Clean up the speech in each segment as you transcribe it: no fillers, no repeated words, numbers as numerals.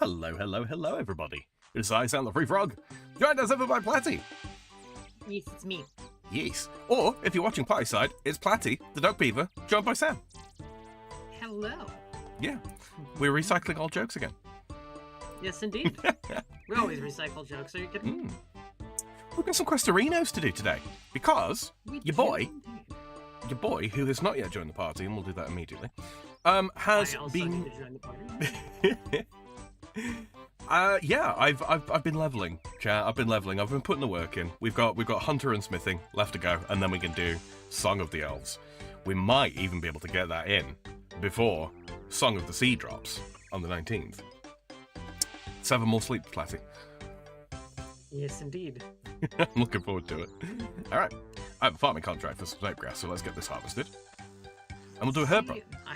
Hello, hello, hello, everybody. It's I, Sam the Free Frog, joined as ever by Platty. Yes, it's me. Yes. Or, if you're watching Pie Side, it's Platty, the Dog Beaver, joined by Sam. Hello. Yeah, we're recycling old jokes again. Yes, indeed. We always recycle jokes, are you kidding? We've got some Questorinos to do today, because your boy, who has not yet joined the party, and we'll do that immediately, has been... Need to join the party. Yeah, I've been leveling, chat. I've been leveling. I've been putting the work in. We've got Hunter and Smithing left to go, and then we can do Song of the Elves. We might even be able to get that in before Song of the Sea drops on the 19th. 7 more sleep, Platty. Yes, indeed. I'm looking forward to it. All right, I have a farming contract for some grass, so let's get this harvested, and we'll do a herb run. I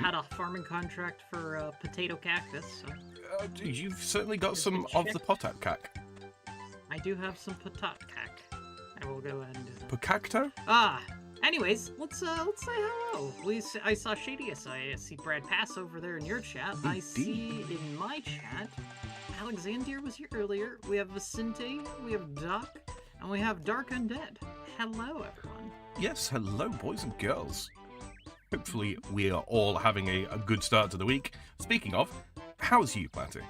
had a farming contract for potato cactus. So. You've certainly got some of the potat cac. I do have some potat cac. I will go and. Pocacto? Anyways, let's say hello. I saw Shadius. I see Brad Pass over there in your chat. Indeed. I see in my chat, Alexander was here earlier. We have Vicente, we have Doc, and we have Dark Undead. Hello, everyone. Yes, hello, boys and girls. Hopefully, we are all having a good start to the week. Speaking of, how's you, Platty?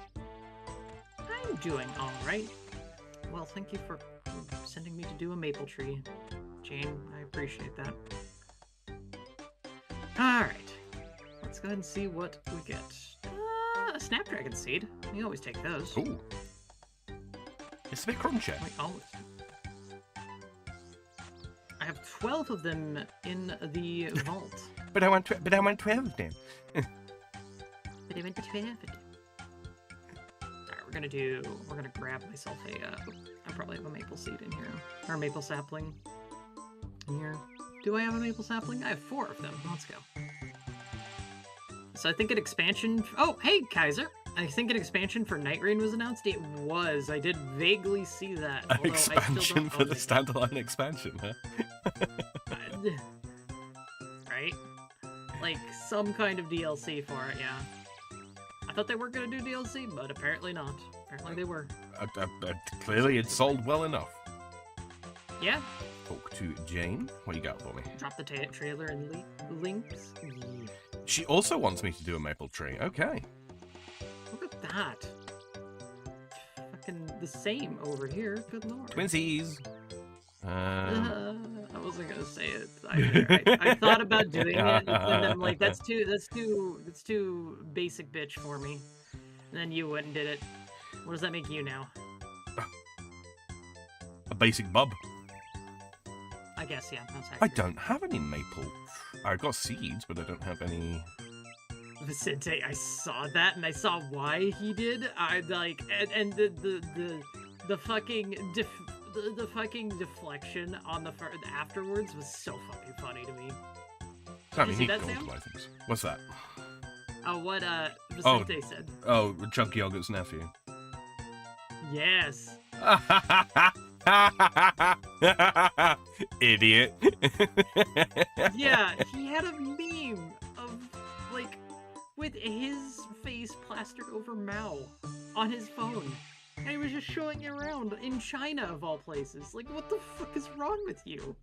I'm doing all right. Well, thank you for sending me to do a maple tree, Jane. I appreciate that. All right, let's go ahead and see what we get. A snapdragon seed. We always take those. Ooh. It's a bit crunchy. We always. I have 12 of them in the vault. But I want 12 of them. But I went to 12 of them. Alright, we're gonna grab myself I probably have a maple seed in here. Or a maple sapling in here. Do I have a maple sapling? I have 4 of them. Let's go. So I think an expansion... Oh, hey, Kaiser! I think an expansion for Night Rain was announced. It was. I did vaguely see that. An expansion for the standalone expansion, huh? Right? Like, some kind of DLC for it, yeah. I thought they weren't going to do DLC, but apparently not. Apparently they were. Clearly it sold well enough. Yeah. Talk to Jane. What do you got for me? Drop the trailer and links. Yeah. She also wants me to do a maple tree. Okay. Look at that. Fucking the same over here. Good lord. Twinsies. I wasn't gonna say it. I thought about doing it, and then I'm like, that's too basic bitch for me. And then you went and did it. What does that make you now? A basic bub. I guess, yeah. That's I don't have any maple. I've got seeds, but I don't have any. Vicente, I saw that, and I saw why he did. I like, and the fucking the fucking deflection on the afterwards was so fucking funny to me. Did you see that, Sam? What's that? Oh, what Vicente said. Oh, Chunky Yogurt's nephew. Yes. Idiot. Yeah, he had a meme of, like, with his face plastered over Mao on his phone. And he was just showing it around in China, of all places. Like, what the fuck is wrong with you?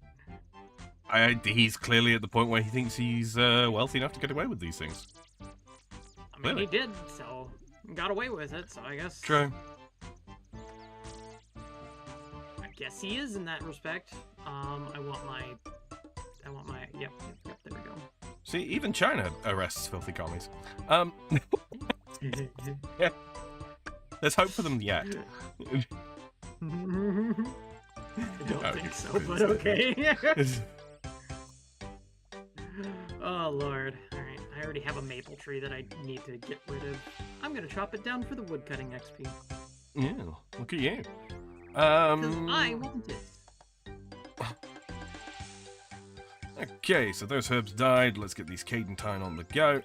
He's clearly at the point where he thinks he's wealthy enough to get away with these things. I mean, he did, so got away with it, so I guess... True. I guess he is in that respect. I want my... Yep, there we go. See, even China arrests filthy commies. Yeah. There's hope for them yet. I don't think so, but okay. Oh, Lord. Alright, I already have a maple tree that I need to get rid of. I'm gonna chop it down for the woodcutting XP. Yeah, look at you. Because I want it. Okay, so those herbs died. Let's get these Cadentine on the go.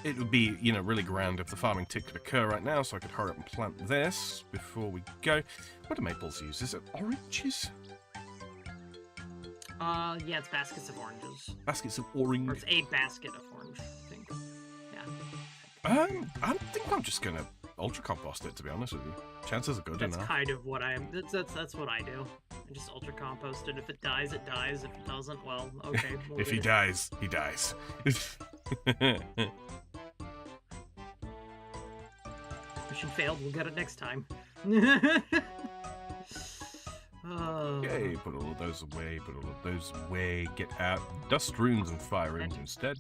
It would be, really grand if the farming tick could occur right now, so I could hurry up and plant this before we go. What do maples use? Is it oranges? Yeah, it's baskets of oranges. Baskets of orange. Or it's a basket of orange, I think. Yeah. I think I'm just gonna ultra compost it, to be honest with you. Chances are good That's enough. kind of what I am. That's what I do. I just ultra compost it. If it dies, it dies. If it doesn't, well, okay. We'll If he dies, he dies. Mission failed. We'll get it next time. Okay, put all of those away, put all of those away, get out dust runes and fire runes instead.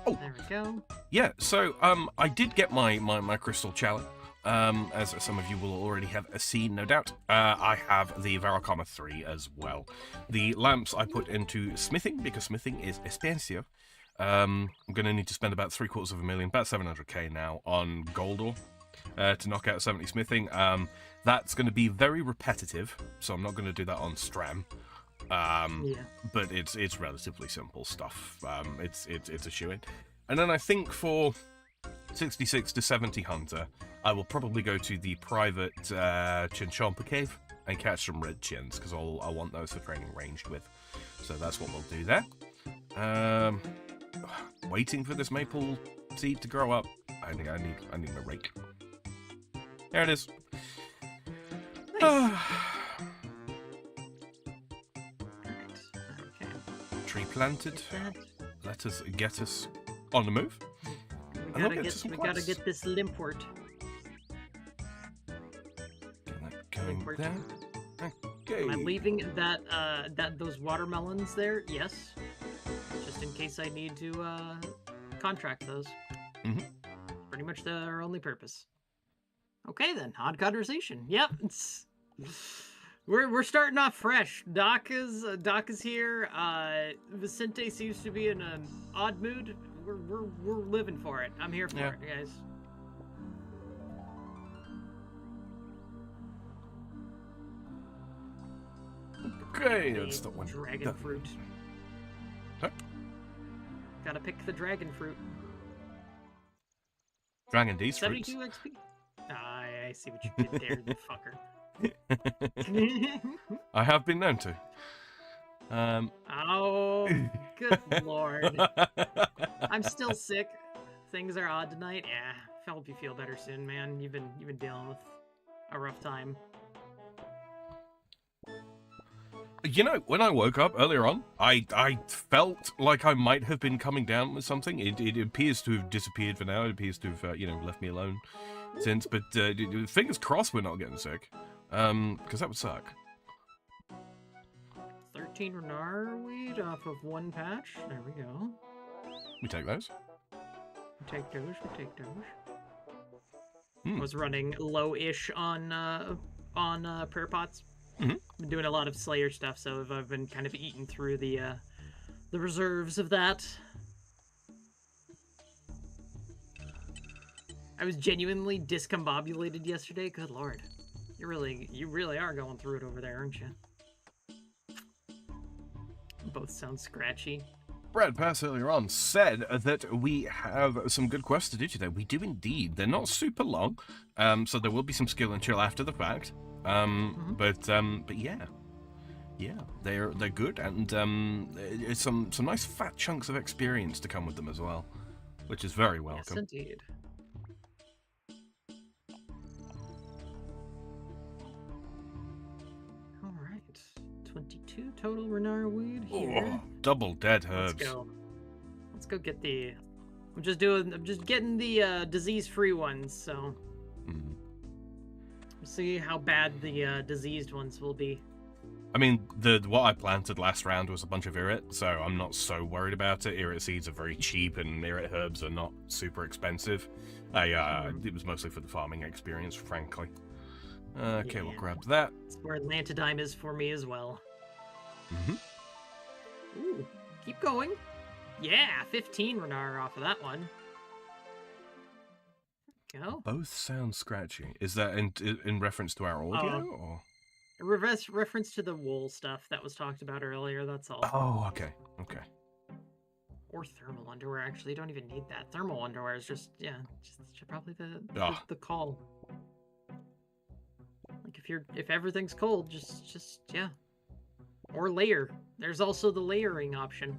Oh, there we go. Yeah, so I did get my crystal chalice. As some of you will already have seen, no doubt. I have the Varrocomer 3 as well. The lamps I put into smithing, because smithing is expensive. I'm going to need to spend about 750,000, about 700k now, on gold ore to knock out 70 smithing. That's going to be very repetitive, so I'm not going to do that on Stram. But it's relatively simple stuff. It's a shoo-in. And then I think for 66 to 70 hunter, I will probably go to the private Chinchompa cave and catch some red chins, because I want those for training ranged with. So that's what we'll do there. Waiting for this maple seed to grow up. I need my rake. There it is. Nice. Okay. Tree planted. Let us get us on the move. We gotta get this limport. Going there. Okay. Am I leaving those watermelons there? Yes. Just in case I need to contract those. Mm-hmm. Pretty much their only purpose. Okay then, odd conversation. Yep. We're starting off fresh. Doc is here. Vicente seems to be in an odd mood. We're living for it. I'm here for it, guys. Okay, that's the one. Dragon fruit. Huh? Gotta pick the dragon fruit. Dragon D's fruits. 72 XP. I see what you did there, you fucker. I have been known to. Oh, good lord. I'm still sick. Things are odd tonight. Yeah, hope you feel better soon, man. You've been dealing with a rough time. You know, when I woke up earlier on, I felt like I might have been coming down with something. It appears to have disappeared for now. It appears to have, left me alone since. But fingers crossed we're not getting sick, because that would suck. 13 Renar weed off of one patch. There we go. We take those. We take those. I was running low-ish on prayer pots. Mm-hmm. Been doing a lot of Slayer stuff, so I've been kind of eating through the reserves of that. I was genuinely discombobulated yesterday. Good lord, you really are going through it over there, aren't you? Both sound scratchy. Brad Pass earlier on said that we have some good quests to do today. We do indeed. They're not super long, so there will be some skill and chill after the fact. But yeah, they're good, and it's some nice fat chunks of experience to come with them as well, which is very welcome. Yes, indeed. All right, 22 total Renar weed here. Oh, double dead herbs. Let's go get the. I'm just getting the disease-free ones, so. See how bad the diseased ones will be. I mean, what I planted last round was a bunch of Irrit, so I'm not so worried about it. Irrit seeds are very cheap, and Irrit herbs are not super expensive. It was mostly for the farming experience, frankly. Okay, we'll grab that. That's where Lantidime is for me as well. Ooh, keep going. Yeah, 15 Renar off of that one. Go. Both sound scratchy. Is that in reference to our audio, or reference to the wool stuff that was talked about earlier? That's all. Oh, okay. Or thermal underwear. Actually, you don't even need that. Thermal underwear is just probably the call. Like if everything's cold, just yeah. Or layer. There's also the layering option.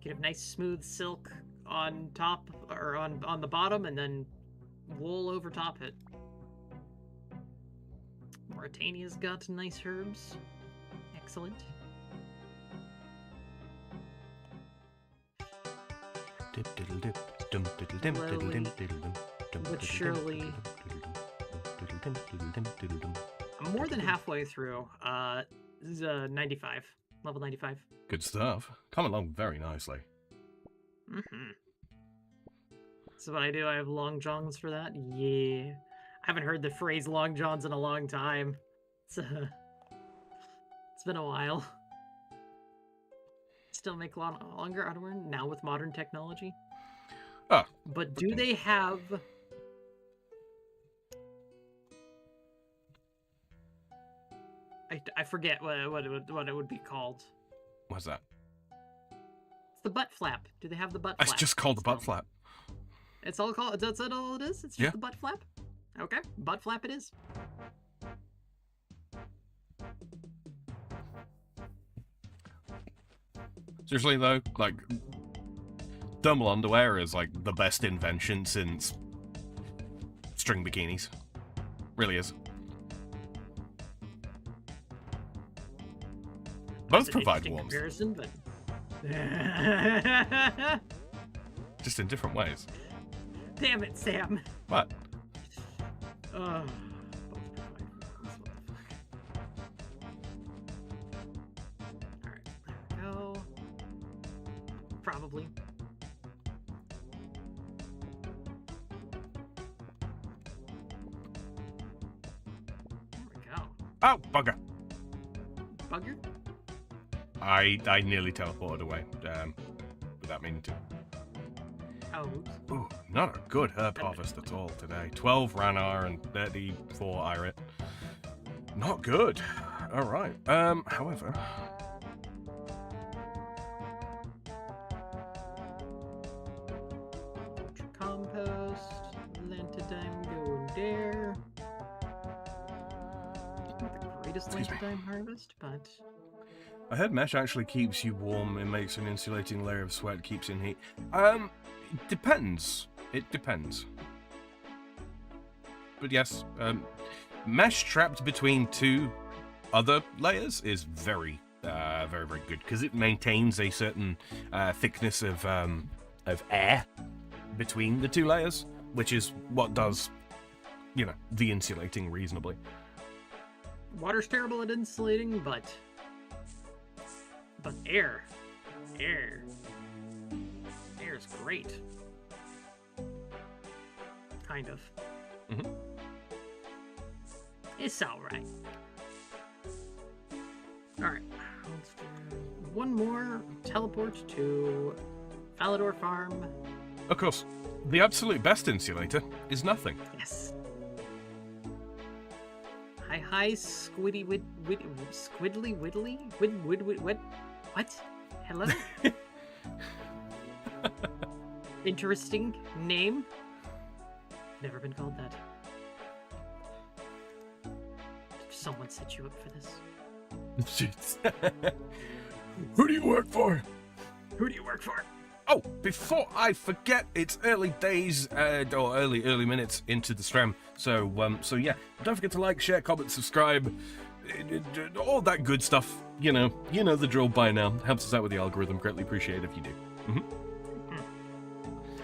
Get a nice smooth silk on top or on the bottom, and then wool over top it. Mauritania's got nice herbs. Excellent. But surely, I'm more than halfway through. This is 95, level 95. Good stuff. Come along very nicely. Mm-hmm. So what I do, I have long johns for that. Yeah, I haven't heard the phrase long johns in a long time. It's been a while. Still make longer outerwear now with modern technology. Ah, but do they have? I forget what it would be called. What's that? It's the butt flap. Do they have the butt flap? It's just called the butt flap. It's all called. That's it. All it is. It's just the butt flap. Okay, butt flap it is. Seriously though, like, thermal underwear is like the best invention since string bikinis. Really is. Both provide warmth. But... Just in different ways. Damn it, Sam. What? Both provide warmth. What the fuck? Alright, there we go. Probably. There we go. Oh, bugger. Bugger? I nearly teleported away, without meaning to. Oh, oops. Ooh, not a good herb harvest at all today. 12 Ranar and 34 Irit. Not good. Alright, however... Compost, Lantidime going there. Not the greatest Lantidime harvest, but... I heard mesh actually keeps you warm. It makes an insulating layer of sweat, keeps in heat. It depends. It depends. But yes, mesh trapped between two other layers is very, very, very good because it maintains a certain thickness of air between the two layers, which is what does, you know, the insulating reasonably. Water's terrible at insulating, but air is great. Kind of. Mm-hmm. It's alright. Alright, let's do one more teleport to Falador Farm. Of course, the absolute best insulator is nothing. Yes. Hi, squiddy squiddly widdly what? Hello? Interesting name. Never been called that. Someone set you up for this. Who do you work for? Who do you work for? Oh, before I forget, it's early days, or early minutes into the stream. So yeah, don't forget to like, share, comment, subscribe, all that good stuff. You know the drill by now. Helps us out with the algorithm. Greatly appreciate it if you do.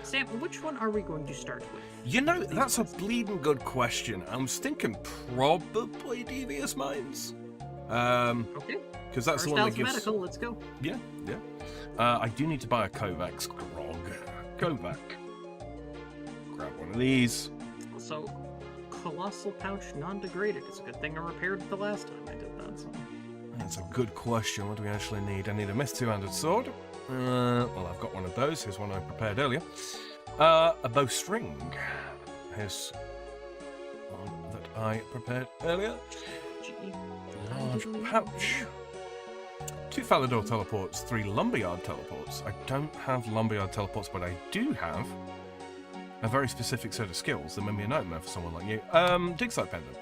Sam, which one are we going to start with? You know, that's a bleeding good question. I was thinking probably Devious Minds. Okay. Because that's First the one that gives. Alphabetical, let's go. Yeah. I do need to buy a Kovacs grog. Kovac. Grab one of these. Also, colossal pouch non-degraded. It's a good thing I repaired it the last time I did that. So. That's a good question. What do we actually need? I need a Myth two-handed sword. Well, I've got one of those. Here's one I prepared earlier. A bowstring. Here's one that I prepared earlier. Large pouch. 2 Falador teleports, 3 Lumberyard teleports. I don't have Lumberyard teleports, but I do have a very specific set of skills that may be a nightmare for someone like you. Dig Site Pendant.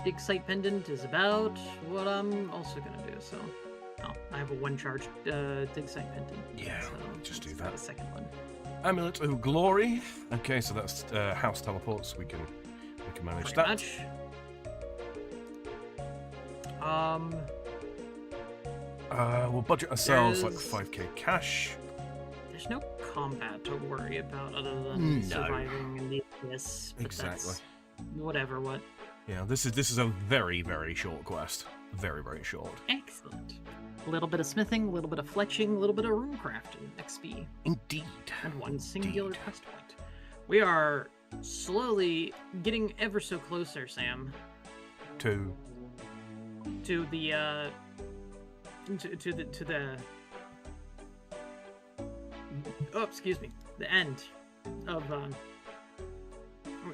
Dig Site Pendant is about what I'm also gonna do, so. Oh, I have a 1 charge dig site pendant. Yeah, so just do let's that. The second one. Amulet of Glory. Okay, so that's house teleports. We can manage Pretty that. much. We'll budget ourselves like There's- 5k cash. There's no combat to worry about other than No. surviving in the abyss. But Exactly. that's whatever. What? Yeah, this is a very, very short quest. Very, very short. Excellent. A little bit of smithing, a little bit of fletching, a little bit of rune crafting, XP, Indeed. and 1 singular Indeed. quest point. We are slowly getting ever so closer, Sam, To to the to the oh, excuse me, the end of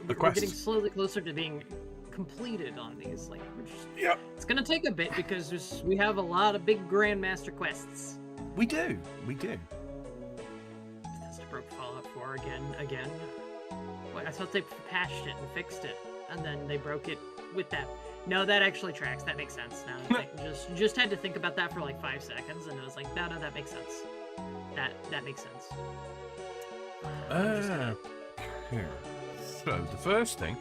we're quest. getting slowly closer to being completed on these. Like, we're just, Yep. it's gonna take a bit because we have a lot of big Grandmaster quests. We do. We do. Bethesda broke Fallout 4 again. Wait, I thought they patched it and fixed it, and then they broke it with that. No, that actually tracks. That makes sense now. Like, just had to think about that for like 5 seconds, and I was like, no, that makes sense. That makes sense. Here. So the first thing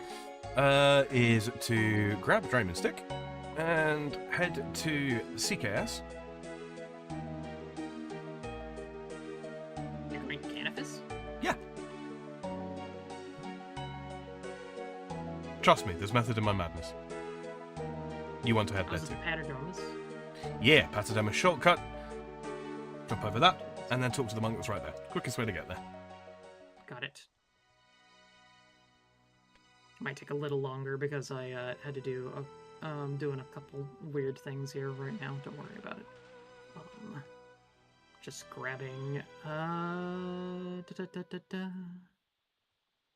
is to grab a Draymond stick and head to CKS. You're going to Canifis? Yeah. Trust me, there's method in my madness. You want to head there How's too? it Paternomus? Yeah, Patadema shortcut. Jump over that, and then talk to the monk that's right there. Quickest way to get there. Got it. Might take a little longer because I had to do doing a couple weird things here right now. Don't worry about it. Just grabbing.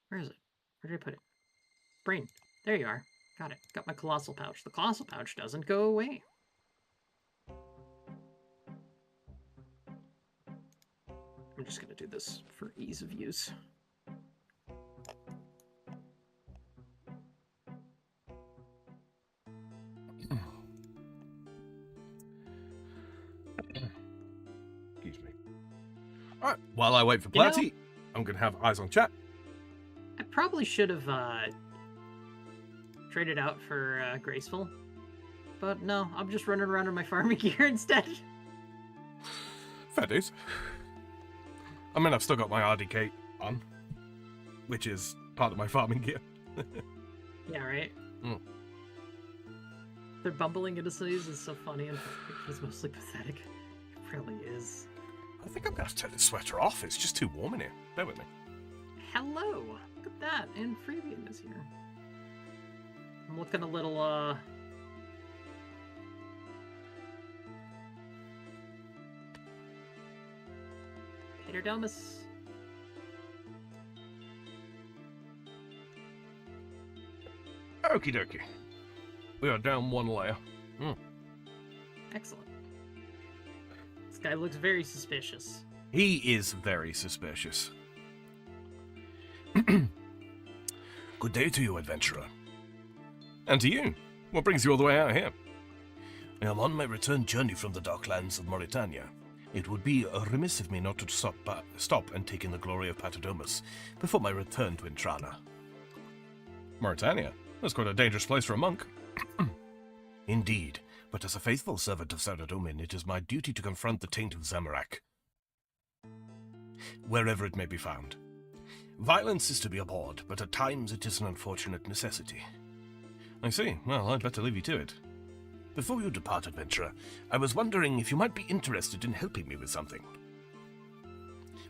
Where is it? Where did I put it? Brain. There you are. Got it. Got my colossal pouch. The colossal pouch doesn't go away. I'm just gonna do this for ease of use. Excuse me. Alright, while I wait for You know- Platty, I'm going to have eyes on chat. I probably should have traded out for Graceful, but no, I'm just running around in my farming gear instead. Fair dues. I mean, I've still got my RDK on, which is part of my farming gear. Yeah, right? Mm. Their bumbling innocence is so funny and it's mostly pathetic. It really is. I think I'm going to have to take the sweater off. It's just too warm in here. Bear with me. Hello! Look at that, and Freebian is here. I'm looking a little, Paternomus. Okie dokie. We are down 1 layer. Excellent. This guy looks very suspicious. He is very suspicious. Good day to you, adventurer. And to you. What brings you all the way out here? I am on my return journey from the docklands of Mauritania. It would be remiss of me not to stop and take in the glory of Patadomus before my return to Intrana. Mauritania? That's quite a dangerous place for a monk. Indeed, but as a faithful servant of Saradomin, it is my duty to confront the taint of Zamorak, wherever it may be found. Violence is to be abhorred, but at times it is an unfortunate necessity. I see. Well, I'd better leave you to it. Before you depart, adventurer, I was wondering if you might be interested in helping me with something.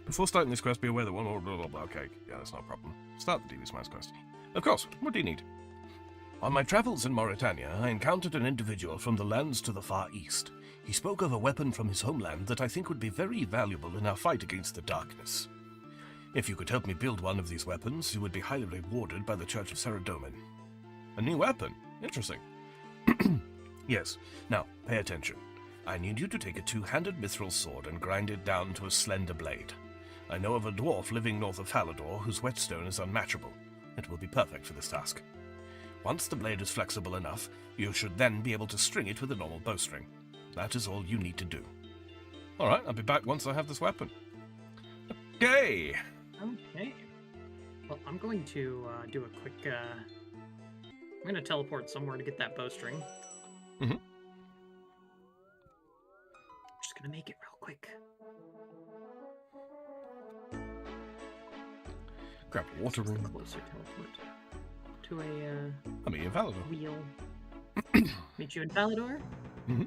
Before starting this quest, be aware that one... Okay, yeah, that's not a problem. Start the Devious Mouse quest. Of course, what do you need? On my travels in Mauritania, I encountered an individual from the lands to the far east. He spoke of a weapon from his homeland that I think would be very valuable in our fight against the darkness. If you could help me build one of these weapons, you would be highly rewarded by the Church of Saradomin. A new weapon? Interesting. Yes. Now, pay attention. I need you to take a two-handed mithril sword and grind it down to a slender blade. I know of a dwarf living north of Falador whose whetstone is unmatchable. It will be perfect for this task. Once the blade is flexible enough, you should then be able to string it with a normal bowstring. That is all you need to do. Alright, I'll be back once I have this weapon. Okay. Okay. Well, I'm going to do a quick... I'm going to teleport somewhere to get that bowstring. Mm-hmm. Just going to make it real quick. Grab a water room. Closer teleport to a I mean, Valador. wheel. Meet you in Valador? Mm-hmm.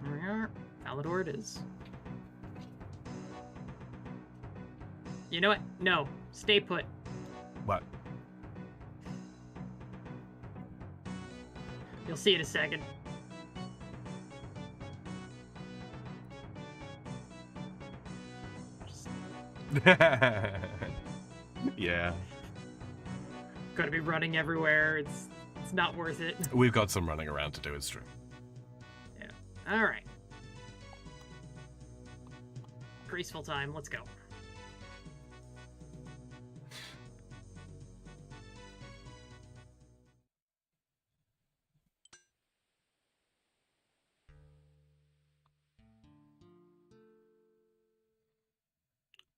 There we are. Valador it is. You know what? No. Stay put. What? You'll see in a second. Yeah. Gotta be running everywhere. It's not worth it. We've got some running around to do, it's true. Yeah. Alright. Graceful time, let's go.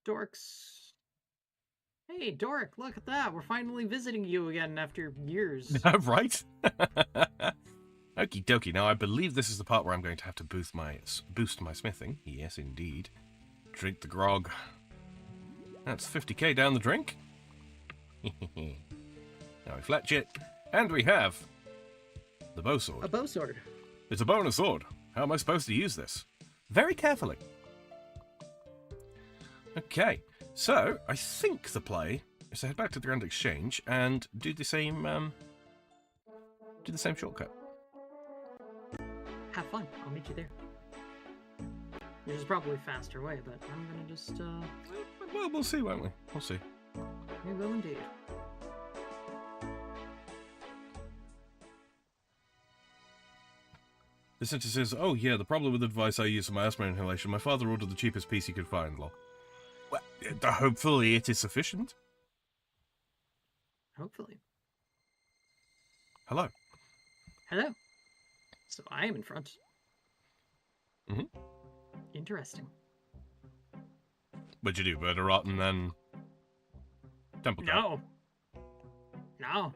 Dorks. Hey, Dork, look at that. We're finally visiting you again after years. Right? Okie dokie. Now, I believe this is the part where I'm going to have to boost my smithing. Yes, indeed. Drink the grog. That's 50k down the drink. Now we fletch it. And we have the bow sword. A bow sword. It's a bonus sword. How am I supposed to use this? Very carefully. Okay, so I think the play is to head back to the Grand Exchange and do the same shortcut. Have fun. I'll meet you there. There's probably a faster way, but I'm gonna just Well, we'll see, won't we? We'll see. We will indeed. The sentence says, "Oh yeah, the problem with the device I use for my asthma inhalation, my father ordered the cheapest piece he could find, lol." Well, hopefully it is sufficient. Hopefully. Hello. Hello. So I am in front. Mm-hmm. Interesting. What'd you do, Bird Rotten, then Temple Trap? No. No.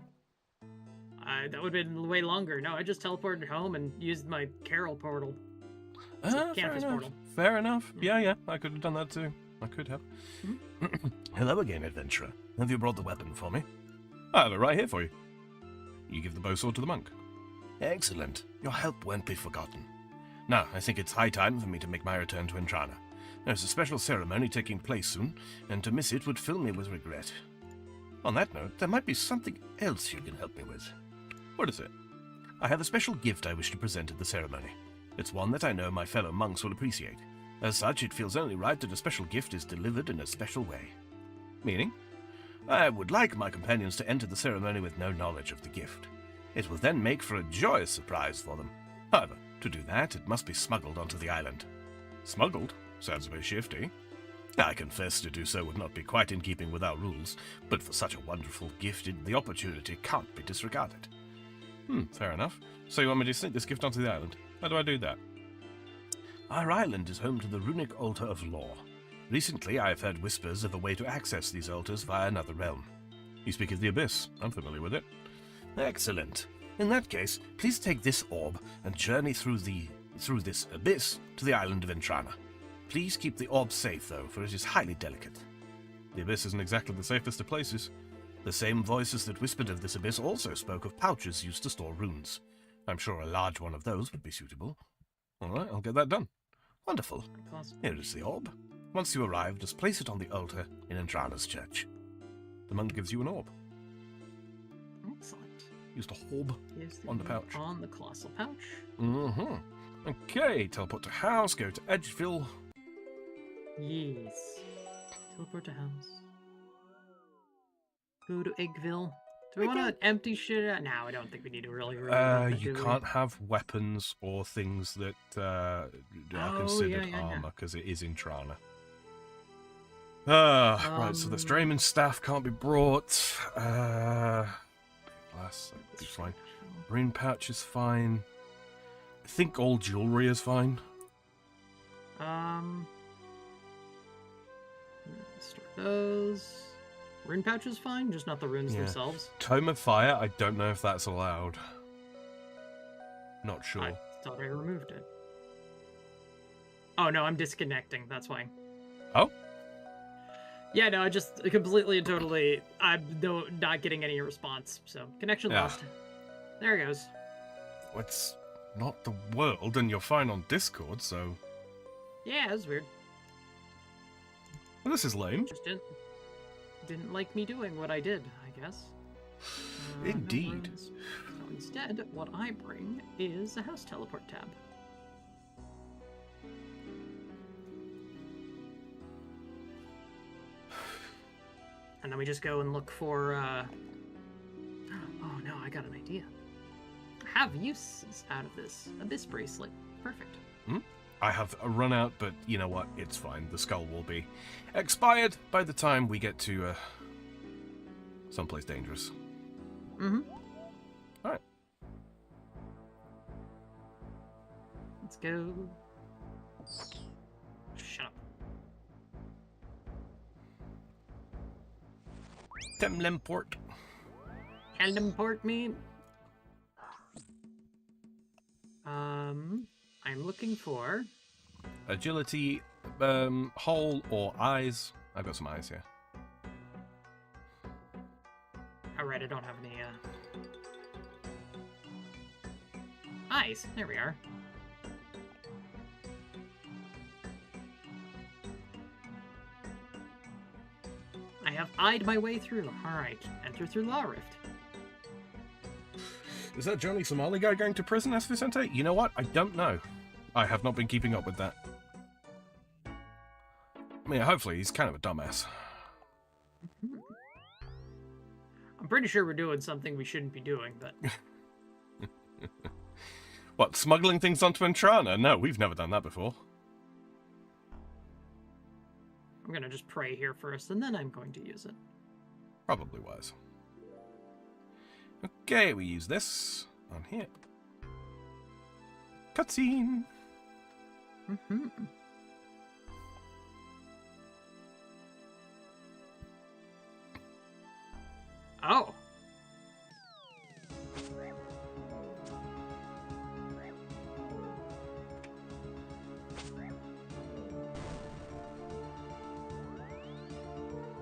That would have been way longer. No, I just teleported home and used my Carol portal. Fair enough. Portal. Fair enough. Yeah, I could have done that too. I could have. Mm-hmm. Hello again, adventurer. Have you brought the weapon for me? I have it right here for you. You give the bow sword to the monk. Excellent. Your help won't be forgotten. Now, I think it's high time for me to make my return to Entrana. There's a special ceremony taking place soon, and to miss it would fill me with regret. On that note, there might be something else you can help me with. What is it? I have a special gift I wish to present at the ceremony. It's one that I know my fellow monks will appreciate. As such, it feels only right that a special gift is delivered in a special way. Meaning? I would like my companions to enter the ceremony with no knowledge of the gift. It will then make for a joyous surprise for them. However, to do that, it must be smuggled onto the island. Smuggled? Sounds a bit shifty. I confess to do so would not be quite in keeping with our rules, but for such a wonderful gift, the opportunity can't be disregarded. Fair enough. So you want me to sneak this gift onto the island? How do I do that? Our island is home to the runic altar of law. Recently, I have heard whispers of a way to access these altars via another realm. You speak of the Abyss. I'm familiar with it. Excellent. In that case, please take this orb and journey through this abyss to the island of Entrana. Please keep the orb safe, though, for it is highly delicate. The abyss isn't exactly the safest of places. The same voices that whispered of this abyss also spoke of pouches used to store runes. I'm sure a large one of those would be suitable. All right, I'll get that done. Wonderful. Here is the orb. Once you arrive, just place it on the altar in Entrana's church. The monk gives you an orb. Excellent. Used a orb on the pouch. On the colossal pouch. Mm-hmm. Okay, teleport to house, go to Edgeville. Yes. Teleport to house. Go to Eggville. Do we want to empty shit out? No, I don't think we need to really. You can't have weapons or things that are considered armor because it is in Trana. Right, so the Strayman staff can't be brought. glass is fine. Rain pouch is fine. I think all jewelry is fine. Store those. Rune pouch is fine, just not the runes themselves. Tome of Fire, I don't know if that's allowed. Not sure. I thought I removed it. Oh no, I'm disconnecting, that's why. Oh? Yeah, no, I just completely and totally, I'm not getting any response, so connection lost. There it goes. Well, it's not the world, and you're fine on Discord, so... Yeah, that's weird. Well, this is lame. Just didn't like me doing what I did, I guess. Indeed. No, so instead, what I bring is a house teleport tab. And then we just go and look for, oh no, I got an idea. Have uses out of this Abyss Bracelet. Perfect. I have a run out, but you know what? It's fine. The skull will be expired by the time we get to someplace dangerous. Alright. Let's go. Shut up. Temlemport. Helmport me. I'm looking for Agility, hole or eyes. I've got some eyes here. Alright, I don't have any eyes. There we are. I have eyed my way through. Alright, enter through Law Rift. Is that Johnny Somali guy going to prison, S. Vicente? You know what? I don't know. I have not been keeping up with that. I mean, hopefully he's kind of a dumbass. I'm pretty sure we're doing something we shouldn't be doing, but... What, smuggling things onto Entrana? No, we've never done that before. I'm gonna just pray here first, and then I'm going to use it. Probably wise. Okay, we use this on here. Cutscene! Oh!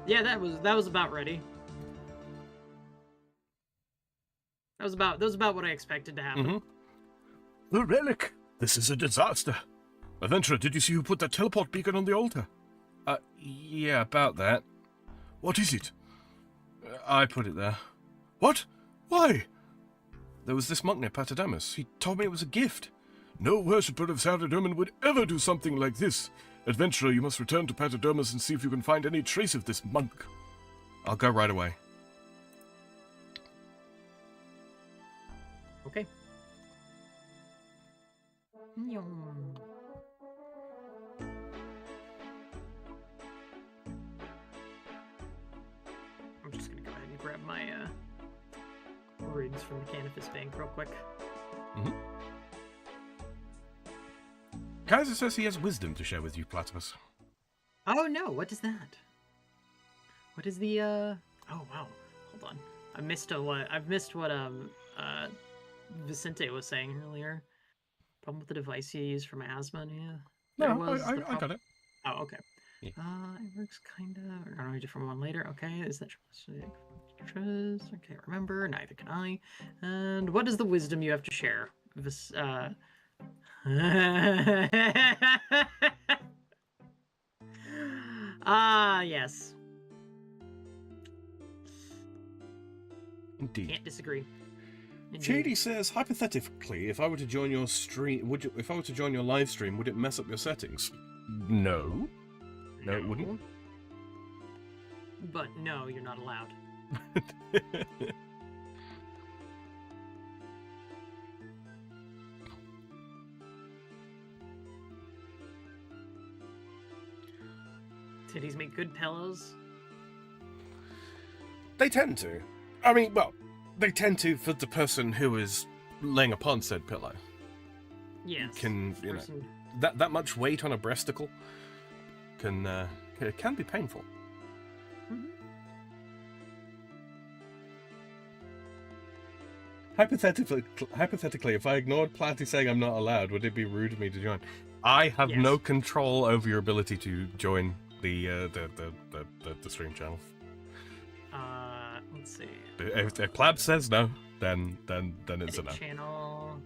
Yeah, that was about ready. That was about what I expected to happen. The relic! This is a disaster. Adventurer, did you see who put that teleport beacon on the altar? Yeah, about that. What is it? I put it there. What? Why? There was this monk near Patademus. He told me it was a gift. No worshipper of Saradomin would ever do something like this. Adventurer, you must return to Patademus and see if you can find any trace of this monk. I'll go right away. Okay. I'm just gonna go ahead and grab my runes from the Canopus Bank real quick. Kaiser says he has wisdom to share with you, Platypus. Oh no, what is that? What is the oh wow. Hold on. I've missed what Vicente was saying earlier. Problem with the device you use for my asthma, yeah. No, I got it. Oh, okay. Yeah. It works kinda. We're gonna do a different one later. Okay, is that trust? Okay, remember, neither can I. And what is the wisdom you have to share? This yes. Indeed. Can't disagree. Shady says, hypothetically, if I were to join your stream, if I were to join your live stream, would it mess up your settings? No. No, it wouldn't. But no, you're not allowed. Titties make good pillows. They tend to. I mean, well, they tend to, for the person who is laying upon said pillow. Yes. Can, you know, that much weight on a breasticle can it can be painful. Mm-hmm. Hypothetically, if I ignored Platty saying I'm not allowed, would it be rude of me to join? I have no control over your ability to join the stream channel. Let's see. If Plab says no, then it's a no. Channel,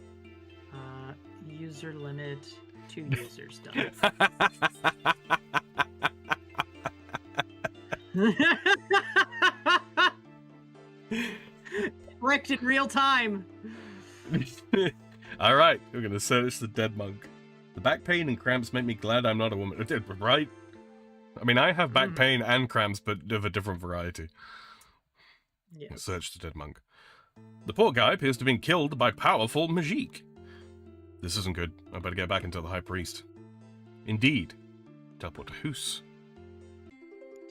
user limit, 2 users done. Wrecked in real time. All right, we're gonna search the dead monk. The back pain and cramps make me glad I'm not a woman. Right? I mean, I have back pain and cramps, but of a different variety. Yes. Search the dead monk. The poor guy appears to have been killed by powerful magique. This isn't good. I better get back into the high priest. Indeed. Teleport to Hoos.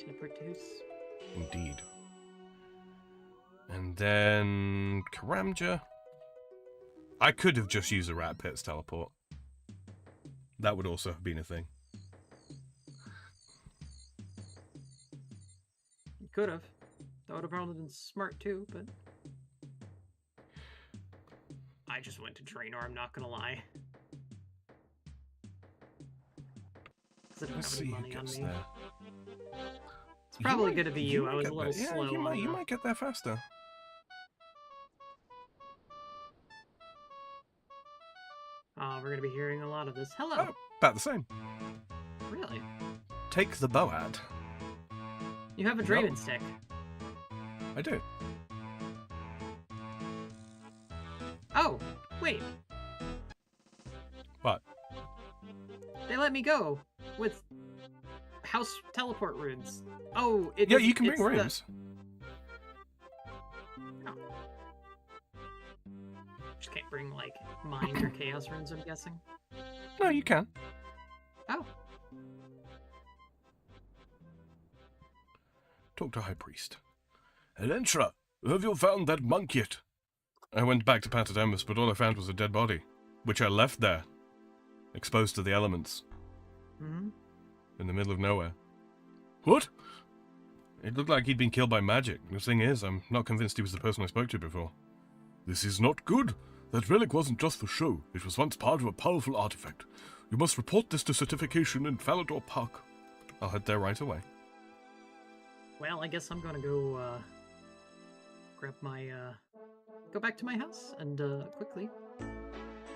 Teleport to Hoos. Indeed. And then Karamja. I could have just used a rat pit's teleport. That would also have been a thing. You could have. That would have probably been smart too, but I just went to Draenor, I'm not gonna lie. Because I don't have any money on me. There. It's probably gonna be you. I was a little there. slow. Yeah, you might get there faster. We're gonna be hearing a lot of this. Hello. Oh, about the same. Really? Take the Boad. You have a Draven stick. I do. Oh, wait. What? They let me go with house teleport runes. Oh, yeah, you can bring runes. Oh. Just can't bring, like, mind or chaos runes, I'm guessing. No, you can. Oh. Talk to High Priest. Elentra, have you found that monk yet? I went back to Patademus, but all I found was a dead body, which I left there, exposed to the elements. Mm-hmm. In the middle of nowhere. What? It looked like he'd been killed by magic. The thing is, I'm not convinced he was the person I spoke to before. This is not good. That relic wasn't just for show. It was once part of a powerful artifact. You must report this to certification in Falador Park. I'll head there right away. Well, I guess I'm gonna go, grab my, go back to my house and, quickly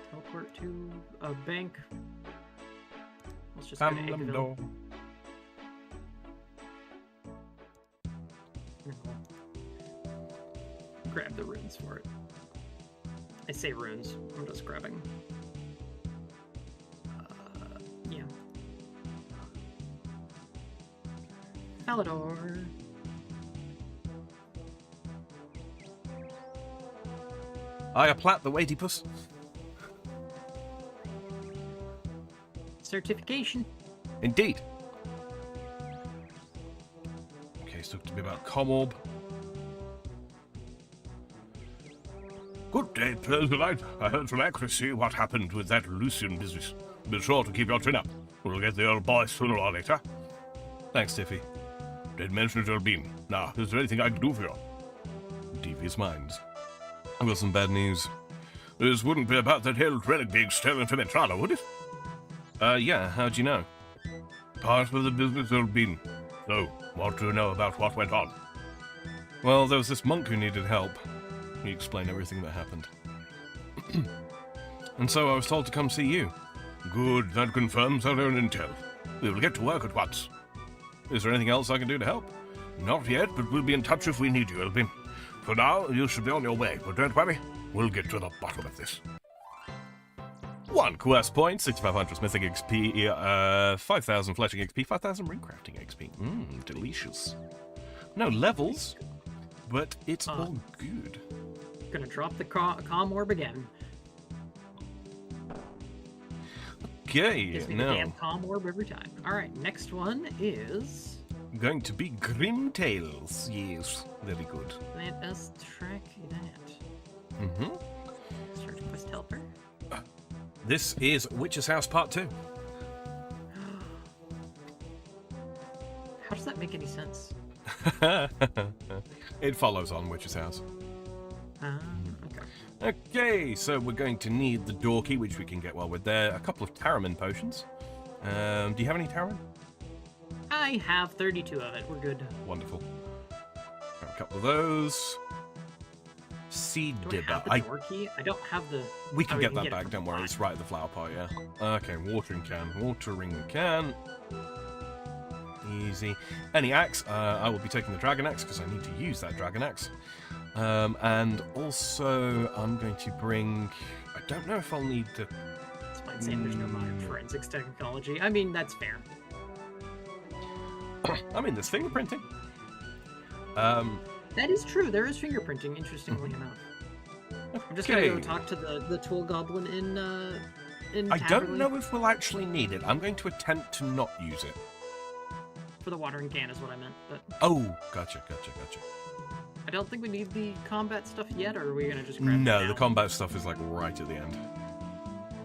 teleport to a bank. Let's just go to Eggville. Grab the runes for it. I say runes, I'm just grabbing. Yeah. Falador. I plat the weighty puss. Certification. Indeed. Okay, so to be about Comorb. Good day, Persilite. I heard from Accuracy what happened with that Lucian business. Be sure to keep your chin up. We'll get the old boy sooner or later. Thanks, Tiffy. Did mention it will be. Now, is there anything I can do for you? Devious minds. I've got some bad news. This wouldn't be about that held relic being stolen from Entrada, would it? Yeah, how'd you know? Part of the business will be. So, what do you know about what went on? Well, there was this monk who needed help. He explained everything that happened. And so I was told to come see you. Good, that confirms our own intel. We will get to work at once. Is there anything else I can do to help? Not yet, but we'll be in touch if we need you, Elvin. For now, you should be on your way, but don't worry. We'll get to the bottom of this. 1 quest point, 6,500 smithing XP, 5,000 fletching XP, 5,000 runecrafting XP. Delicious. No levels, but it's all good. Gonna drop the calm orb again. Okay, Gives me the damn calm orb every time. Alright, next one is going to be Grim Tales. Yes, very good. Let us track that. Mm-hmm. Search quest helper. This is Witch's House Part 2. How does that make any sense? It follows on Witch's House. Okay. Okay, so we're going to need the door key, which we can get while we're there. A couple of Taramin potions. Do you have any Taramin? I have 32 of it. We're good. Wonderful. Grab a couple of those. Seed Do dibber. I have the door key? I don't have the... We can Oh, get you that it back, from don't worry. the It's right at the flower pot, yeah. Okay, watering can. Watering can. Easy. Any axe? I will be taking the dragon axe because I need to use that dragon axe. And also, I'm going to bring... I don't know if I'll need the... It's fine saying there's no modern forensics technology. I mean, that's fair. I mean, there's fingerprinting. That is true. There is fingerprinting, interestingly enough. I'm just gonna go talk to the tool goblin in I don't Taverley know if we'll actually need it. I'm going to attempt to not use it. for the watering can is what I meant, but Oh, gotcha. I don't think we need the combat stuff yet, or are we gonna just grab it No, now? the combat stuff is like right at the end.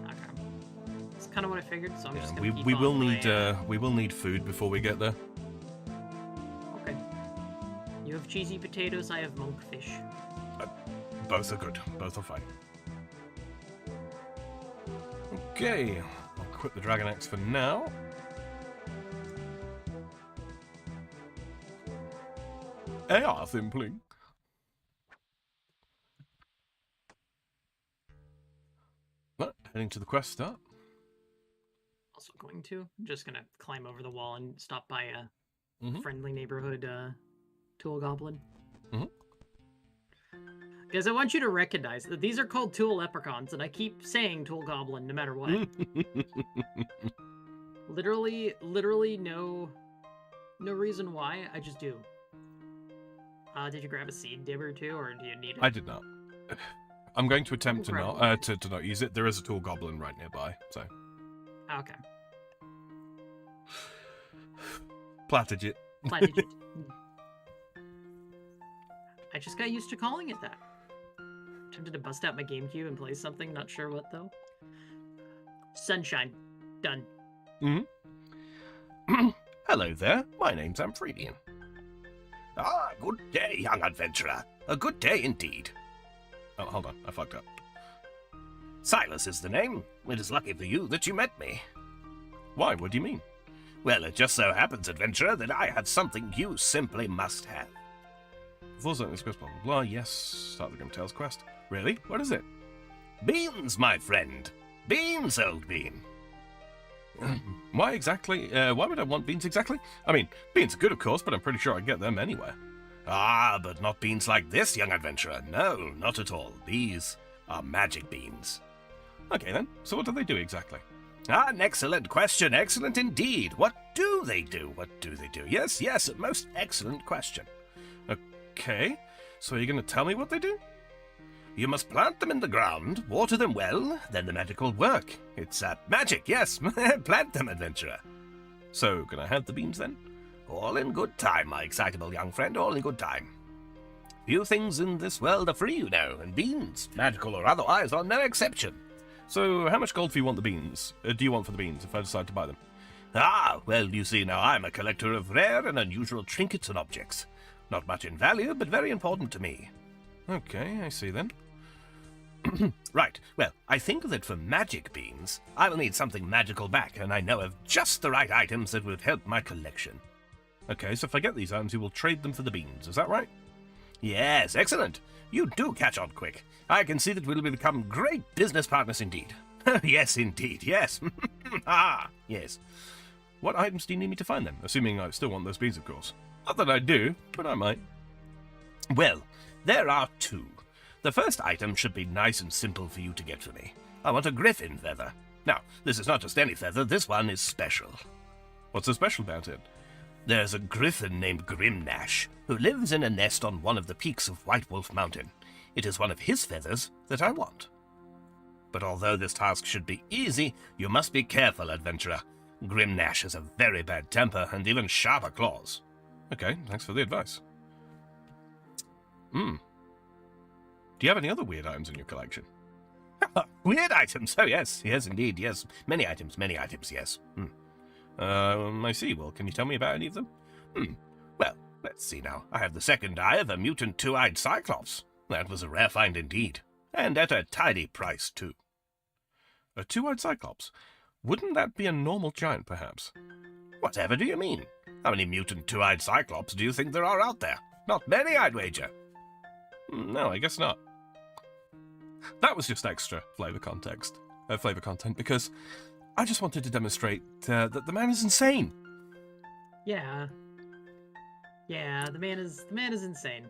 Okay. It's kind of what I figured, so I'm just Yeah, gonna we keep will on need my, we will need food before we get there. Okay. You have cheesy potatoes, I have monkfish. Both are good. Both are fine. Okay, I'll quit the dragon axe for now. AR simply. But heading to the quest start. Also going to. I'm just gonna climb over the wall and stop by a Mhm. friendly neighborhood tool goblin. Mhm. Because I want you to recognize that these are called tool leprechauns, and I keep saying tool goblin no matter what. literally no reason why. I just do. Did you grab a seed dibber too, or do you need it? I did not. I'm going to attempt to Incredible. not to not use it. There is a tool goblin right nearby, so Okay. platted it. Platty. I just got used to calling it that. Tempted to bust out my GameCube and play something, not sure what though. Sunshine. Done. Hello there, my name's Amphredian. Ah, good day, young adventurer. A good day indeed. Oh, hold on, I fucked up. Silas is the name. It is lucky for you that you met me. Why? What do you mean? Well, it just so happens, adventurer, that I have something you simply must have. Full sentence quest, blah blah blah. Yes, start the Grim Tales quest. Really? What is it? Beans, my friend. Beans, old bean. Why exactly? Why would I want beans exactly? I mean, beans are good, of course, but I'm pretty sure I can get them anywhere. Ah, but not beans like this, young adventurer. No, not at all. These are magic beans. Okay then. So what do they do exactly? Ah, an excellent question. Excellent indeed. What do they do? What do they do? Yes, yes, a most excellent question. Okay. So are you going to tell me what they do? You must plant them in the ground, water them well, then the magic will work. It's magic, yes. Plant them, adventurer. So can I have the beans then? All in good time, my excitable young friend, all in good time. Few things in this world are free, you know, and beans, magical or otherwise, are no exception. So how much gold do you want the beans? Do you want for the beans if I decide to buy them? Ah, well, you see, now I'm a collector of rare and unusual trinkets and objects. Not much in value, but very important to me. Okay, I see then. Right, well, I think that for magic beans, I will need something magical back, and I know of just the right items that would help my collection. Okay, so if I get these items, you will trade them for the beans. Is that right? Yes, excellent. You do catch on quick. I can see that we'll become great business partners indeed. Yes, indeed, yes. Ah, yes. What items do you need me to find then? Assuming I still want those beans, of course. Not that I do, but I might. Well, there are two. The first item should be nice and simple for you to get for me. I want a griffin feather. Now, this is not just any feather, this one is special. What's so special about it? There's a griffin named Grimnash, who lives in a nest on one of the peaks of White Wolf Mountain. It is one of his feathers that I want. But although this task should be easy, you must be careful, adventurer. Grimnash has a very bad temper and even sharper claws. Okay, thanks for the advice. Do you have any other weird items in your collection? Weird items? Oh, yes. Yes, indeed, yes. Many items, yes. I see. Well, can you tell me about any of them? Well, let's see now. I have the second eye of a mutant two-eyed cyclops. That was a rare find indeed. And at a tidy price, too. A two-eyed cyclops? Wouldn't that be a normal giant, perhaps? Whatever do you mean? How many mutant two-eyed cyclops do you think there are out there? Not many, I'd wager. No, I guess not. That was just extra flavor content, because I just wanted to demonstrate that the man is insane. Yeah. Yeah, the man is insane.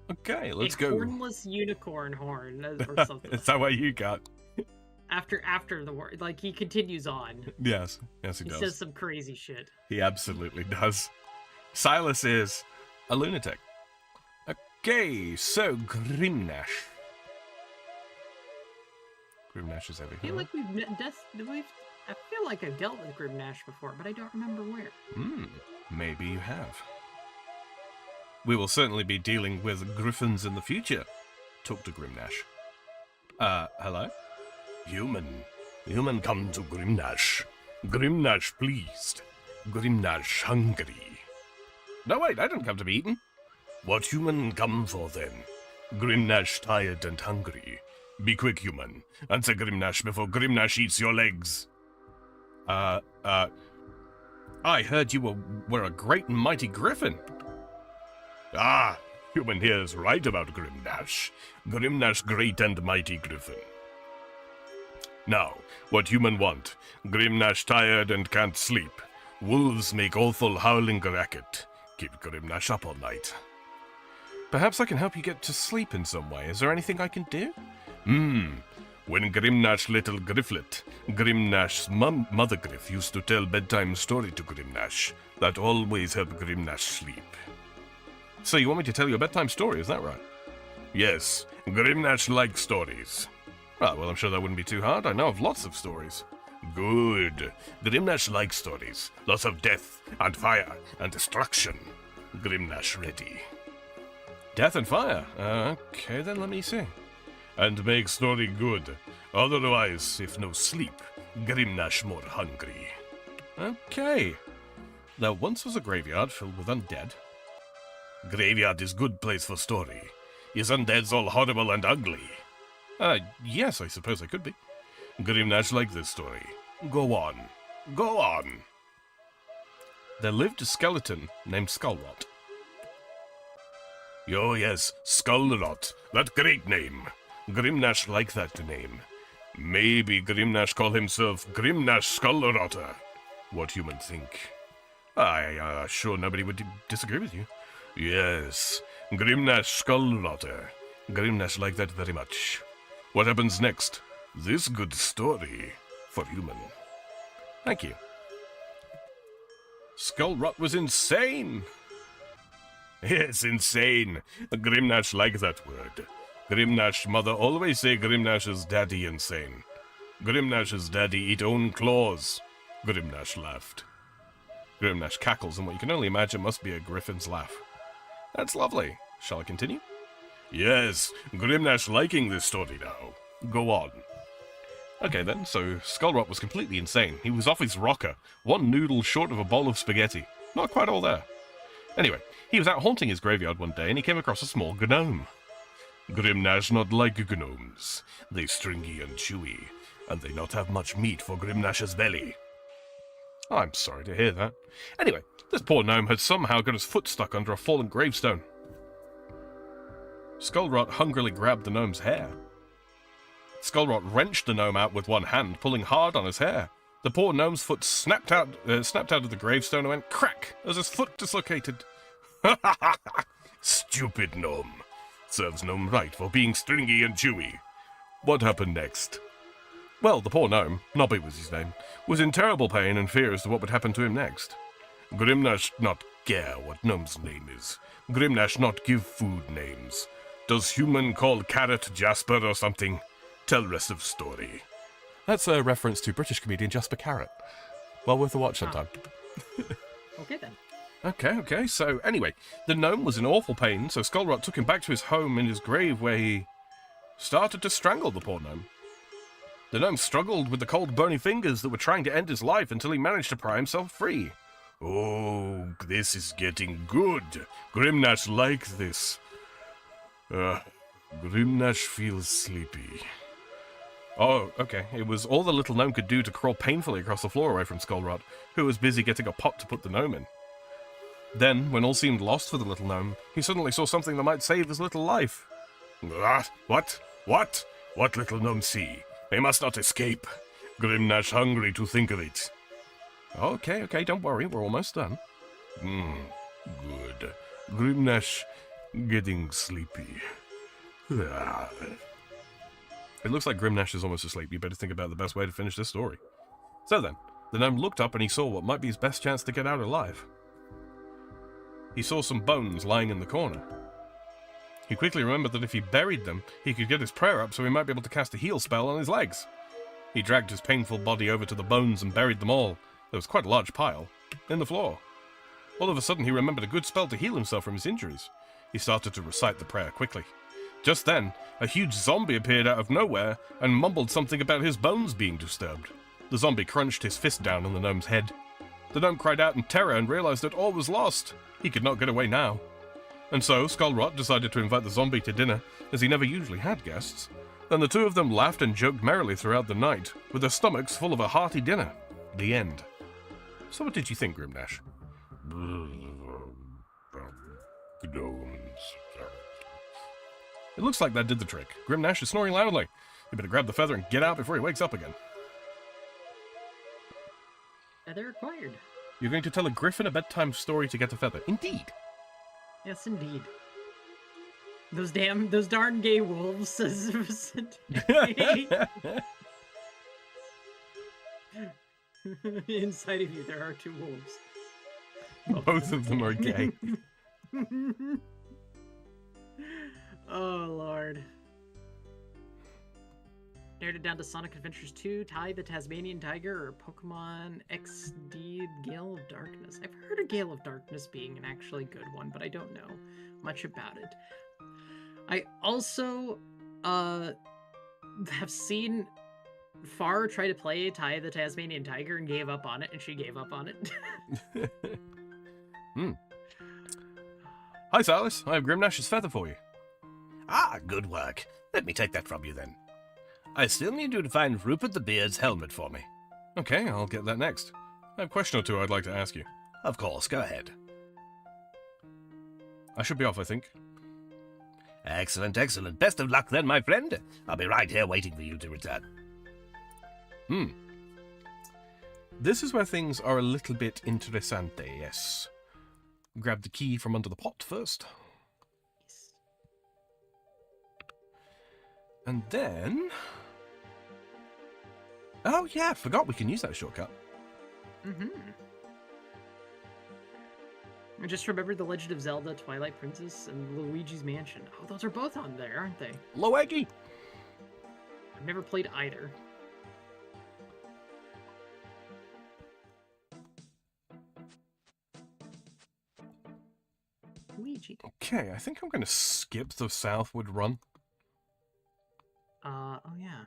Okay, let's a go. Hornless unicorn horn or something. Is that what you got? After the word, like, he continues on. Yes, he does. He says some crazy shit. He absolutely does. Silas is a lunatic. Okay, so Grimnash. Grimnash is over I feel here. like I feel like I've dealt with Grimnash before, but I don't remember where. Maybe you have. We will certainly be dealing with griffins in the future. Talk to Grimnash. Hello? Human come to Grimnash. Grimnash pleased. Grimnash hungry. No, wait, I didn't come to be eaten. What human come for then? Grimnash tired and hungry. Be quick, human. Answer Grimnash before Grimnash eats your legs. I heard you were a great and mighty griffin. Ah, human here's right about Grimnash. Grimnash great and mighty griffin. Now, what human want? Grimnash tired and can't sleep. Wolves make awful howling racket. Keep Grimnash up all night. Perhaps I can help you get to sleep in some way. Is there anything I can do? When Grimnash little grifflet, Grimnash's mother griff used to tell bedtime story to Grimnash. That always helped Grimnash sleep. So you want me to tell you a bedtime story, is that right? Yes, Grimnash likes stories. Right, well, I'm sure that wouldn't be too hard. I know of lots of stories. Good. Grimnash likes stories. Lots of death and fire and destruction. Grimnash ready. Death and fire? Okay, then let me see. And make story good. Otherwise, if no sleep, Grimnash more hungry. Okay. There once was a graveyard filled with undead. Graveyard is good place for story. Is undead's all horrible and ugly? Yes, I suppose I could be. Grimnash like this story. Go on. Go on. There lived a skeleton named Skullrot. Oh yes, Skullrot. That great name. Grimnash like that name. Maybe Grimnash call himself Grimnash Skullrotter. What human think? I sure nobody would disagree with you. Yes, Grimnash Skullrotter. Grimnash like that very much. What happens next? This good story for human. Thank you. Skullrot was insane. Yes, insane. Grimnash like that word. Grimnash mother always say Grimnash's daddy insane. Grimnash's daddy eat own claws. Grimnash laughed. Grimnash cackles, and what you can only imagine must be a griffin's laugh. That's lovely. Shall I continue? Yes, Grimnash liking this story now. Go on. Okay then, so Skullrot was completely insane. He was off his rocker, one noodle short of a bowl of spaghetti. Not quite all there. Anyway, he was out haunting his graveyard one day and he came across a small gnome. Grimnash not like gnomes. They stringy and chewy, and they not have much meat for Grimnash's belly. I'm sorry to hear that. Anyway, this poor gnome had somehow got his foot stuck under a fallen gravestone. Skullrot hungrily grabbed the gnome's hair. Skullrot wrenched the gnome out with one hand, pulling hard on his hair. The poor gnome's foot snapped out of the gravestone and went crack as his foot dislocated. Stupid gnome. Serves gnome right for being stringy and chewy. What happened next? Well, the poor gnome, Nobby was his name, was in terrible pain and fear as to what would happen to him next. Grimnash not care what gnome's name is. Grimnash not give food names. Does human call carrot Jasper or something? Tell rest of story. That's a reference to British comedian Jasper Carrot. Well worth a watch sometime. Okay then. Okay, so anyway, the gnome was in awful pain, so Skullrot took him back to his home in his grave where he started to strangle the poor gnome. The gnome struggled with the cold, bony fingers that were trying to end his life until he managed to pry himself free. Oh, this is getting good. Grimnash likes this. Grimnash feels sleepy. Oh, okay. It was all the little gnome could do to crawl painfully across the floor away from Skullrot, who was busy getting a pot to put the gnome in. Then, when all seemed lost for the little gnome, he suddenly saw something that might save his little life. What? What little gnome see? They must not escape. Grimnash hungry to think of it. Okay, don't worry, we're almost done. Good. Grimnash getting sleepy. It looks like Grimnash is almost asleep. You better think about the best way to finish this story. So then, the gnome looked up and he saw what might be his best chance to get out alive. He saw some bones lying in the corner. He quickly remembered that if he buried them, he could get his prayer up so he might be able to cast a heal spell on his legs. He dragged his painful body over to the bones and buried them all. There was quite a large pile, in the floor. All of a sudden he remembered a good spell to heal himself from his injuries. He started to recite the prayer quickly. Just then, a huge zombie appeared out of nowhere and mumbled something about his bones being disturbed. The zombie crunched his fist down on the gnome's head. The gnome cried out in terror and realized that all was lost. He could not get away now. And so, Skullrot decided to invite the zombie to dinner, as he never usually had guests. Then the two of them laughed and joked merrily throughout the night, with their stomachs full of a hearty dinner. The end. So what did you think, Grimnash? It looks like that did the trick. Grimnash is snoring loudly. You better grab the feather and get out before he wakes up again. Feather acquired. You're going to tell a griffin a bedtime story to get a feather. Indeed. Yes, indeed. Those darn gay wolves, says inside of you there are two wolves. Both of them are gay. Oh, Lord. Narrowed it down to Sonic Adventures 2, Ty the Tasmanian Tiger, or Pokemon XD Gale of Darkness. I've heard of Gale of Darkness being an actually good one, but I don't know much about it. I also have seen Far try to play Ty the Tasmanian Tiger and gave up on it, and she gave up on it. Hi, Silas. I have Grimnash's feather for you. Ah, good work. Let me take that from you then. I still need you to find Rupert the Beard's helmet for me. Okay, I'll get that next. I have a question or two I'd like to ask you. Of course, go ahead. I should be off, I think. Excellent, excellent. Best of luck then, my friend. I'll be right here waiting for you to return. This is where things are a little bit interessante, yes. Grab the key from under the pot first. And then... Oh yeah, forgot we can use that shortcut. I just remembered The Legend of Zelda, Twilight Princess, and Luigi's Mansion. Oh, those are both on there, aren't they? Luigi! I've never played either. Luigi. Okay, I think I'm going to skip the southward run. Oh yeah.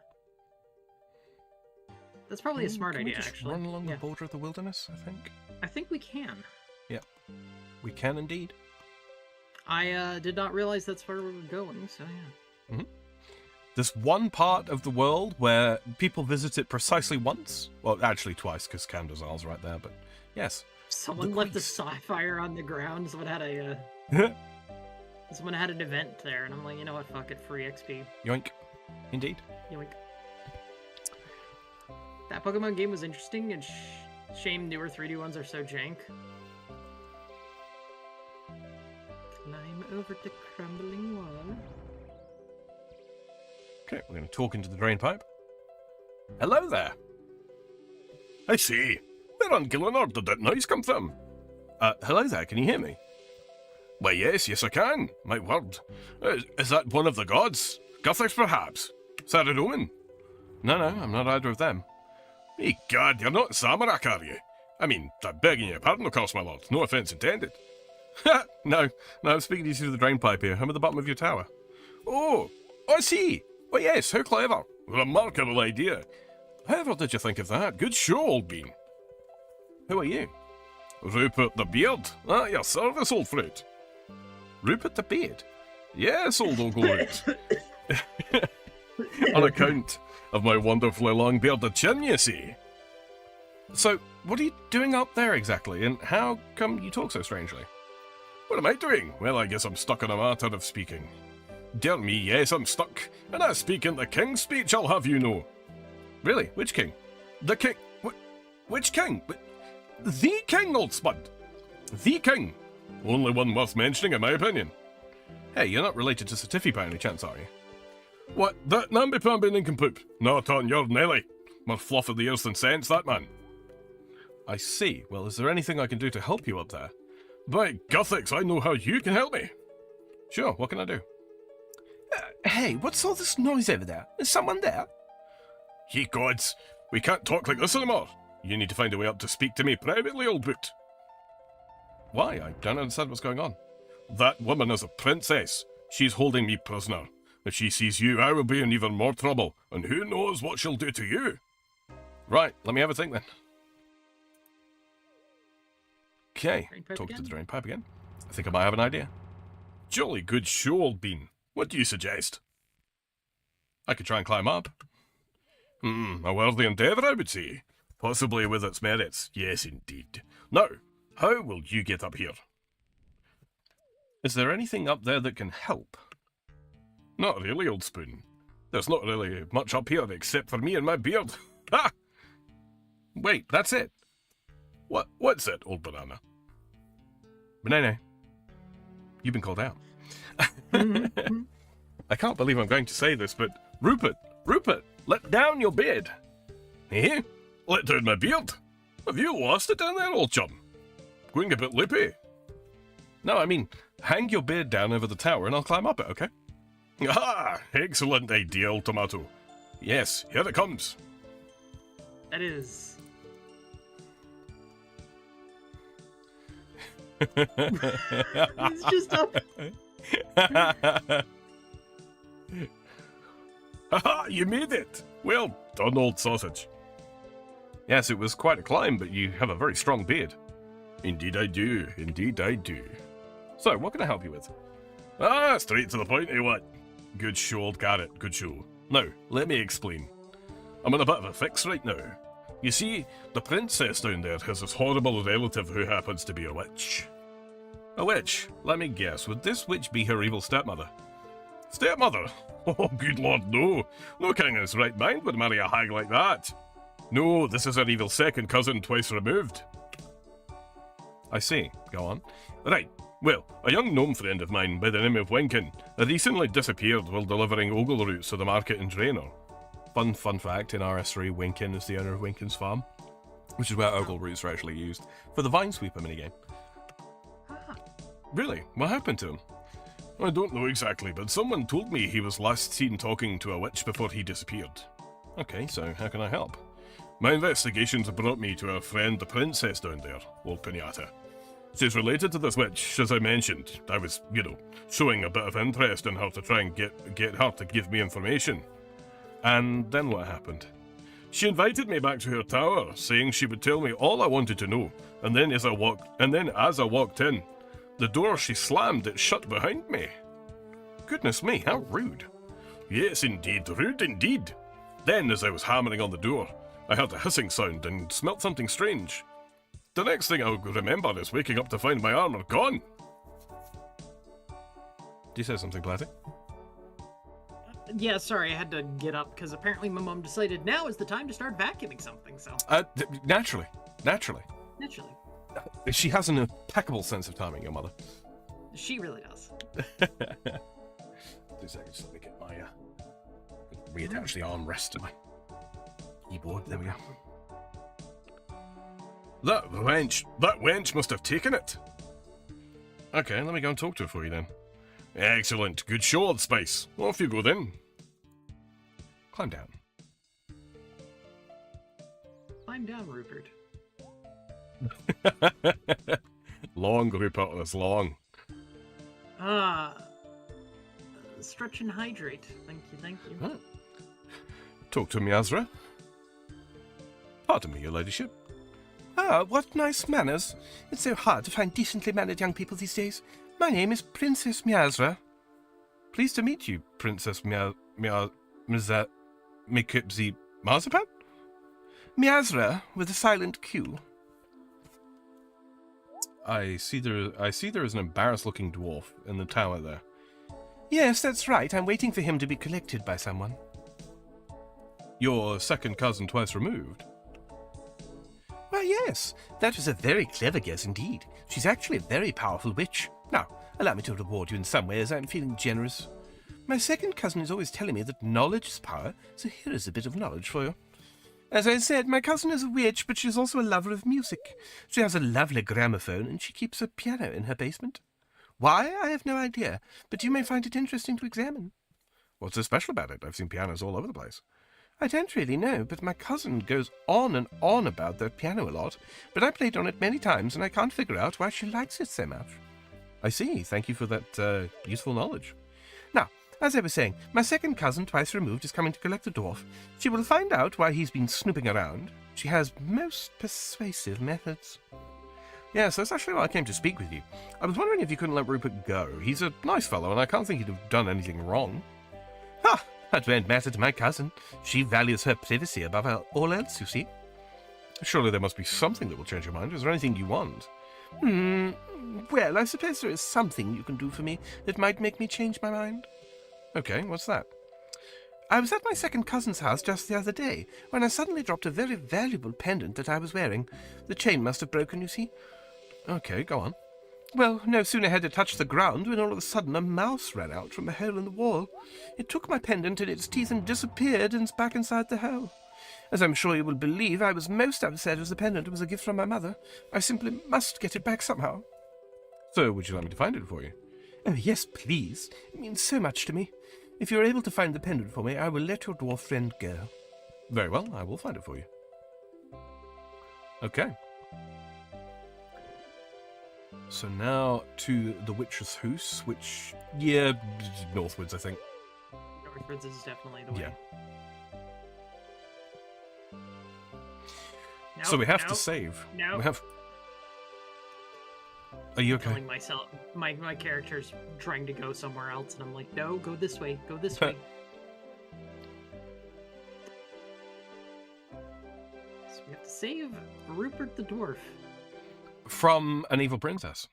That's probably a smart idea, just actually. Run along the border of the wilderness, I think. I think we can. Yep. We can indeed. I did not realize that's where we were going, so yeah. There's one part of the world where people visit it precisely once. Well, actually twice, because Camdozal's right there, but yes. Someone left a sapphire on the ground. Someone had a someone had an event there, and I'm like, you know what, fuck it, free XP. Yoink. Indeed. Yoink. That Pokemon game was interesting, and shame newer 3D ones are so jank. Climb over the crumbling wall. Okay, we're going to talk into the drain pipe. Hello there. I see. Where on Gillinor did that noise come from? Hello there, can you hear me? Why, yes, I can. My word. Is that one of the gods? Guthix, perhaps? Saradomin? No, I'm not either of them. Hey, God, you're not Samarak, are you? I mean, I'm begging your pardon, of course, my lord. No offence intended. No, I'm speaking to you through the drain pipe here. I'm at the bottom of your tower. Oh, I see. Oh yes, how clever. Remarkable idea. However did you think of that? Good show, old bean. Who are you? Rupert the Beard. At your service, old fruit. Rupert the Beard? Yes, old Ogleroot. On account of my wonderfully long bearded chin, you see. So, what are you doing up there exactly, and how come you talk so strangely? What am I doing? Well, I guess I'm stuck in a matter of speaking. Dear me, yes, I'm stuck, and I speak in the king's speech, I'll have you know. Really? Which king? The king? Which king? The king, old spud. The king. Only one worth mentioning, in my opinion. Hey, you're not related to Sir Tiffy by any chance, are you? What? That namby-pamby nincompoop? Not on your Nelly. More fluff of the ears than sense, that man. I see. Well, is there anything I can do to help you up there? By Gothics, I know how you can help me. Sure, what can I do? Hey, what's all this noise over there? Is someone there? Ye gods, we can't talk like this anymore. You need to find a way up to speak to me privately, old boot. Why? I don't understand what's going on. That woman is a princess. She's holding me prisoner. If she sees you, I will be in even more trouble, and who knows what she'll do to you. Right, let me have a think then. Okay, talking to the drain pipe again. I think I might have an idea. Jolly good show, old bean. What do you suggest? I could try and climb up. A worthy endeavour, I would say. Possibly with its merits. Yes, indeed. Now, how will you get up here? Is there anything up there that can help? Not really, old spoon. There's not really much up here except for me and my beard. Ha! Wait, that's it. What's it, old banana? Banana, you've been called out. I can't believe I'm going to say this, but Rupert, let down your beard. Eh? Let down my beard? Have you lost it down there, old chum? Going a bit lippy. No, I mean, hang your beard down over the tower and I'll climb up it, okay? Ah, excellent idea, old tomato. Yes, here it comes. That is... It's just up. Haha, you made it! Well done, old sausage. Yes, it was quite a climb, but you have a very strong beard. Indeed I do, indeed I do. So, what can I help you with? Ah, straight to the point, eh what? Good show, old carrot, good show. Now, let me explain. I'm in a bit of a fix right now. You see, the princess down there has this horrible relative who happens to be a witch. A witch? Let me guess, would this witch be her evil stepmother? Stepmother? Oh, good lord, no. No king in his right mind would marry a hag like that. No, this is her evil second cousin twice removed. I see. Go on. Right. Well, a young gnome friend of mine by the name of Winkin recently disappeared while delivering ogle roots to the market in Draenor. Fun fact, in RS3, Winkin is the owner of Winkin's farm, which is where ogle roots are actually used for the Vinesweeper minigame. Really? What happened to him? I don't know exactly, but someone told me he was last seen talking to a witch before he disappeared. Okay, so how can I help? My investigations have brought me to our friend the princess down there, old Pinata. She's related to this witch, as I mentioned. I was, showing a bit of interest in her to try and get her to give me information. And then what happened? She invited me back to her tower, saying she would tell me all I wanted to know, and then as I walked in, the door she slammed it shut behind me. Goodness me, how rude. Yes, indeed, rude indeed. Then, as I was hammering on the door, I heard a hissing sound and smelt something strange. The next thing I remember is waking up to find my armour gone. Do you say something, Platty? Yeah, sorry, I had to get up because apparently my mom decided now is the time to start vacuuming something, so... Naturally. Naturally. She has an impeccable sense of timing, your mother. She really does. 2 seconds, let me get my... reattach the armrest to my keyboard. There we go. That wench must have taken it. Okay, let me go and talk to her for you then. Excellent. Good show, Old Spice. Off you go then. Climb down. Climb down, Rupert. Long, Rupert, it's long. stretch and hydrate. Thank you, thank you. Oh. Talk to me, Azra. Pardon me, your ladyship. Ah, what nice manners. It's so hard to find decently mannered young people these days. My name is Princess Miazra. Pleased to meet you, Princess Mikipzi Marzipan? Miazra, with a silent Q. I see there is an embarrassed-looking dwarf in the tower there. Yes, that's right. I'm waiting for him to be collected by someone. Your second cousin twice removed? Why, yes. That was a very clever guess indeed. She's actually a very powerful witch. Now, allow me to reward you in some ways. I'm feeling generous. My second cousin is always telling me that knowledge is power, so here is a bit of knowledge for you. As I said, my cousin is a witch, but she's also a lover of music. She has a lovely gramophone, and she keeps a piano in her basement. Why, I have no idea, but you may find it interesting to examine. What's so special about it? I've seen pianos all over the place. I don't really know, but my cousin goes on and on about the piano a lot, but I played on it many times, and I can't figure out why she likes it so much. I see. Thank you for that useful knowledge. Now, as I was saying, my second cousin, twice removed, is coming to collect the dwarf. She will find out why he's been snooping around. She has most persuasive methods. Yes, that's actually why I came to speak with you. I was wondering if you couldn't let Rupert go. He's a nice fellow, and I can't think he'd have done anything wrong. Ah, that won't matter to my cousin. She values her privacy above all else, you see. Surely there must be something that will change your mind. Is there anything you want? Well, I suppose there is something you can do for me that might make me change my mind. Okay, what's that? I was at my second cousin's house just the other day, when I suddenly dropped a very valuable pendant that I was wearing. The chain must have broken, you see. Okay, go on. Well, no sooner had it touched the ground when all of a sudden a mouse ran out from a hole in the wall. It took my pendant in its teeth and disappeared back inside the hole. As I'm sure you will believe, I was most upset as the pendant was a gift from my mother. I simply must get it back somehow. So, would you like me to find it for you? Oh, yes, please. It means so much to me. If you're able to find the pendant for me, I will let your dwarf friend go. Very well, I will find it for you. Okay. So now to the Witch's House, which, yeah, northwards, I think. Northwards is definitely the way. Yeah. No, So we have no, to save. No. We have... Are you okay? Telling myself, my character's trying to go somewhere else, and I'm like, no, go this way, go this way. So we have to save Rupert the dwarf. From an evil princess.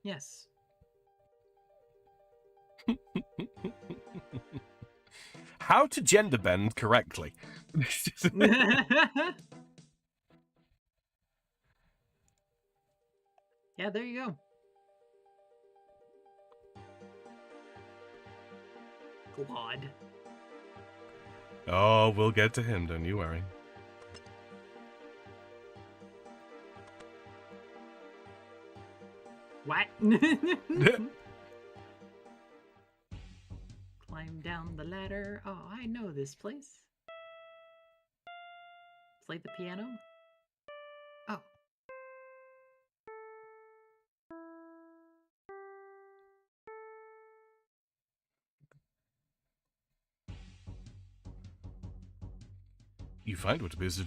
Yes. How to gender bend correctly. Yeah, there you go. Glad. Oh, we'll get to him, don't you worry. What? Climb down the ladder. Oh, I know this place. Play the piano. Oh. You find what appears to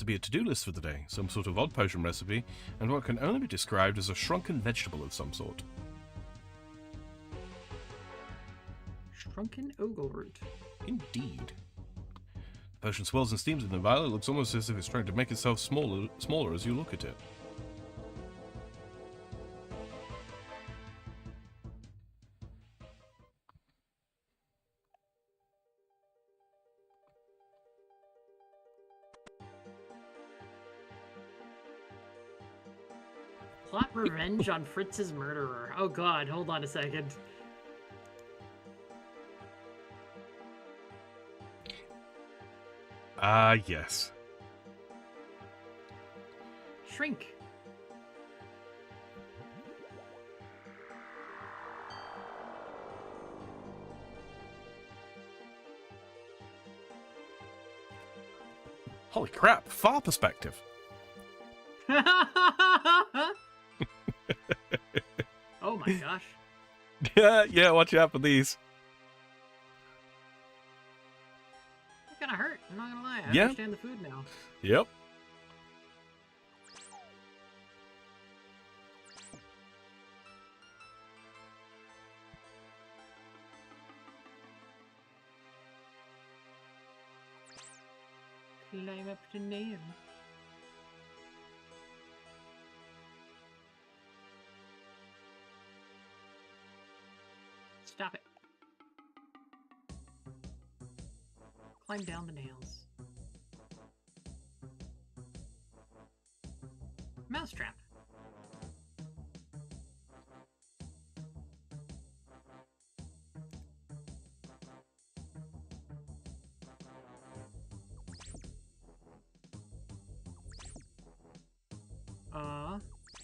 be a to-do list for the day, some sort of odd potion recipe, and what can only be described as a shrunken vegetable of some sort. Shrunken ogle root. Indeed. The potion swirls and steams in the vial. It looks almost as if it's trying to make itself smaller as you look at it. Plot revenge on Fritz's murderer. Oh god, hold on a second. Ah, yes. Shrink. Holy crap, far perspective. Oh my gosh. Yeah, watch out for these. It's gonna hurt. I'm not gonna lie. I Yeah. understand the food now. Yep. Climb up to name. Stop it. Climb down the nails. Mousetrap.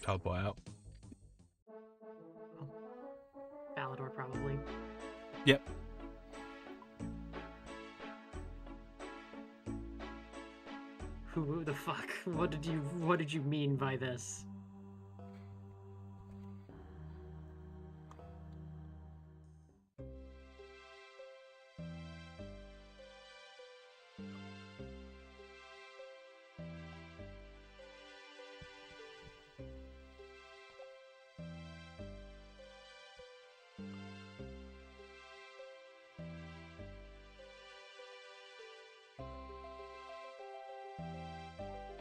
Teleport out. Balador probably. Yep. Who the fuck? What did you mean by this?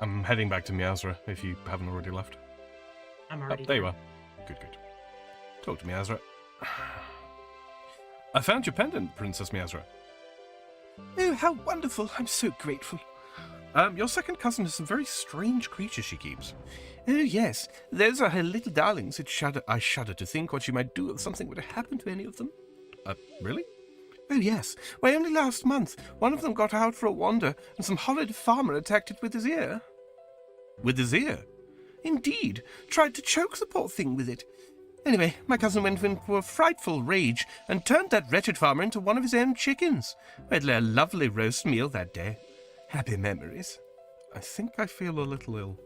I'm heading back to Miazra, if you haven't already left. I'm Oh, already there you there. are. Good, good. Talk to Miazra. I found your pendant, Princess Miazra. Oh, how wonderful. I'm so grateful. Your second cousin has some very strange creatures she keeps. Oh, yes. Those are her little darlings. I shudder to think what she might do if something were to happen to any of them. Really? Oh, yes. Why, only last month, one of them got out for a wander, and some horrid farmer attacked it with his ear. With his ear? Indeed. Tried to choke the poor thing with it. Anyway, my cousin went into a frightful rage and turned that wretched farmer into one of his own chickens. We had a lovely roast meal that day. Happy memories. I think I feel a little ill.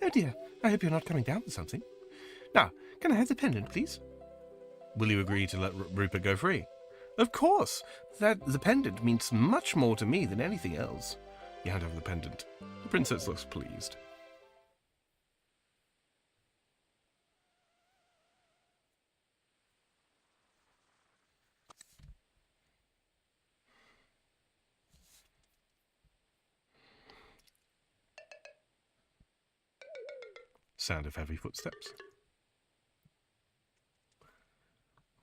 Oh dear, I hope you're not coming down with something. Now, can I have the pendant, please? Will you agree to let Rupert go free? Of course. The pendant means much more to me than anything else. You hand over the pendant. The princess looks pleased. Sound of heavy footsteps.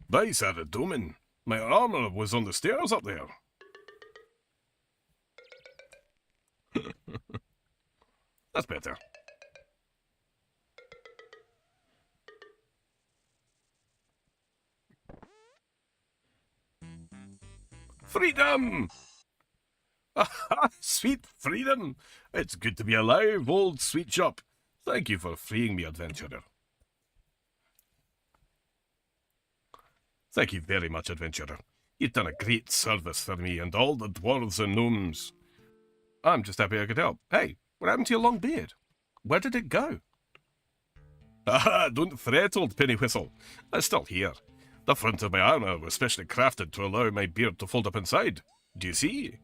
By Sarah Doman, my armor was on the stairs up there. That's better. Freedom! Aha, sweet freedom! It's good to be alive, old sweet shop. Thank you for freeing me, adventurer. Thank you very much, adventurer. You've done a great service for me and all the dwarves and gnomes. I'm just happy I could help. Hey, what happened to your long beard? Where did it go? Ah, don't fret, old penny whistle. It's still here. The front of my armour was specially crafted to allow my beard to fold up inside. Do you see?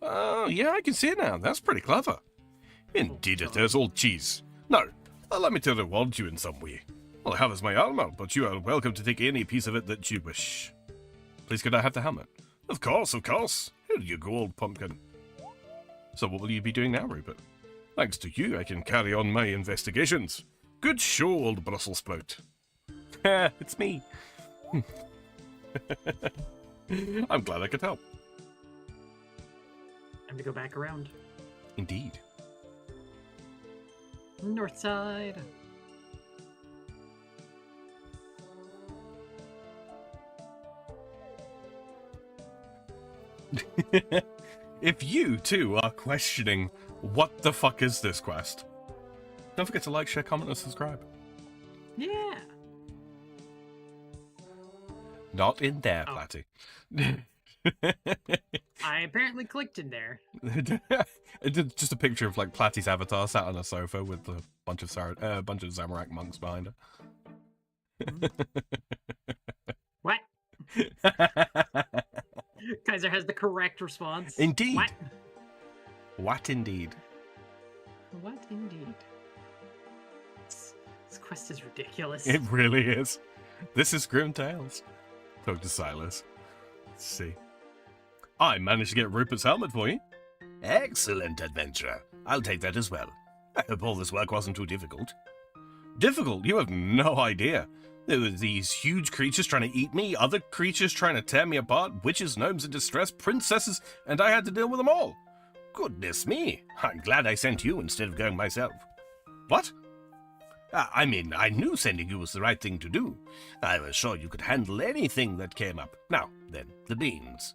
Oh, yeah, I can see it now. That's pretty clever. Indeed it is, old cheese. Now, allow me to reward you in some way. All I have is my armour, but you are welcome to take any piece of it that you wish. Please could I have the helmet? Of course, of course. Here you go, old pumpkin. So what will you be doing now, Rupert? Thanks to you, I can carry on my investigations. Good show, old Brussels sprout. It's me. I'm glad I could help. Time to go back around. Indeed. North side. If you, too, are questioning what the fuck is this quest, don't forget to like, share, comment, and subscribe. Yeah. Not in there, Oh. Platty. I apparently clicked in there. Just a picture of like Platty's avatar sat on a sofa with a bunch of Zamorak monks behind her. Kaiser has the correct response. Indeed. What? What indeed? What indeed? This quest is ridiculous. It really is. This is Grim Tales. Talk to Silas. Let's see. I managed to get Rupert's helmet for you. Excellent, adventurer. I'll take that as well. I hope all this work wasn't too difficult. Difficult? You have no idea. There were these huge creatures trying to eat me, other creatures trying to tear me apart, witches, gnomes in distress, princesses, and I had to deal with them all. Goodness me. I'm glad I sent you instead of going myself. What? I mean, I knew sending you was the right thing to do. I was sure you could handle anything that came up. Now, then, the beans.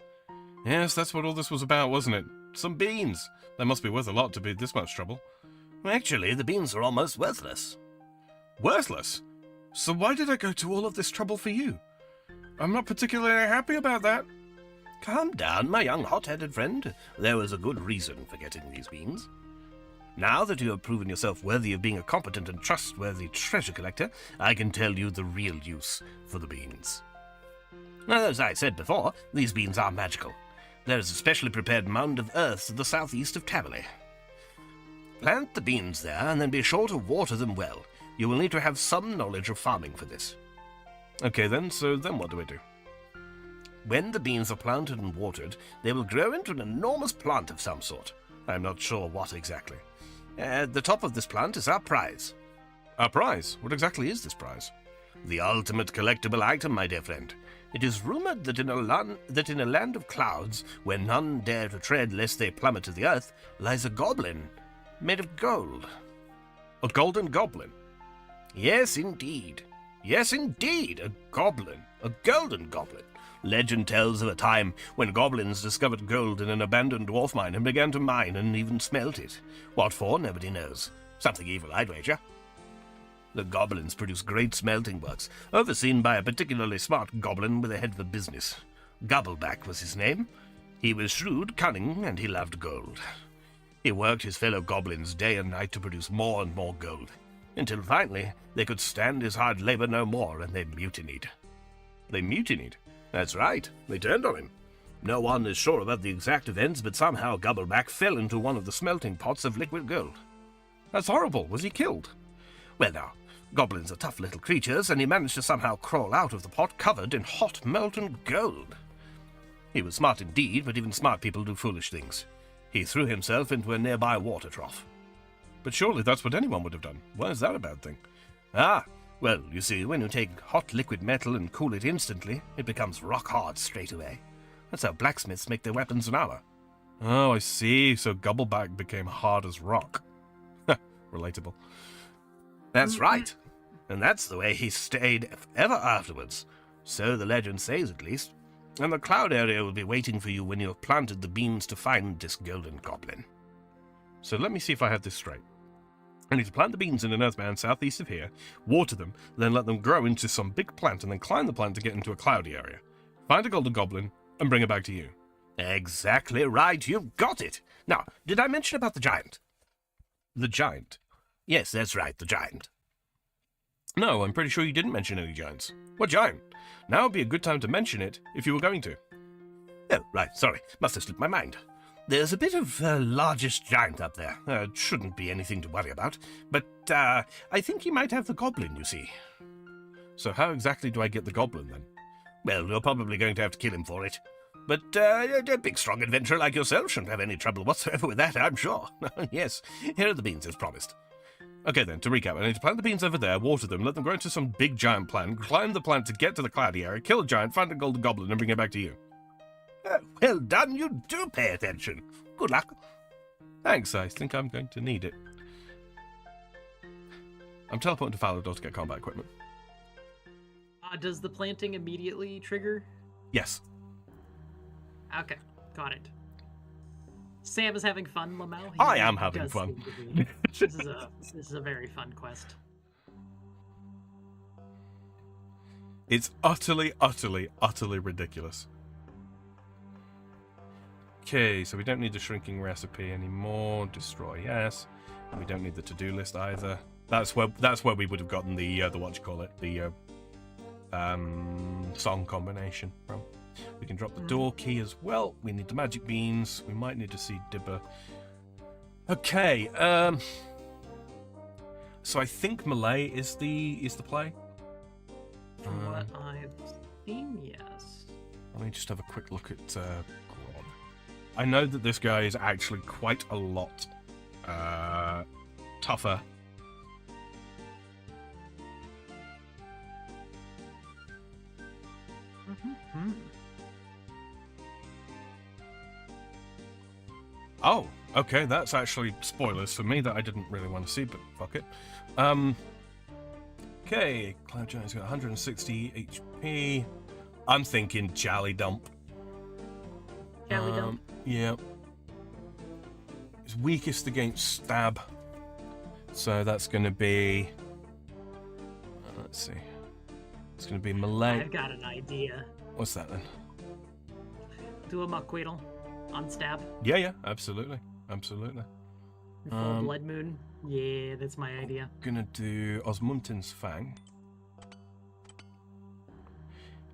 Yes, that's what all this was about, wasn't it? Some beans. They must be worth a lot to be this much trouble. Actually, the beans are almost worthless. Worthless? So why did I go to all of this trouble for you? I'm not particularly happy about that. Calm down, my young hot-headed friend. There was a good reason for getting these beans. Now that you have proven yourself worthy of being a competent and trustworthy treasure collector, I can tell you the real use for the beans. As I said before, these beans are magical. There is a specially prepared mound of earth to the southeast of Taverley. Plant the beans there, and then be sure to water them well. You will need to have some knowledge of farming for this. Okay then, so then what do I do? When the beans are planted and watered, they will grow into an enormous plant of some sort. I'm not sure what exactly. At the top of this plant is our prize. Our prize? What exactly is this prize? The ultimate collectible item, my dear friend. It is rumored that in a land of clouds, where none dare to tread lest they plummet to the earth, lies a goblin made of gold. A golden goblin? Yes, indeed. Yes, indeed, a goblin. A golden goblin. Legend tells of a time when goblins discovered gold in an abandoned dwarf mine and began to mine and even smelt it. What for, nobody knows. Something evil, I'd wager. The goblins produce great smelting works, overseen by a particularly smart goblin with a head for business. Gobbleback was his name. He was shrewd, cunning, and he loved gold. He worked his fellow goblins day and night to produce more and more gold, until finally they could stand his hard labor no more, and they mutinied. They mutinied? That's right. They turned on him. No one is sure about the exact events, but somehow Gobbleback fell into one of the smelting pots of liquid gold. That's horrible. Was he killed? Well, now, goblins are tough little creatures, and he managed to somehow crawl out of the pot covered in hot molten gold. He was smart indeed, but even smart people do foolish things. He threw himself into a nearby water trough. But surely that's what anyone would have done. Why is that a bad thing? Ah, well, you see, when you take hot liquid metal and cool it instantly, it becomes rock hard straight away. That's how blacksmiths make their weapons now. Oh, I see. So Gobbleback became hard as rock. Relatable. That's right. And that's the way he stayed ever afterwards. So the legend says, at least. And the cloud area will be waiting for you when you have planted the beans to find this golden goblin. So let me see if I have this straight. I need to plant the beans in an earth mound southeast of here, water them, then let them grow into some big plant, and then climb the plant to get into a cloudy area. Find a golden goblin, and bring it back to you. Exactly right, you've got it. Now, did I mention about the giant? The giant? Yes, that's right, the giant. No, I'm pretty sure you didn't mention any giants. What giant? Now would be a good time to mention it, if you were going to. Oh, right, sorry, must have slipped my mind. There's a bit of largest giant up there. It shouldn't be anything to worry about. But I think he might have the goblin, you see. So how exactly do I get the goblin, then? Well, you're probably going to have to kill him for it. But a big, strong adventurer like yourself shouldn't have any trouble whatsoever with that, I'm sure. Yes, here are the beans, as promised. Okay then, to recap, I need to plant the beans over there, water them, let them grow into some big giant plant, climb the plant to get to the cloudy area, kill a giant, find a golden goblin, and bring it back to you. Well done, you do pay attention. Good luck. Thanks, I think I'm going to need it. I'm teleporting to Falador to get combat equipment. Does the planting immediately trigger? Yes. Okay, got it. Sam is having fun, Lamau. I am having fun. This is a very fun quest. It's utterly, utterly, utterly ridiculous. Okay, so we don't need the shrinking recipe anymore. Destroy, yes. We don't need the to-do list either. That's where we would have gotten the song combination from. We can drop the door key as well. We need the magic beans. We might need to see Dibber. Okay, so I think melee is the play. From what I've seen, yes. Let me just have a quick look at Grodd. I know that this guy is actually quite a lot tougher. Mm-hmm. Oh, okay, that's actually spoilers for me that I didn't really want to see, but fuck it. Okay, Cloud Giant's got 160 HP. I'm thinking Jolly Dump. Jolly Dump? Yeah. It's weakest against Stab. So that's going to be... let's see. It's going to be Melee. I've got an idea. What's that then? Do a Muckweedle on Stab. Yeah, absolutely. Absolutely. Full Blood Moon. Yeah, that's my idea. Gonna do Osmundin's Fang.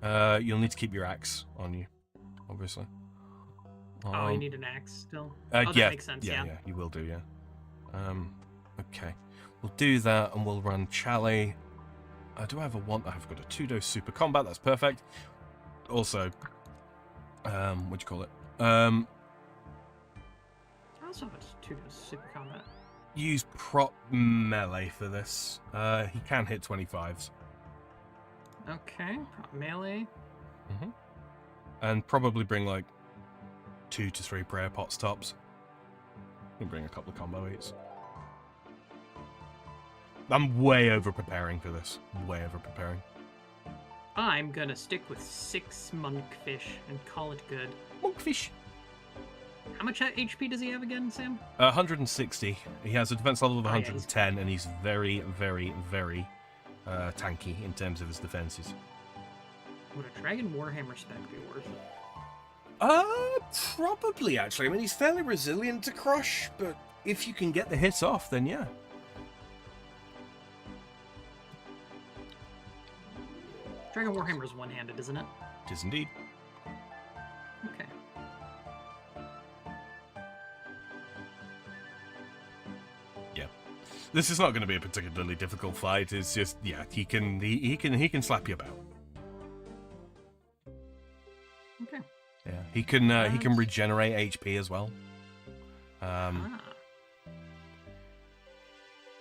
You'll need to keep your axe on you, obviously. Oh, you need an axe still? That makes sense, yeah, you will do, yeah. Okay. We'll do that, and we'll run Chalet. Do I have a want? I've got a 2-dose super combat, that's perfect. Also, what do you call it? I also have a 2-dose super combat. Use prop melee for this. He can hit 25s. Okay, melee. And probably bring like 2 to 3 prayer pots tops. And bring a couple of combo eats. I'm way over preparing for this. Way over preparing. I'm gonna stick with 6 Monkfish and call it good. Monkfish. How much HP does he have again, Sam? 160. He has a defense level of Oh, yeah, 110, and he's very, very, very tanky in terms of his defenses. Would a Dragon Warhammer spec be worth it? Probably, actually. I mean, he's fairly resilient to crush, but if you can get the hits off, then yeah. Dragon Warhammer is one-handed, isn't it? It is indeed. Okay. Yeah. This is not going to be a particularly difficult fight. It's just, yeah, he can slap you about. Okay. Yeah, he can regenerate HP as well.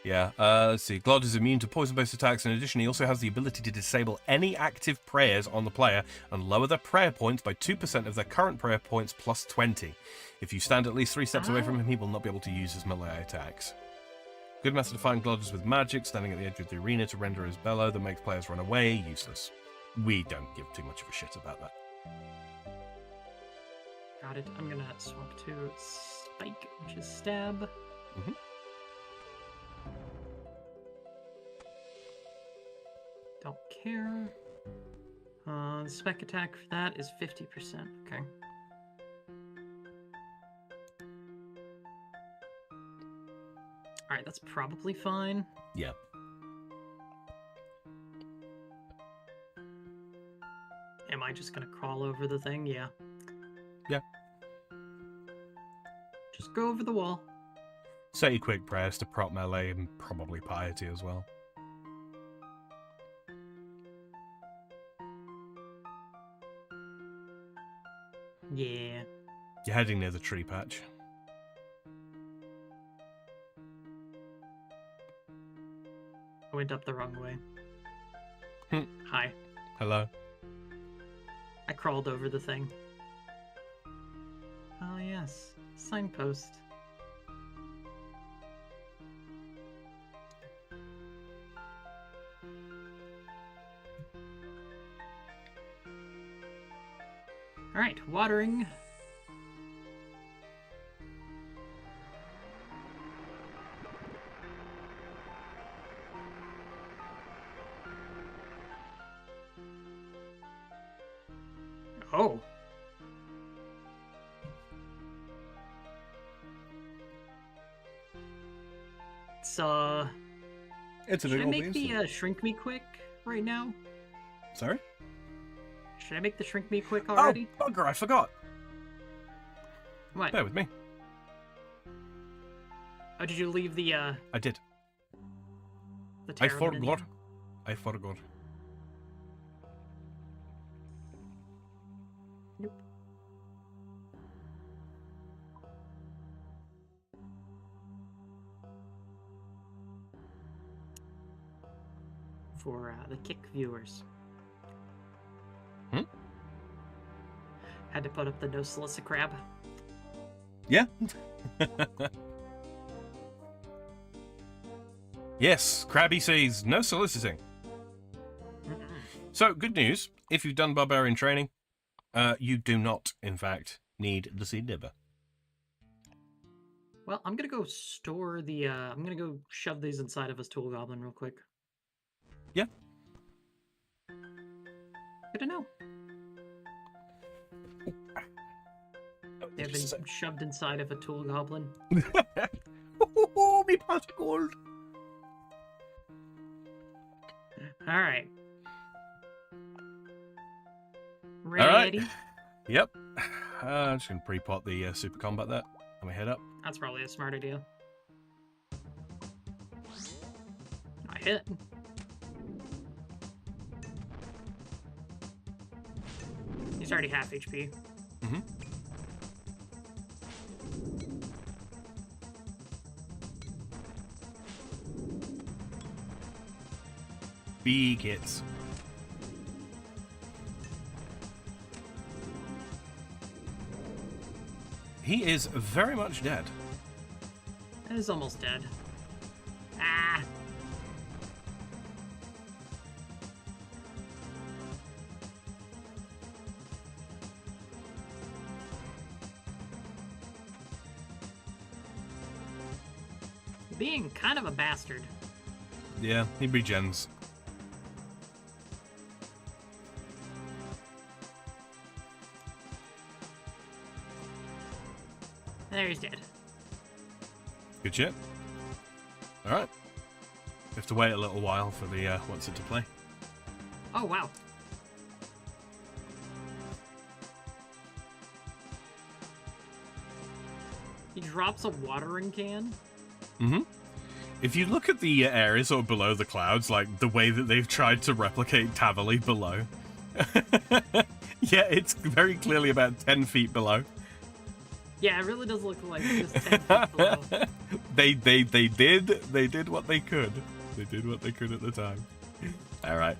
Yeah, let's see. Glod is immune to poison-based attacks. In addition, he also has the ability to disable any active prayers on the player and lower their prayer points by 2% of their current prayer points plus 20. If you stand at least 3 steps away from him, he will not be able to use his melee attacks. Good method to find Glod is with magic, standing at the edge of the arena to render his bellow that makes players run away useless. We don't give too much of a shit about that. Got it. I'm gonna swap to Spike, which is stab. Don't care. The spec attack for that is 50%. Okay. Alright, that's probably fine. Yeah. Am I just gonna crawl over the thing? Yeah. Yeah. Just go over the wall. Say your quick prayers to prop melee and probably piety as well. Yeah. You're heading near the tree patch. I went up the wrong way. Hi. Hello. I crawled over the thing. Oh yes. Signpost. Alright, watering. Oh. It's a big Should I old make beast. the shrink me quick right now? Sorry? Should I make the shrink me quick already? Oh, bugger, I forgot. What? Bear with me. Oh, did you leave the I did. the I Terramin in forgot. here? I forgot. Nope. For the Kick viewers. Hmm? Had to put up the no solicit crab. Yeah. Yes, Krabby says no soliciting. So, good news. If you've done barbarian training, you do not, in fact, need the seed nibber. Well, I'm gonna go store the I'm gonna go shove these inside of his tool goblin real quick. Yeah. Good to know. They've been shoved inside of a tool goblin. Oh, me pot of gold. Alright. Alright. Ready? Yep. I'm just going to pre-pot the super combat there. Let me head up. That's probably a smart idea. I hit. He's already half HP. Mm-hmm. Big hits. He is very much dead. He's almost dead. Ah! Being kind of a bastard. Yeah, he regens. There, he's dead. Good shit. Alright. We have to wait a little while for the what's it to play. Oh, wow. He drops a watering can. Mm-hmm. If you look at the area sort of below the clouds, like the way that they've tried to replicate Tavali below. Yeah, it's very clearly about 10 feet below. Yeah, it really does look like just 10 feet below. They did what they could. They did what they could at the time. Alright.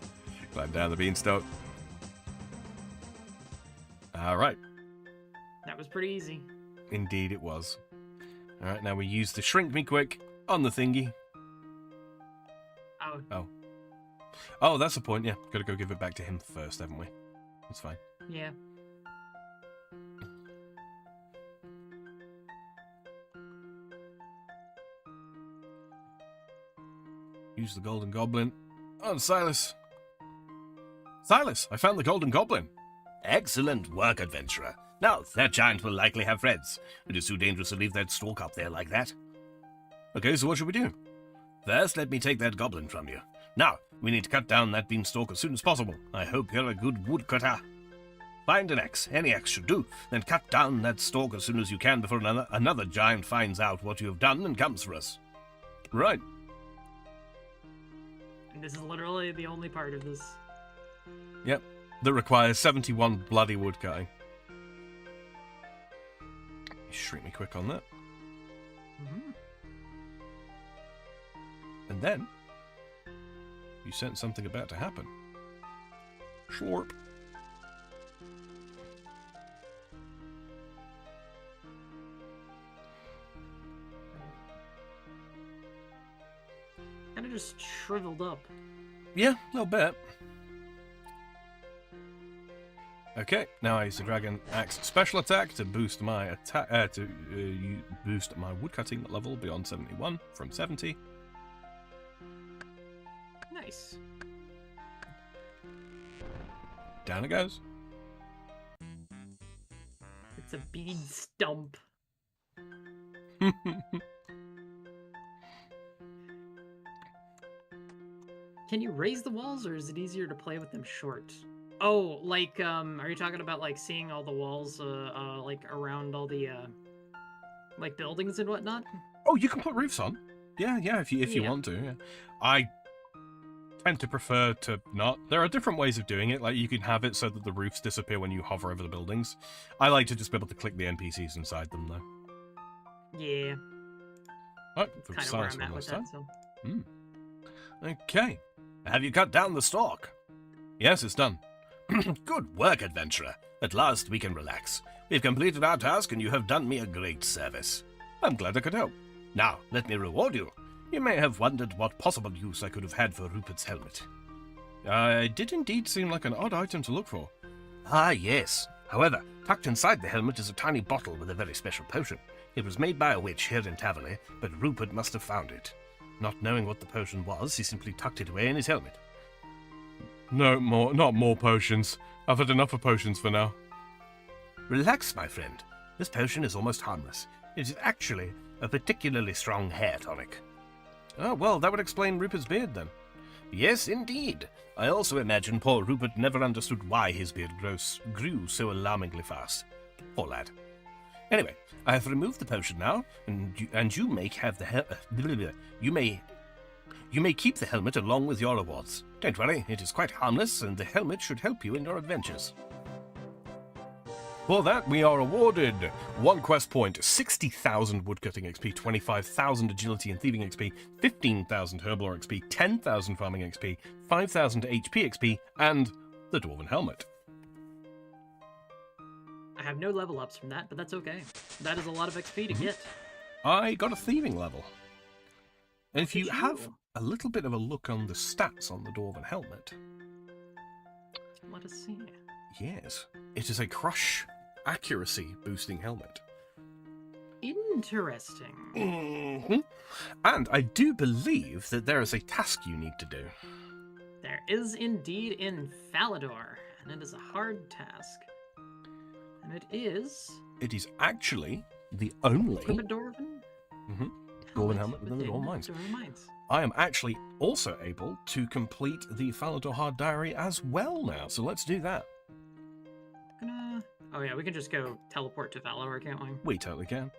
Climb down the beanstalk. Alright. That was pretty easy. Indeed it was. Alright, now we use the shrink me quick on the thingy. Oh. Oh, that's the point, yeah. Gotta go give it back to him first, haven't we? That's fine. Yeah. Use the golden goblin on Silas. Silas, I found the golden goblin. Excellent work, adventurer. Now, that giant will likely have friends. It is too dangerous to leave that stalk up there like that. Okay, so what should we do? First, let me take that goblin from you. Now, we need to cut down that beanstalk as soon as possible. I hope you're a good woodcutter. Find an axe. Any axe should do. Then cut down that stalk as soon as you can before another giant finds out what you have done and comes for us. Right. And this is literally the only part of this. Yep. That requires 71 bloody wood cutting. Shrink me quick on that. Mm-hmm. And then, you sense something about to happen. Slurp. Kind of just shriveled up. Yeah, a little bit. Okay, now I use the Dragon Axe special attack to boost my attack boost my woodcutting level beyond 71 from 70. Nice. Down it goes. It's a bead stump. Can you raise the walls, or is it easier to play with them short? Oh, like, are you talking about, like, seeing all the walls, like, around all the, like, buildings and whatnot? Oh, you can put roofs on. Yeah, if you Yeah. want to. Yeah. I tend to prefer to not. There are different ways of doing it. Like, you can have it so that the roofs disappear when you hover over the buildings. I like to just be able to click the NPCs inside them, though. Yeah. Oh, Kind of where I'm at with that, so. Okay. Have you cut down the stalk? Yes, it's done. Good work, adventurer. At last we can relax. We've completed our task and you have done me a great service. I'm glad I could help. Now, let me reward you. You may have wondered what possible use I could have had for Rupert's helmet. It did indeed seem like an odd item to look for. Ah, yes. However, tucked inside the helmet is a tiny bottle with a very special potion. It was made by a witch here in Taverley, but Rupert must have found it. Not knowing what the potion was, he simply tucked it away in his helmet. No more, not more potions. I've had enough of potions for now. Relax, my friend. This potion is almost harmless. It is actually a particularly strong hair tonic. Oh, well, that would explain Rupert's beard, then. Yes, indeed. I also imagine poor Rupert never understood why his beard grew so alarmingly fast. Poor lad. Anyway, I have removed the potion now, and you may have the you may keep the helmet along with your rewards. Don't worry, it is quite harmless, and the helmet should help you in your adventures. For that, we are awarded 1 quest point, 60,000 woodcutting XP, 25,000 agility and thieving XP, 15,000 herblore XP, 10,000 farming XP, 5,000 HP XP, and the dwarven helmet. I have no level ups from that, but that's okay. That is a lot of XP to get. I got a thieving level. And if Did you have a little bit of a look on the stats on the dwarven helmet, let us see. yes, it is a crush accuracy boosting helmet. Interesting. Mm-hmm. And I do believe that there is a task you need to do. There is indeed in Falador, and it is a hard task. And it is... It is actually the only Equip a Dwarven? dwarven helmet within the Dwarven Mines. Dwarven Mines. I am actually also able to complete the Falador Hard Diary as well now, so let's do that. Oh yeah, we can just go teleport to Falador, can't we? We totally can.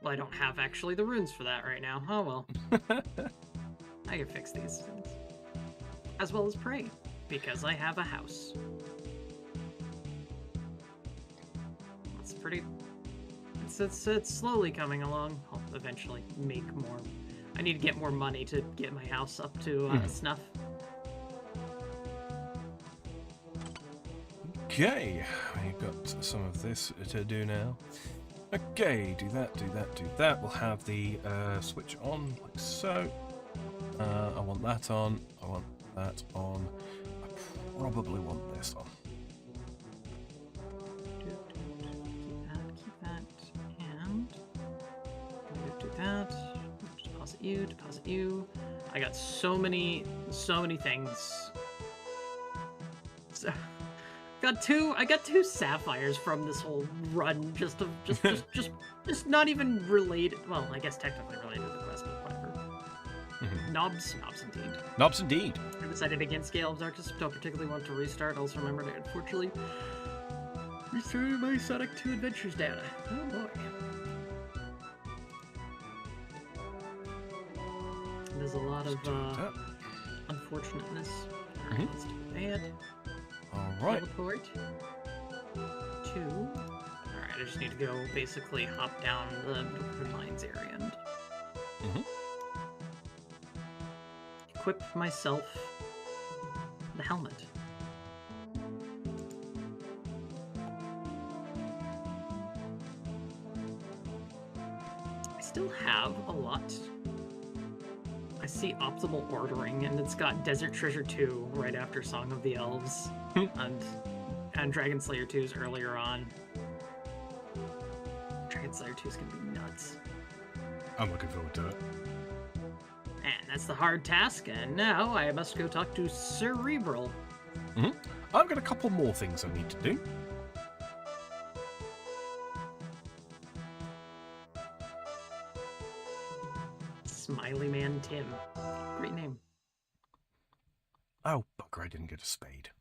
Well, I don't have actually the runes for that right now. Oh well. I can fix these things. As well as pray, because I have a house. That's pretty... It's slowly coming along. I'll eventually make more. I need to get more money to get my house up to snuff. Okay, we've got some of this to do now. Okay, do that, do that, do that. We'll have the switch on, like so. I want that on, I want that on. I probably want this on. Keep that, and do that. Deposit you. I got so many things. So, I got two sapphires from this whole run, just not even related. Well, I guess technically related to the quest, but whatever. Knobs indeed. Knobs indeed. I decided against Gale of Darkness. Don't particularly want to restart. Also remembered I unfortunately restarted my Sonic 2 Adventures data. Oh boy. There's a lot of unfortunateness. Alright, let's do that. Alright. Teleport to... Alright, I just need to go basically hop down the mines area and equip myself the helmet. I still have a lot. I see optimal ordering, and it's got Desert Treasure 2 right after Song of the Elves, and Dragon Slayer 2 is earlier on. Dragon Slayer 2 is gonna be nuts. I'm looking forward to it. And that's the hard task, and now I must go talk to Cerebral. I've got a couple more things I need to do. Smiley Man Tim. Great name. Oh, bugger, I didn't get a spade.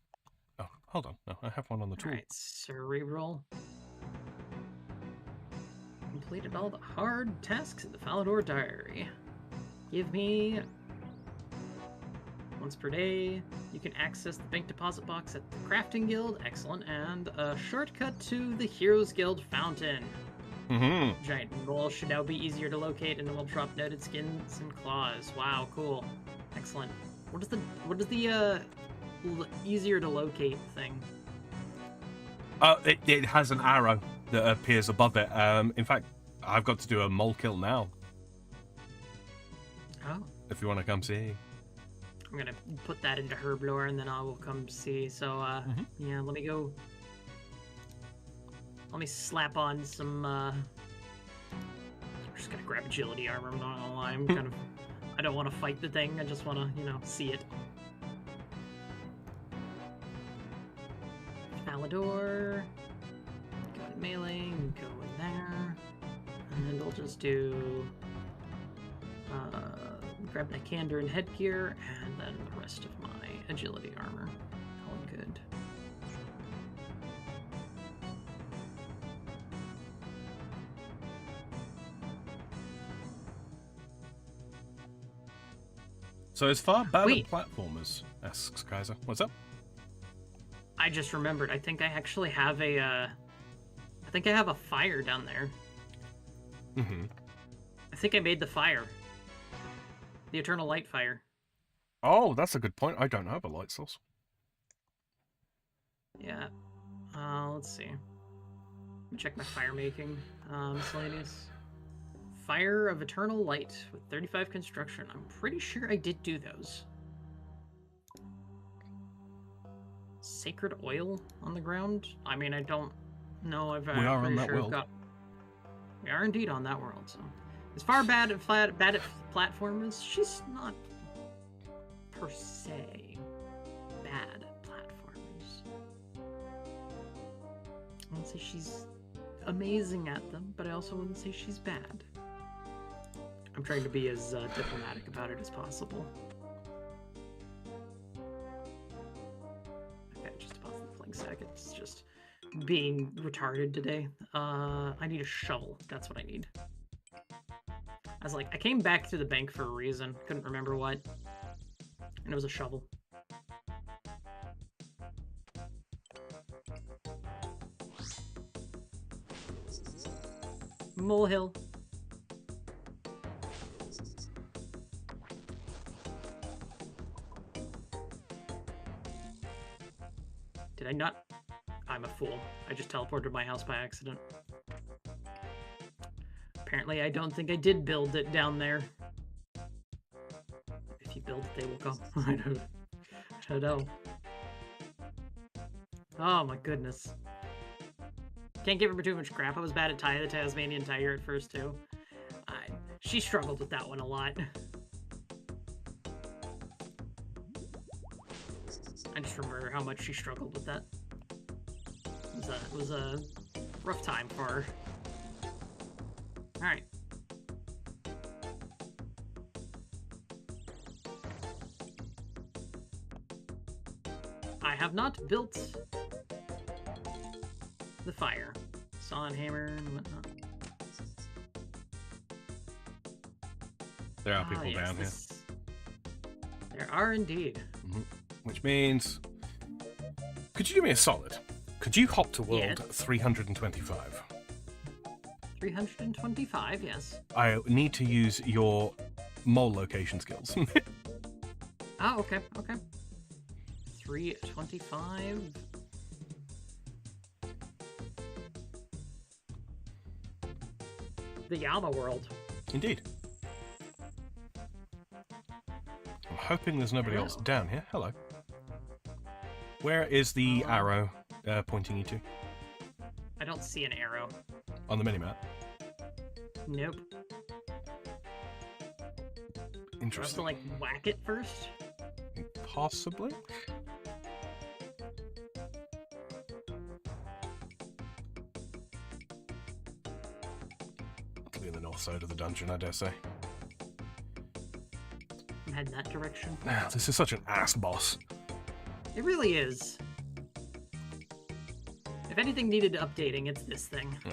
Oh, hold on. No, I have one on the tool. Alright, cerebral. Completed all the hard tasks in the Falador Diary. Give me... once per day. You can access the bank deposit box at the Crafting Guild. Excellent. And a shortcut to the Heroes Guild fountain. Mm-hmm. Giant roll should now be easier to locate and it will drop noted skins and claws. Wow, cool. Excellent. What is the easier to locate thing? It has an arrow that appears above it. In fact, I've got to do a mole kill now. Oh. If you want to come see. I'm gonna put that into Herblore and then I will come see. So, yeah, let me go. Let me slap on some, I'm just gonna grab agility armor, I'm not gonna lie. I'm kind of, I don't want to fight the thing, I just want to, you know, see it. Falador. Go in melee, go in there. And we'll just do, grab my Candor and headgear, and then the rest of my agility armor. All good. So as far bad Wait. at platformers, asks Kaiser. What's up? I just remembered. I think I actually have a. I think I have a fire down there. Mm-hmm. I think I made the fire. The Eternal Light Fire. Oh, that's a good point. I don't have a light source. Yeah. Let's see. Let me check my fire making. Miscellaneous. Fire of Eternal Light with 35 construction. I'm pretty sure I did do those. Sacred oil on the ground? I mean, I don't know if We are on that world. We are indeed on that world, so. As far bad at platformers, she's not per se bad at platformers. I wouldn't say she's amazing at them, but I also wouldn't say she's bad. I'm trying to be as diplomatic about it as possible. Okay, just deposit the fling sack. It's just being retarded today. I need a shovel. That's what I need. I was like, I came back to the bank for a reason. Couldn't remember what. And it was a shovel. Molehill. Did I not? I'm a fool. I just teleported my house by accident. Apparently, I don't think I did build it down there. If you build it, they will come. I don't know. Oh my goodness. Can't give her too much crap. I was bad at the Tasmanian Tiger at first, too. She struggled with that one a lot. I just remember how much she struggled with that. It was a rough time for her. Alright. I have not built the fire. Saw and hammer and whatnot. There are people yes, down here. There are indeed. Mm-hmm. Which means... Could you do me a solid? Could you hop to world 325? 325, yes. I need to use your mole location skills. Oh, okay, okay. 325. The Yama world. Indeed. I'm hoping there's nobody else down here. Hello. Where is the arrow pointing you to? I don't see an arrow. On the minimap? Nope. Interesting. Do I have to, like, whack it first? Possibly. Could be in the north side of the dungeon, I dare say. I'm heading that direction. This is such an ass boss. It really is. If anything needed updating, it's this thing. Yeah.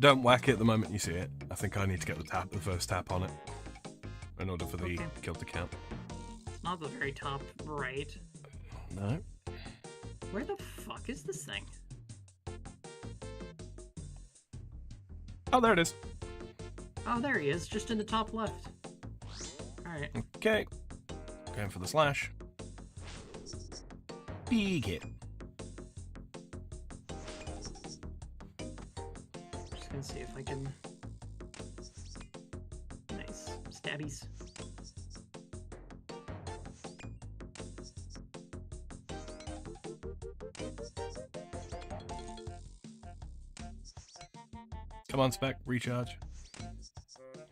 Don't whack it the moment you see it. I think I need to get the first tap on it in order for the kill to count. It's not the very top right. No. Where the fuck is this thing? Oh, there it is. Oh, there he is, just in the top left. Alright. Okay. Going for the slash. Big hit. Just gonna see if I can... Nice. Stabbies. Come on, Spec. Recharge.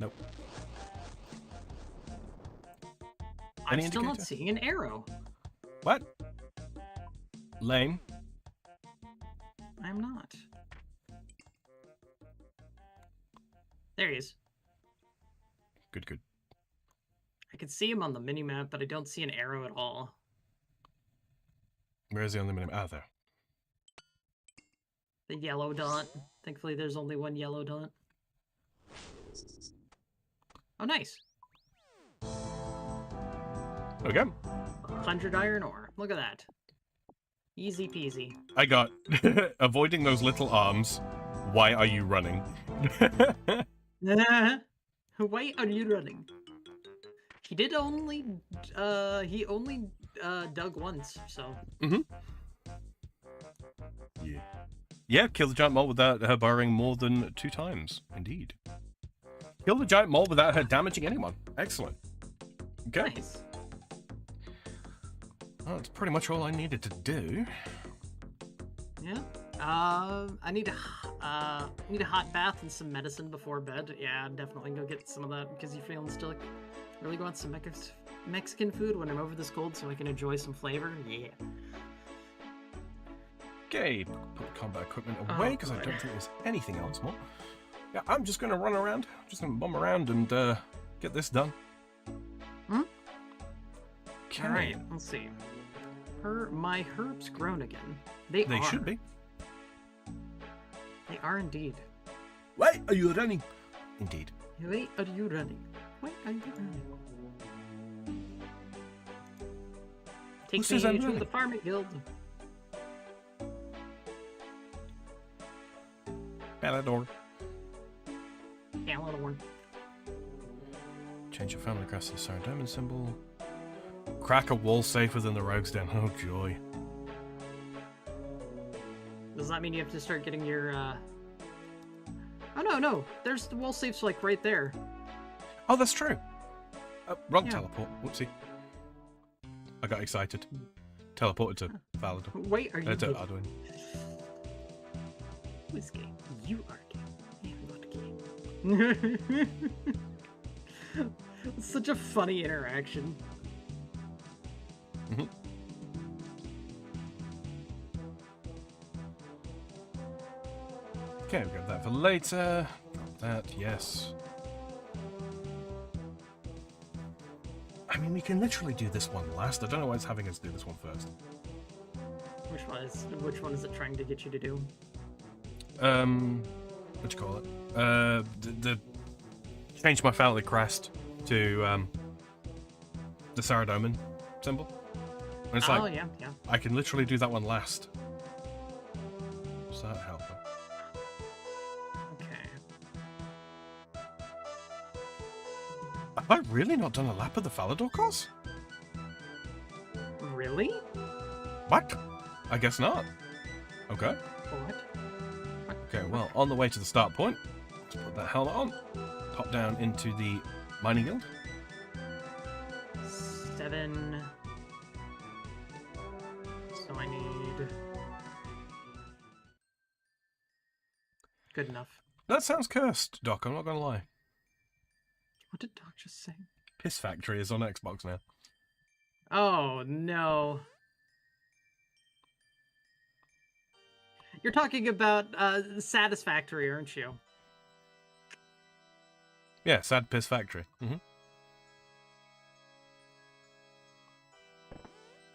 Nope. I'm Any still not indicator? seeing an arrow. What? Lane? I'm not. There he is. Good, good. I can see him on the minimap, but I don't see an arrow at all. Where is he on the minimap? Ah, there. The yellow dot. Thankfully, there's only one yellow dot. Oh, nice. Okay. 100 iron ore. Look at that. Easy peasy. I got avoiding those little arms. Why are you running? Why are you running? He did only, he only dug once, so. Mm-hmm. Yeah. Yeah, kill the giant mole without her burrowing more than 2 times. Indeed. Kill the giant mole without her damaging anyone. Excellent. Okay. Nice. Well, that's pretty much all I needed to do. Yeah. I need a hot bath and some medicine before bed. Yeah, definitely go get some of that because you're feeling still. Really want some Mexican food when I'm over this cold so I can enjoy some flavor. Yeah. Okay, put combat equipment away because I don't think there's anything else more. Yeah, I'm just going to run around. I'm just going to bum around and get this done. Hmm? Okay. Alright, let's see. My herbs grown again. They are. should be. They are indeed. Why are you running? Indeed. Wait, are you running? Wait, are you running? Take me says I'm to running? the farming guild. Palador. Palador. Change your family crest to the Sarah Diamond symbol. Crack a wall safer than the rogues den. Oh joy. Does that mean you have to start getting your Oh no, there's the wall safes like right there. Oh, that's true. Wrong Yeah. teleport. Whoopsie. I got excited. Teleported to Palador. Wait, are you To gay? Arduin. Who is gay? You are gay. I am not gay. It's such a funny interaction. Mhm. Okay, we got that for later. Got that, yes. I mean, we can literally do this one last. I don't know why it's having us do this one first. Which one is it trying to get you to do? What you call it? The change my family crest to the Saradomin symbol. And it's Oh like yeah. I can literally do that one last. Does that help? Okay. Have I really not done a lap of the Falador course? Really? What? I guess not. Okay. What? Okay, well, on the way to the start point, let's put that helmet on. Pop down into the mining guild. 7. So I need... Good enough. That sounds cursed, Doc, I'm not gonna lie. What did Doc just say? Piss Factory is on Xbox now. Oh, no. You're talking about Satisfactory, aren't you? Yeah, Sad Piss Factory. Mm-hmm.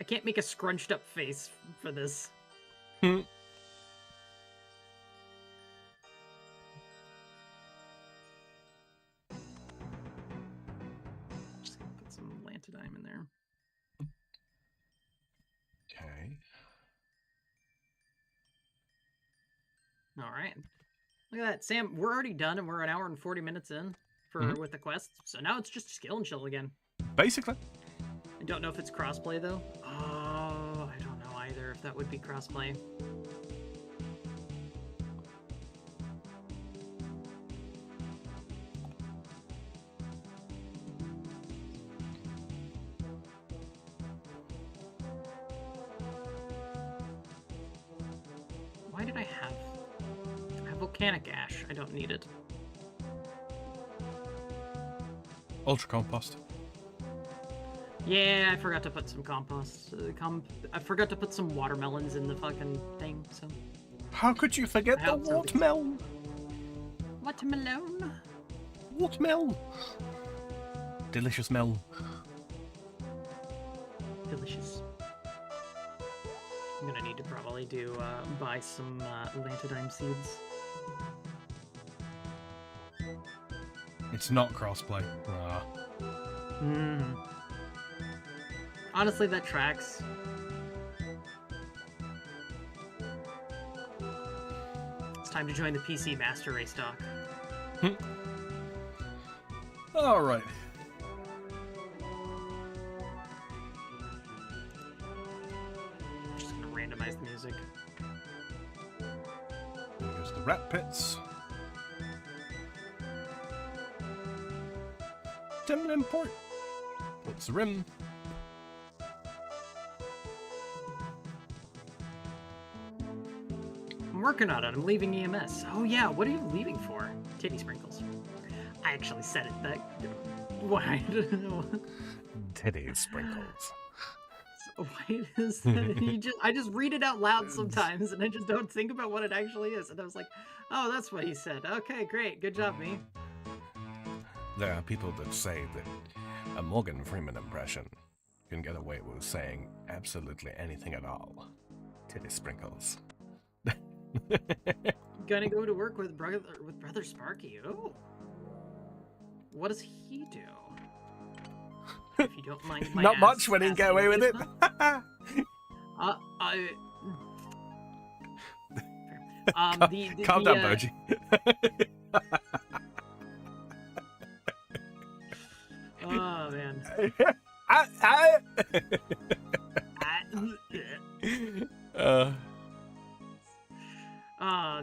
I can't make a scrunched up face for this. All right. Look at that, Sam. We're already done, and we're an hour and 40 minutes in with the quest. So now it's just skill and chill again. Basically. I don't know if it's crossplay though. Oh, I don't know either if that would be crossplay. Why did I have volcanic ash? I don't need it. Ultra compost. Yeah, I forgot to put some compost. I forgot to put some watermelons in the fucking thing, so... How could you forget the watermelon? Watermelon? Watermelon. Delicious melon. Delicious. I'm gonna need to probably buy some lantidime seeds. It's not crossplay. Ah. Honestly, that tracks. It's time to join the PC Master Race doc. All right. I'm just gonna randomize the music. Here's the rat pits. Temple import. What's the rim? I'm working on it. I'm leaving EMS. Oh yeah, what are you leaving for? Titty sprinkles. I actually said it. That why? Titty sprinkles. Why is that? I just read it out loud sometimes, and I just don't think about what it actually is. And I was like, oh, that's what he said. Okay, great, good job, me. There are people that say that a Morgan Freeman impression can get away with saying absolutely anything at all. Titty sprinkles. Gonna go to work with brother Sparky. Oh, what does he do? If you don't mind my Not much when he can get away with it. Calm down, Boji. Oh man.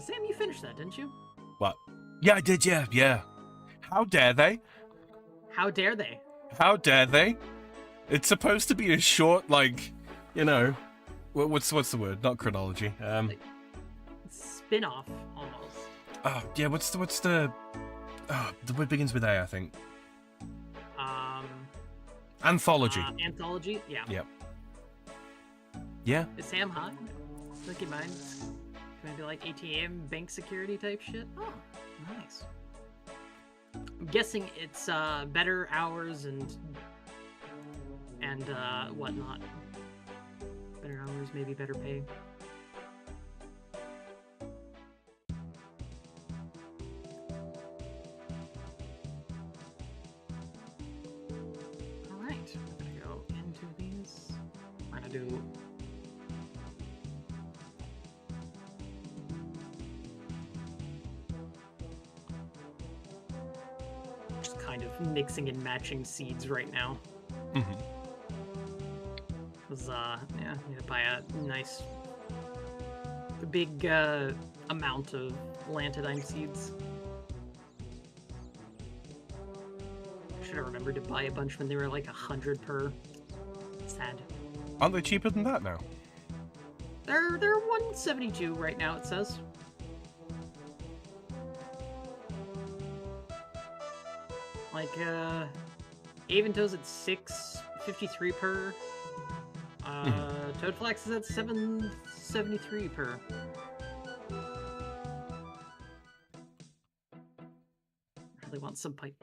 Sam, you finished that, didn't you? What? Yeah, I did. Yeah. How dare they? How dare they? How dare they? It's supposed to be a short, like, you know, what's the word? Not chronology. Like, spin-off almost. Oh yeah. What's the? Oh, the word begins with A, I think. Anthology. Anthology. Yeah. Yep. Yeah. Is Sam hot? Look at mine. Maybe like ATM bank security type shit. Oh, nice. I'm guessing it's better hours and whatnot. Better hours, maybe better pay. All right, we're gonna go into these. We're gonna do. Kind of mixing and matching seeds right now. Because, yeah, need to buy a big amount of lantidime seeds. Should have remembered to buy a bunch when they were like 100 per. Sad. Aren't they cheaper than that now? They're 172 right now, it says. Like, Avento's at 653 per. Toadflax is at 773 per. Really want some pipe.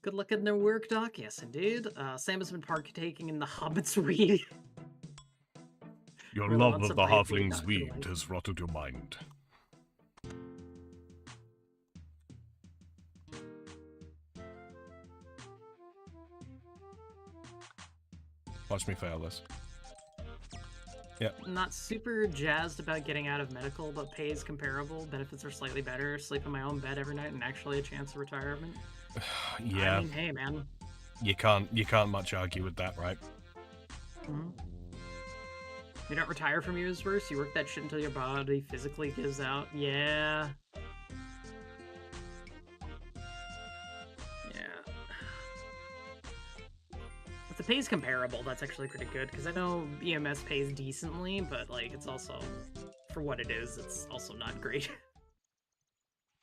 Good luck in their work, Doc. Yes, indeed. Sam has been partaking in the Hobbit's weed. Your Really love want of some the pipe halfling's weed, weed Doc. has rotted your mind. Watch me fail this. Not super jazzed about getting out of medical, but pay is comparable. Benefits are slightly better. Sleep in my own bed every night, and actually a chance of retirement. Yeah. I mean, hey, man. You can't much argue with that, right? Mm-hmm. You don't retire from years worse. You work that shit until your body physically gives out. Yeah. Yeah. If the pay's comparable, that's actually pretty good, because I know EMS pays decently, but, like, it's also, for what it is, it's also not great.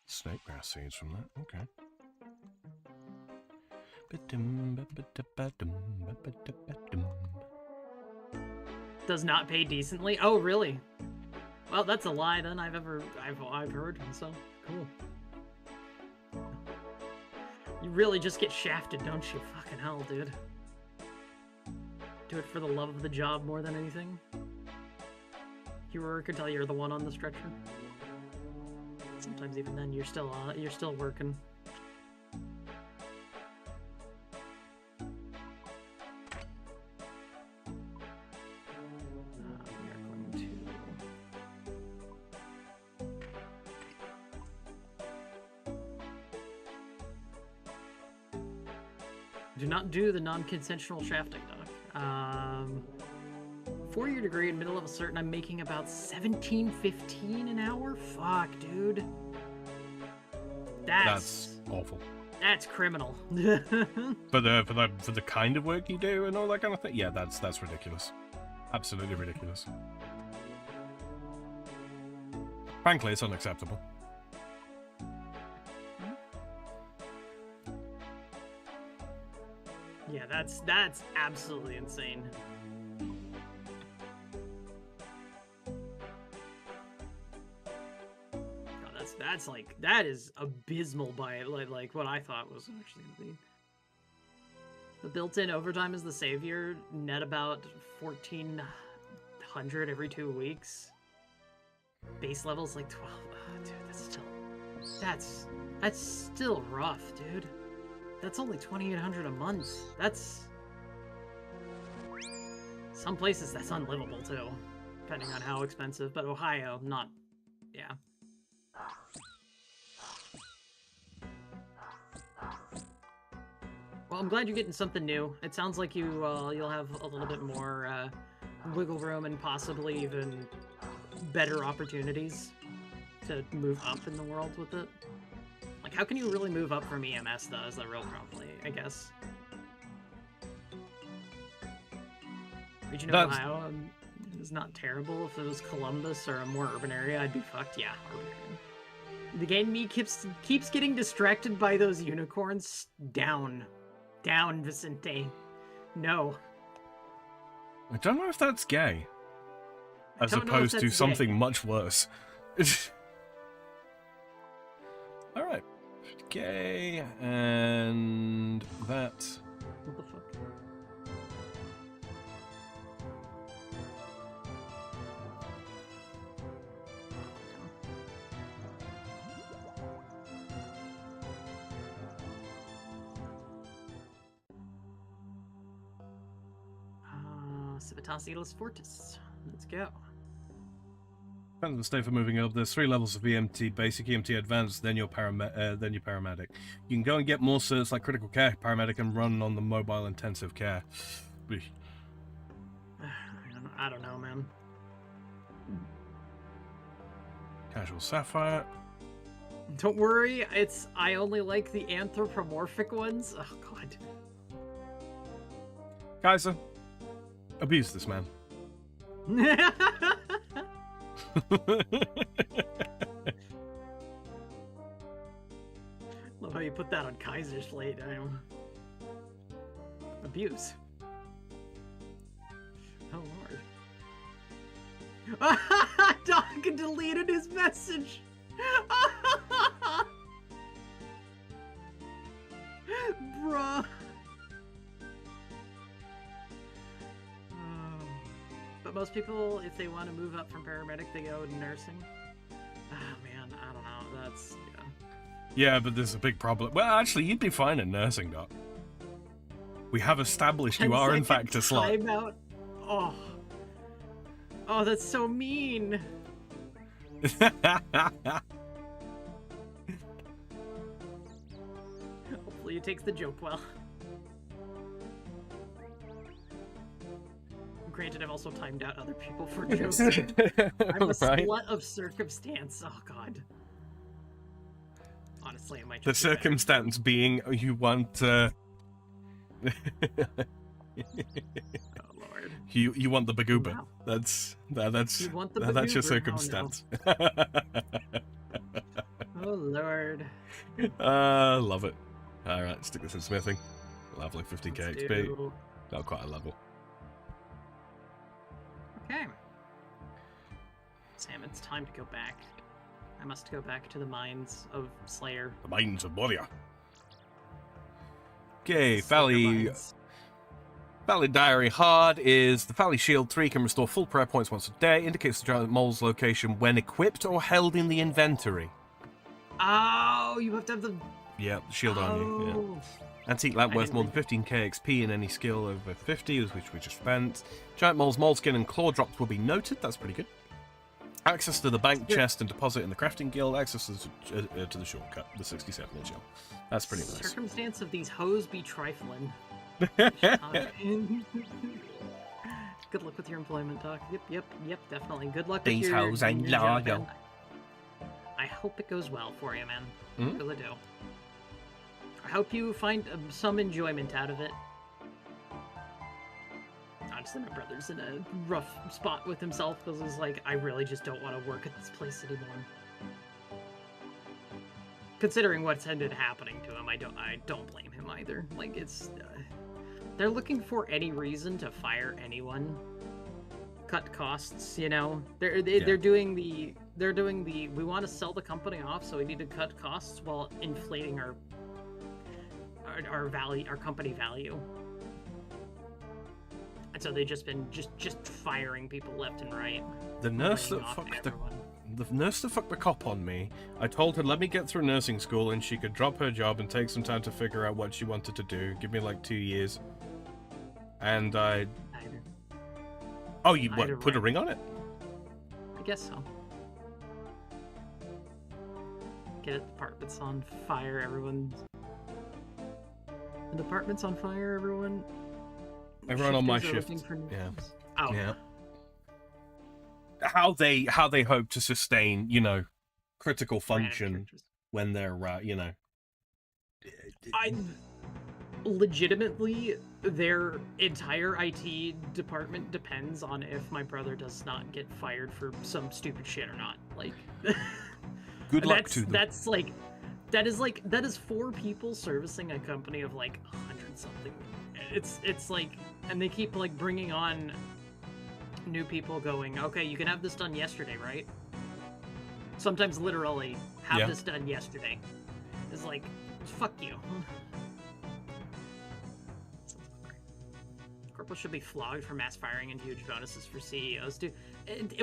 Snake grass seeds from that, okay. Does not pay decently? Oh, really? Well, that's a lie then I've heard, so cool. You really just get shafted, don't you? Fucking hell, dude. Do it for the love of the job more than anything. You work until you're the one on the stretcher. Sometimes even then you're still working. Do not do the non-consensual shafting, Doc. 4-year degree in middle level cert, and I'm making about $17.15 an hour? Fuck, dude. That's awful. That's criminal. For the kind of work you do and all that kind of thing, yeah, that's ridiculous. Absolutely ridiculous. Frankly, it's unacceptable. Yeah, that's absolutely insane. No, that is abysmal by like what I thought was actually gonna be. The built-in overtime is the savior. Net about 1,400 every 2 weeks. Base level's like 12. Oh, dude, that's still rough, dude. That's only 2,800 a month. That's... Some places that's unlivable, too. Depending on how expensive. But Ohio, not... Yeah. Well, I'm glad you're getting something new. It sounds like you'll have a little bit more wiggle room and possibly even better opportunities to move up in the world with it. Like, how can you really move up from EMS, though, is the real problem, I guess. Region of Ohio is not terrible. If it was Columbus or a more urban area, I'd be fucked. Yeah, urban area. The game me keeps getting distracted by those unicorns. Down. Down, Vicente. No. I don't know if that's gay. As opposed to something much worse. Alright. Okay, and that... What the fuck? Civitas Elis Fortis. Let's go. Depends on the state for moving up. There's 3 levels of EMT, basic, EMT advanced, then your paramedic. You can go and get more certs like critical care, paramedic, and run on the mobile intensive care. I don't know, man. Casual Sapphire. Don't worry, I only like the anthropomorphic ones. Oh god. Kaiser, abuse this man. Love how you put that on Kaiser's slate. Abuse. Oh lord. Doc deleted his message. Bruh. But most people, if they want to move up from paramedic, they go to nursing. Ah, man, I don't know. That's, yeah. Yeah, but there's a big problem. Well, actually, you'd be fine in nursing, Doc. We have established you are, in fact, a slut. Timeout. Oh. Oh, that's so mean. Hopefully he takes the joke well. Granted, I've also timed out other people for jokes. I'm a slut of circumstance. Oh, God. Honestly, it might just The circumstance being you want... Oh, Lord. You want the bagooba. Wow. That's You want the that's your bagoober? circumstance. Oh, Lord. Love it. Alright, stick this in smithing. Lovely, 50k Let's XP. do- Not quite a level. Okay. Sam, it's time to go back. I must go back to the mines of Slayer. The Mines of Moria. Okay, Slayer Valley mines. Diary Hard is the Valley Shield 3 can restore full prayer points once a day. Indicates the giant mole's location when equipped or held in the inventory. Oh, you have to have the... Yeah, the shield on you. Yeah. Oh. Antique lamp I worth didn't more than 15k XP in any skill over 50, which we just spent. Giant mole's moleskin and claw drops will be noted. That's pretty good. Access to the bank chest and deposit in the crafting guild. Access to the shortcut, the 67-inch hill. That's pretty nice. Circumstance of these hoes be trifling. Good luck with your employment, Doc. Yep, definitely. Good luck with These your... hoes ain't your job, loyal. man. I hope it goes well for you, man. Mm. I really do. I hope you find some enjoyment out of it. Honestly, my brother's in a rough spot with himself because he's like, I really just don't want to work at this place anymore. Considering what's ended happening to him, I don't blame him either. Like, it's they're looking for any reason to fire anyone, cut costs. You know, they're doing the we want to sell the company off, so we need to cut costs while inflating our value, our company value. And so they've just been just firing people left and right. The nurse laying that off fucked everyone. the nurse that fucked the cop on me. I told her let me get through nursing school and she could drop her job and take some time to figure out what she wanted to do. Give me like 2 years. And I. Either. Oh, you Either what, put a way. ring on it? I guess so. Get it, department's on fire, everyone. The department's on fire, everyone. Everyone on my Shifters are shift. looking for new Yeah. jobs. Oh. Yeah. How they hope to sustain, you know, critical function when they're, you know. Legitimately, their entire IT department depends on if my brother does not get fired for some stupid shit or not. Like, Good luck to them. that is 4 people servicing a company of like 100 something. It's like, and they keep like bringing on new people going, okay, you can have this done yesterday, right? Sometimes literally have this done yesterday. It's like, fuck you. Corporals should be flogged for mass firing and huge bonuses for CEOs too.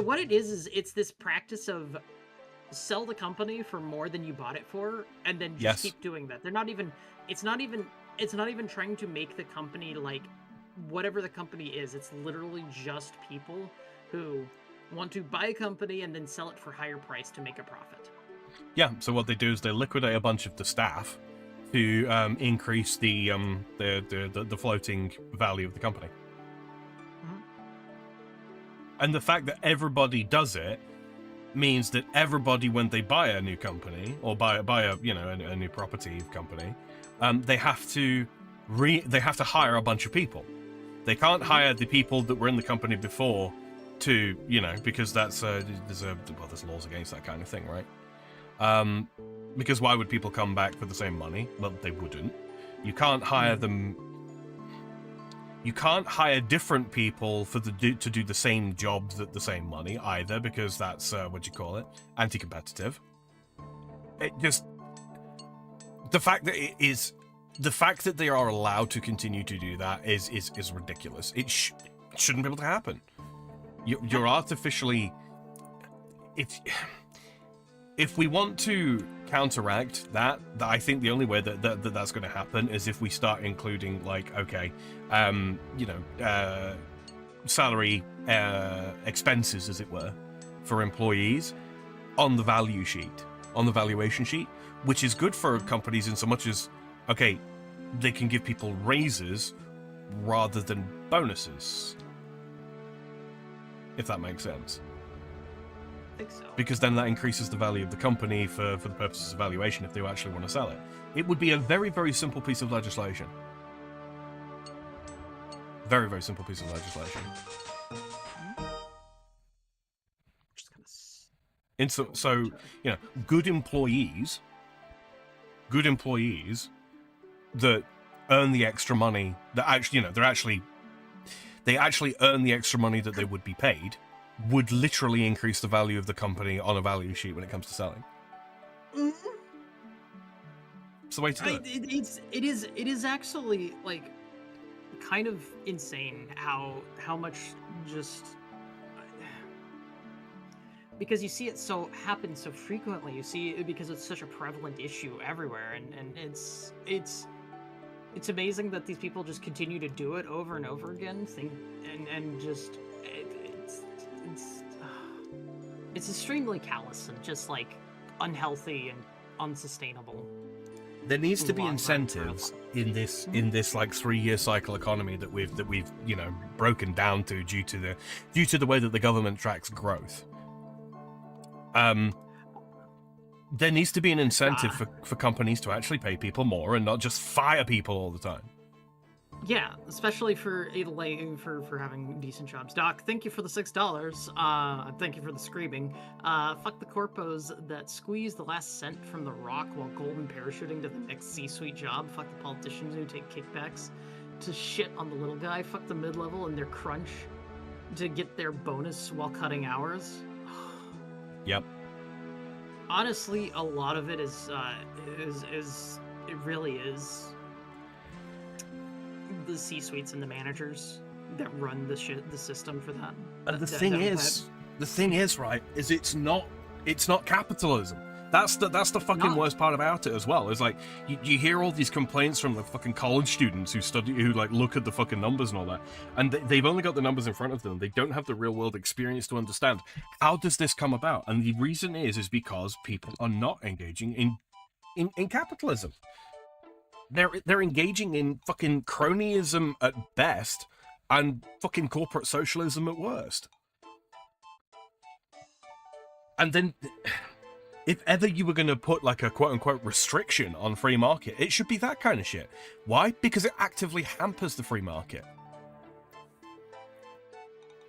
What it is it's this practice of sell the company for more than you bought it for, and then just keep doing that. They're not even. It's not even trying to make the company like whatever the company is. It's literally just people who want to buy a company and then sell it for higher price to make a profit. Yeah. So what they do is they liquidate a bunch of the staff to increase the floating value of the company. Mhm. And the fact that everybody does it means that everybody, when they buy a new company or buy a a new property company, they have to hire a bunch of people. They can't hire the people that were in the company before to because that's there's laws against that kind of thing, right? Because why would people come back for the same money? Well, they wouldn't. You can't hire them. You can't hire different people to do the same jobs at the same money either, because that's anti-competitive. It just the fact that they are allowed to continue to do that is ridiculous. It shouldn't be able to happen. You're artificially if we want to counteract that, I think the only way that's going to happen is if we start including, like, okay, salary expenses, as it were, for employees on the value sheet, on the valuation sheet, which is good for companies in so much as, okay, they can give people raises rather than bonuses, if that makes sense. I think so. Because then that increases the value of the company for the purposes of valuation if they actually want to sell it. It would be a very, very simple piece of legislation. Very, very simple piece of legislation. Just kind of So, you know, good employees that earn the extra money, that actually, you know, they actually earn the extra money that they would be paid, would literally increase the value of the company on a value sheet when it comes to selling. It's the way to do it. It is actually like kind of insane how much just because you see it happen so frequently. You see it because it's such a prevalent issue everywhere, and it's amazing that these people just continue to do it over and over again. It's extremely callous and just like unhealthy and unsustainable. There needs to be incentives in this like 3-year cycle economy that we've you know broken down to due to the way that the government tracks growth. There needs to be an incentive for companies to actually pay people more and not just fire people all the time. Yeah, especially for having decent jobs. Doc, thank you for the $6. Thank you for the screaming. Fuck the corpos that squeeze the last cent from the rock while golden parachuting to the next C-suite job. Fuck the politicians who take kickbacks to shit on the little guy. Fuck the mid-level and their crunch to get their bonus while cutting hours. Yep. Honestly, a lot of it is it really is the C-suites and the managers that run the system for that. And the thing is, right, is it's not capitalism. That's the fucking worst part about it as well. Is like you hear all these complaints from the fucking college students who like look at the fucking numbers and all that, and they've only got the numbers in front of them. They don't have the real world experience to understand how does this come about. And the reason is because people are not engaging in capitalism. They're engaging in fucking cronyism at best and fucking corporate socialism at worst. And then, if ever you were going to put like a quote-unquote restriction on free market, it should be that kind of shit. Why? Because it actively hampers the free market.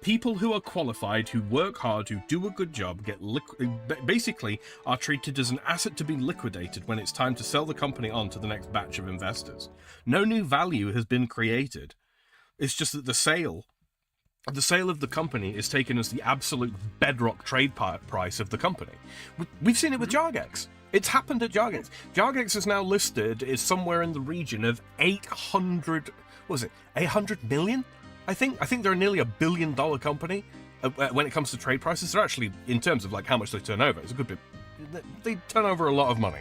People who are qualified, who work hard, who do a good job, basically are treated as an asset to be liquidated when it's time to sell the company on to the next batch of investors. No new value has been created. It's just that the sale of the company is taken as the absolute bedrock trade price of the company. We've seen it with Jargex. It's happened at Jargex. Jargex is now listed is somewhere in the region of 800 million? I think they're nearly $1 billion company when it comes to trade prices. They're actually, in terms of like how much they turn over, it's a good bit. They turn over a lot of money,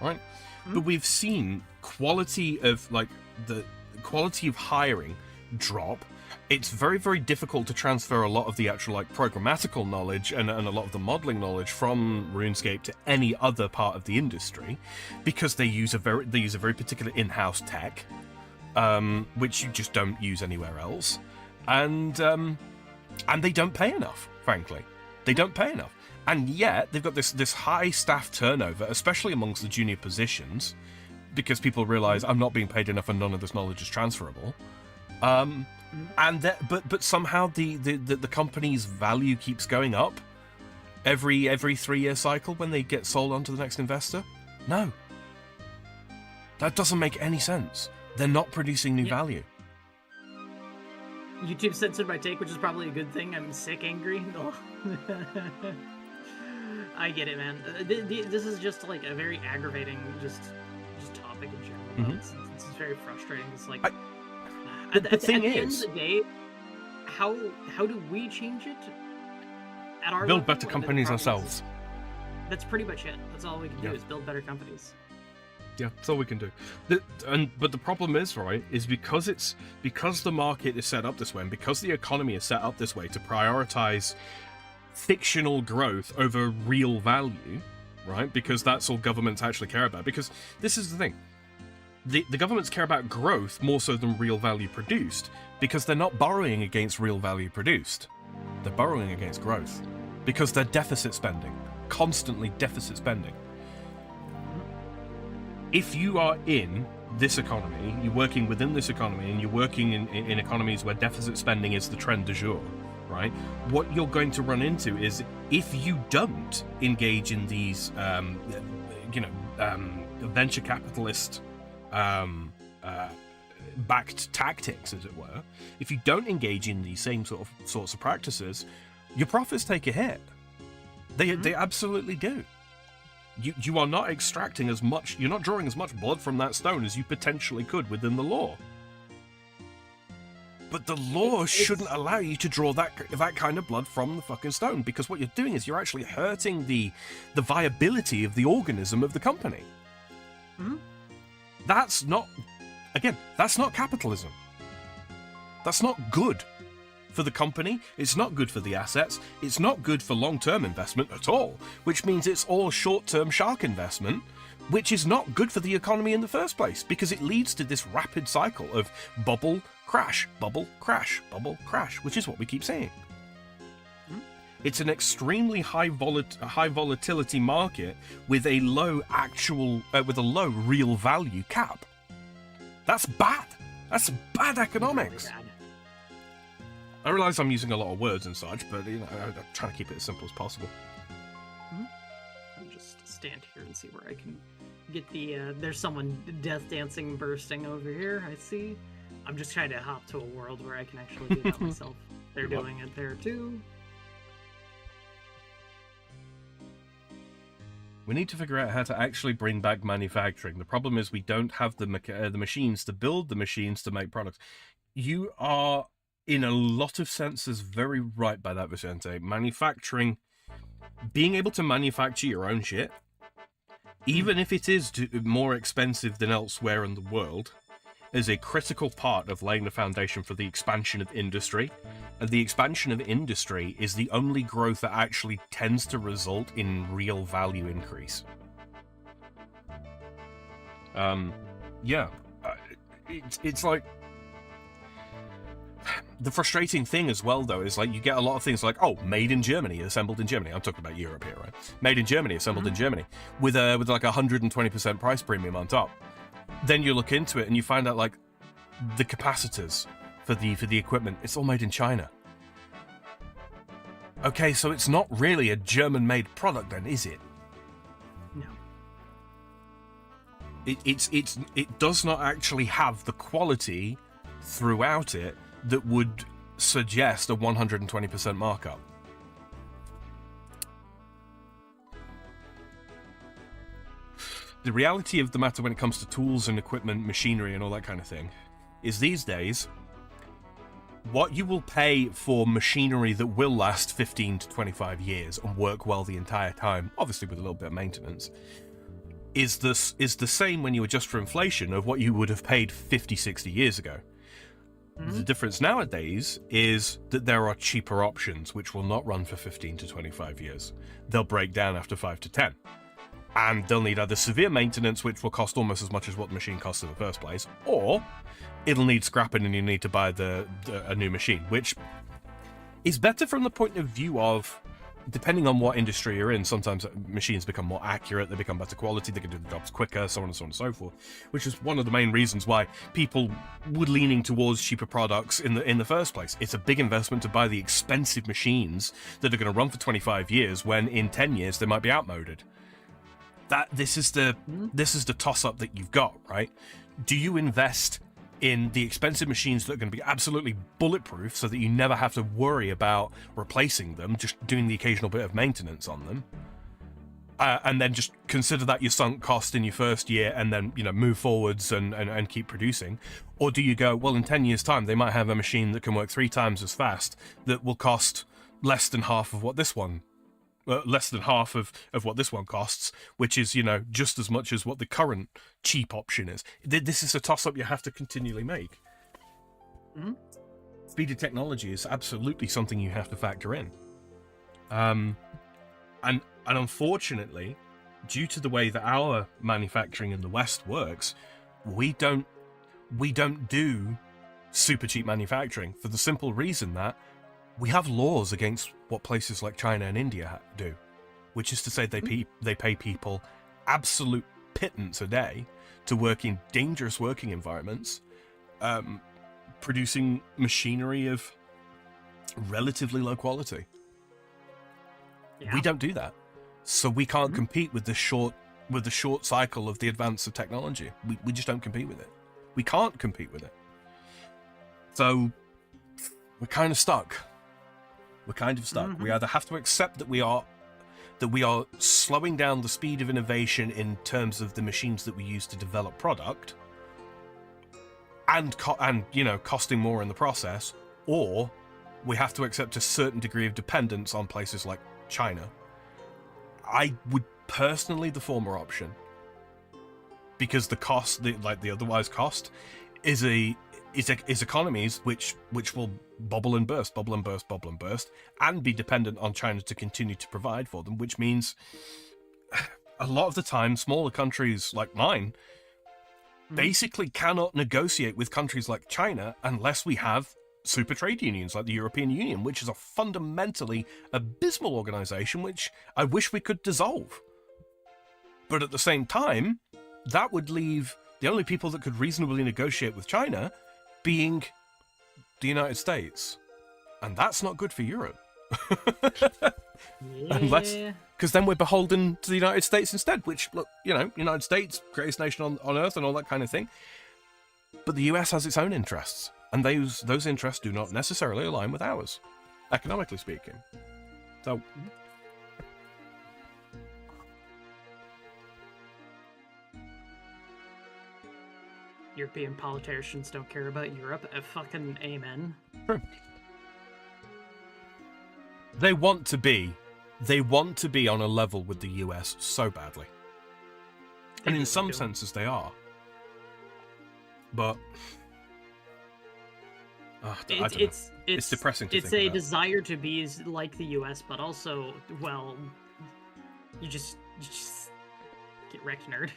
right? Mm-hmm. But we've seen the quality of hiring drop. It's very, very difficult to transfer a lot of the actual like programmatical knowledge and a lot of the modeling knowledge from RuneScape to any other part of the industry because they use a very particular in-house tech. Which you just don't use anywhere else, and they don't pay enough. Frankly, they don't pay enough, and yet they've got this high staff turnover, especially amongst the junior positions, because people realise I'm not being paid enough and none of this knowledge is transferable. But somehow the company's value keeps going up every 3-year cycle when they get sold on to the next investor. No, that doesn't make any sense. They're not producing new value. YouTube censored my take, which is probably a good thing. I'm sick, angry. Oh. I get it, man. This is just like a very aggravating just topic in general. Mm-hmm. It's very frustrating. It's like at the end of the day, how do we change it? At our build level, better companies ourselves. That's pretty much it. That's all we can do is build better companies. Yeah, that's all we can do. But the problem is, right, is because the market is set up this way, and because the economy is set up this way to prioritize fictional growth over real value, right? Because that's all governments actually care about. Because this is the thing. The governments care about growth more so than real value produced, because they're not borrowing against real value produced. They're borrowing against growth. Because they're deficit spending. Constantly deficit spending. If you are in this economy, you're working within this economy, and you're working in economies where deficit spending is the trend du jour, right? What you're going to run into is, if you don't engage in these, venture capitalist backed tactics, as it were, if you don't engage in these same sorts of practices, your profits take a hit. They absolutely do. You are not extracting as much, you're not drawing as much blood from that stone as you potentially could within the law. But the law shouldn't allow you to draw that kind of blood from the fucking stone, because what you're doing is you're actually hurting the viability of the organism of the company. Mm-hmm. That's not capitalism. That's not good for the company, it's not good for the assets, it's not good for long-term investment at all, which means it's all short-term shark investment, which is not good for the economy in the first place, because it leads to this rapid cycle of bubble, crash, bubble, crash, bubble, crash, which is what we keep saying. It's an extremely high volatility market with a low real value cap. That's bad. That's bad economics. Really bad. I realise I'm using a lot of words and such, but I'm trying to keep it as simple as possible. I'll just stand here and see where I can get the. There's someone death dancing bursting over here. I see. I'm just trying to hop to a world where I can actually do that myself. They're doing it there too. We need to figure out how to actually bring back manufacturing. The problem is we don't have the machines to build the machines to make products. You are, in a lot of senses, very right by that, Vicente. Manufacturing, being able to manufacture your own shit, even if it is more expensive than elsewhere in the world, is a critical part of laying the foundation for the expansion of industry. And the expansion of industry is the only growth that actually tends to result in real value increase. It's like, the frustrating thing as well, though, is like you get a lot of things like, oh, made in Germany, assembled in Germany. I'm talking about Europe here, right? Made in Germany, assembled in Germany, with like 120% price premium on top. Then you look into it and you find out, like, the capacitors for the equipment, it's all made in China. Okay, so it's not really a German-made product then, is it? No. It does not actually have the quality throughout it that would suggest a 120% markup. The reality of the matter when it comes to tools and equipment, machinery and all that kind of thing, is these days, what you will pay for machinery that will last 15 to 25 years and work well the entire time, obviously with a little bit of maintenance, is the same when you adjust for inflation of what you would have paid 50, 60 years ago. The difference nowadays is that there are cheaper options which will not run for 15 to 25 years. They'll break down after 5 to 10. And they'll need either severe maintenance, which will cost almost as much as what the machine costs in the first place, or it'll need scrapping and you need to buy a new machine, which is better from the point of view of, depending on what industry you're in, sometimes machines become more accurate, they become better quality, they can do the jobs quicker, so on and so forth, which is one of the main reasons why people were leaning towards cheaper products in the first place. It's a big investment to buy the expensive machines that are going to run for 25 years when in 10 years they might be outmoded. This is the toss-up that you've got, right? Do you invest in the expensive machines that are going to be absolutely bulletproof so that you never have to worry about replacing them, just doing the occasional bit of maintenance on them, and then just consider that your sunk cost in your first year and then, move forwards and keep producing? Or do you go, well, in 10 years' time, they might have a machine that can work 3 times as fast that will cost less than half of what this one less than half of what this one costs, which is, you know, just as much as what the current cheap option is. This is a toss-up you have to continually make. Mm-hmm. Speed of technology is absolutely something you have to factor in. And unfortunately, due to the way that our manufacturing in the West works, we don't do super cheap manufacturing for the simple reason that we have laws against what places like China and India do, which is to say they pay people absolute pittance a day to work in dangerous working environments, producing machinery of relatively low quality. Yeah. We don't do that, so we can't compete with the short cycle of the advance of technology. We just don't compete with it. We can't compete with it. So we're kind of stuck. We either have to accept that we are slowing down the speed of innovation in terms of the machines that we use to develop product, and you know, costing more in the process, or we have to accept a certain degree of dependence on places like China. I would personally the former option, because the cost, the otherwise cost, is economies which will bubble and burst, and be dependent on China to continue to provide for them, which means a lot of the time smaller countries like mine basically cannot negotiate with countries like China unless we have super trade unions like the European Union, which is a fundamentally abysmal organization which I wish we could dissolve. But at the same time, that would leave the only people that could reasonably negotiate with China being the United States. And that's not good for Europe. Yeah. Because then we're beholden to the United States instead, which, look, you know, United States, greatest nation on Earth and all that kind of thing. But the US has its own interests, and those interests do not necessarily align with ours, economically speaking. So European politicians don't care about Europe. Fucking amen. True. They want to be on a level with the US so badly. And in some senses they are. But it's depressing to think It's a about. desire to be like the US, but also, well, you just get wrecked, nerd.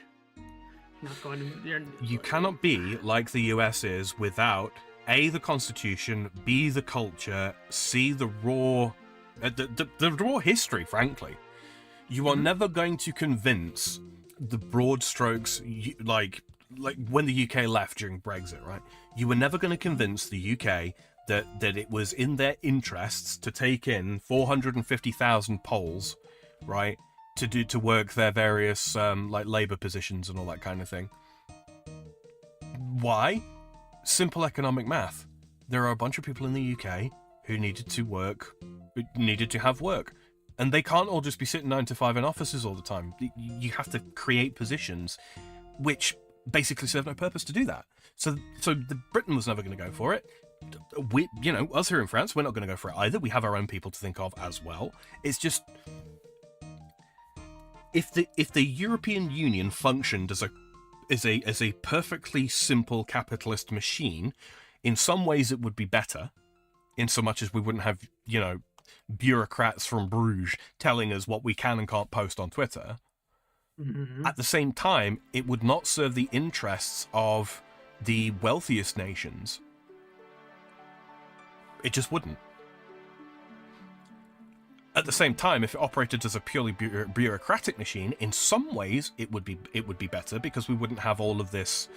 Not going to, you cannot be like the US is without A, the Constitution, B, the culture, C, the raw history, frankly. You are never going to convince the broad strokes, like when the UK left during Brexit, right? You were never going to convince the UK that it was in their interests to take in 450,000 Poles, right? To work their various like labour positions and all that kind of thing. Why? Simple economic math. There are a bunch of people in the UK who needed to have work. And they can't all just be sitting 9 to 5 in offices all the time. You have to create positions which basically serve no purpose to do that. So Britain was never going to go for it. We, you know, us here in France, we're not going to go for it either. We have our own people to think of as well. It's just, if the European Union functioned as a perfectly simple capitalist machine, in some ways it would be better, in so much as we wouldn't have, you know, bureaucrats from Bruges telling us what we can and can't post on Twitter. Mm-hmm. At the same time, it would not serve the interests of the wealthiest nations. It just wouldn't. At the same time, if it operated as a purely bureaucratic machine, in some ways it would be better, because we wouldn't have all of this,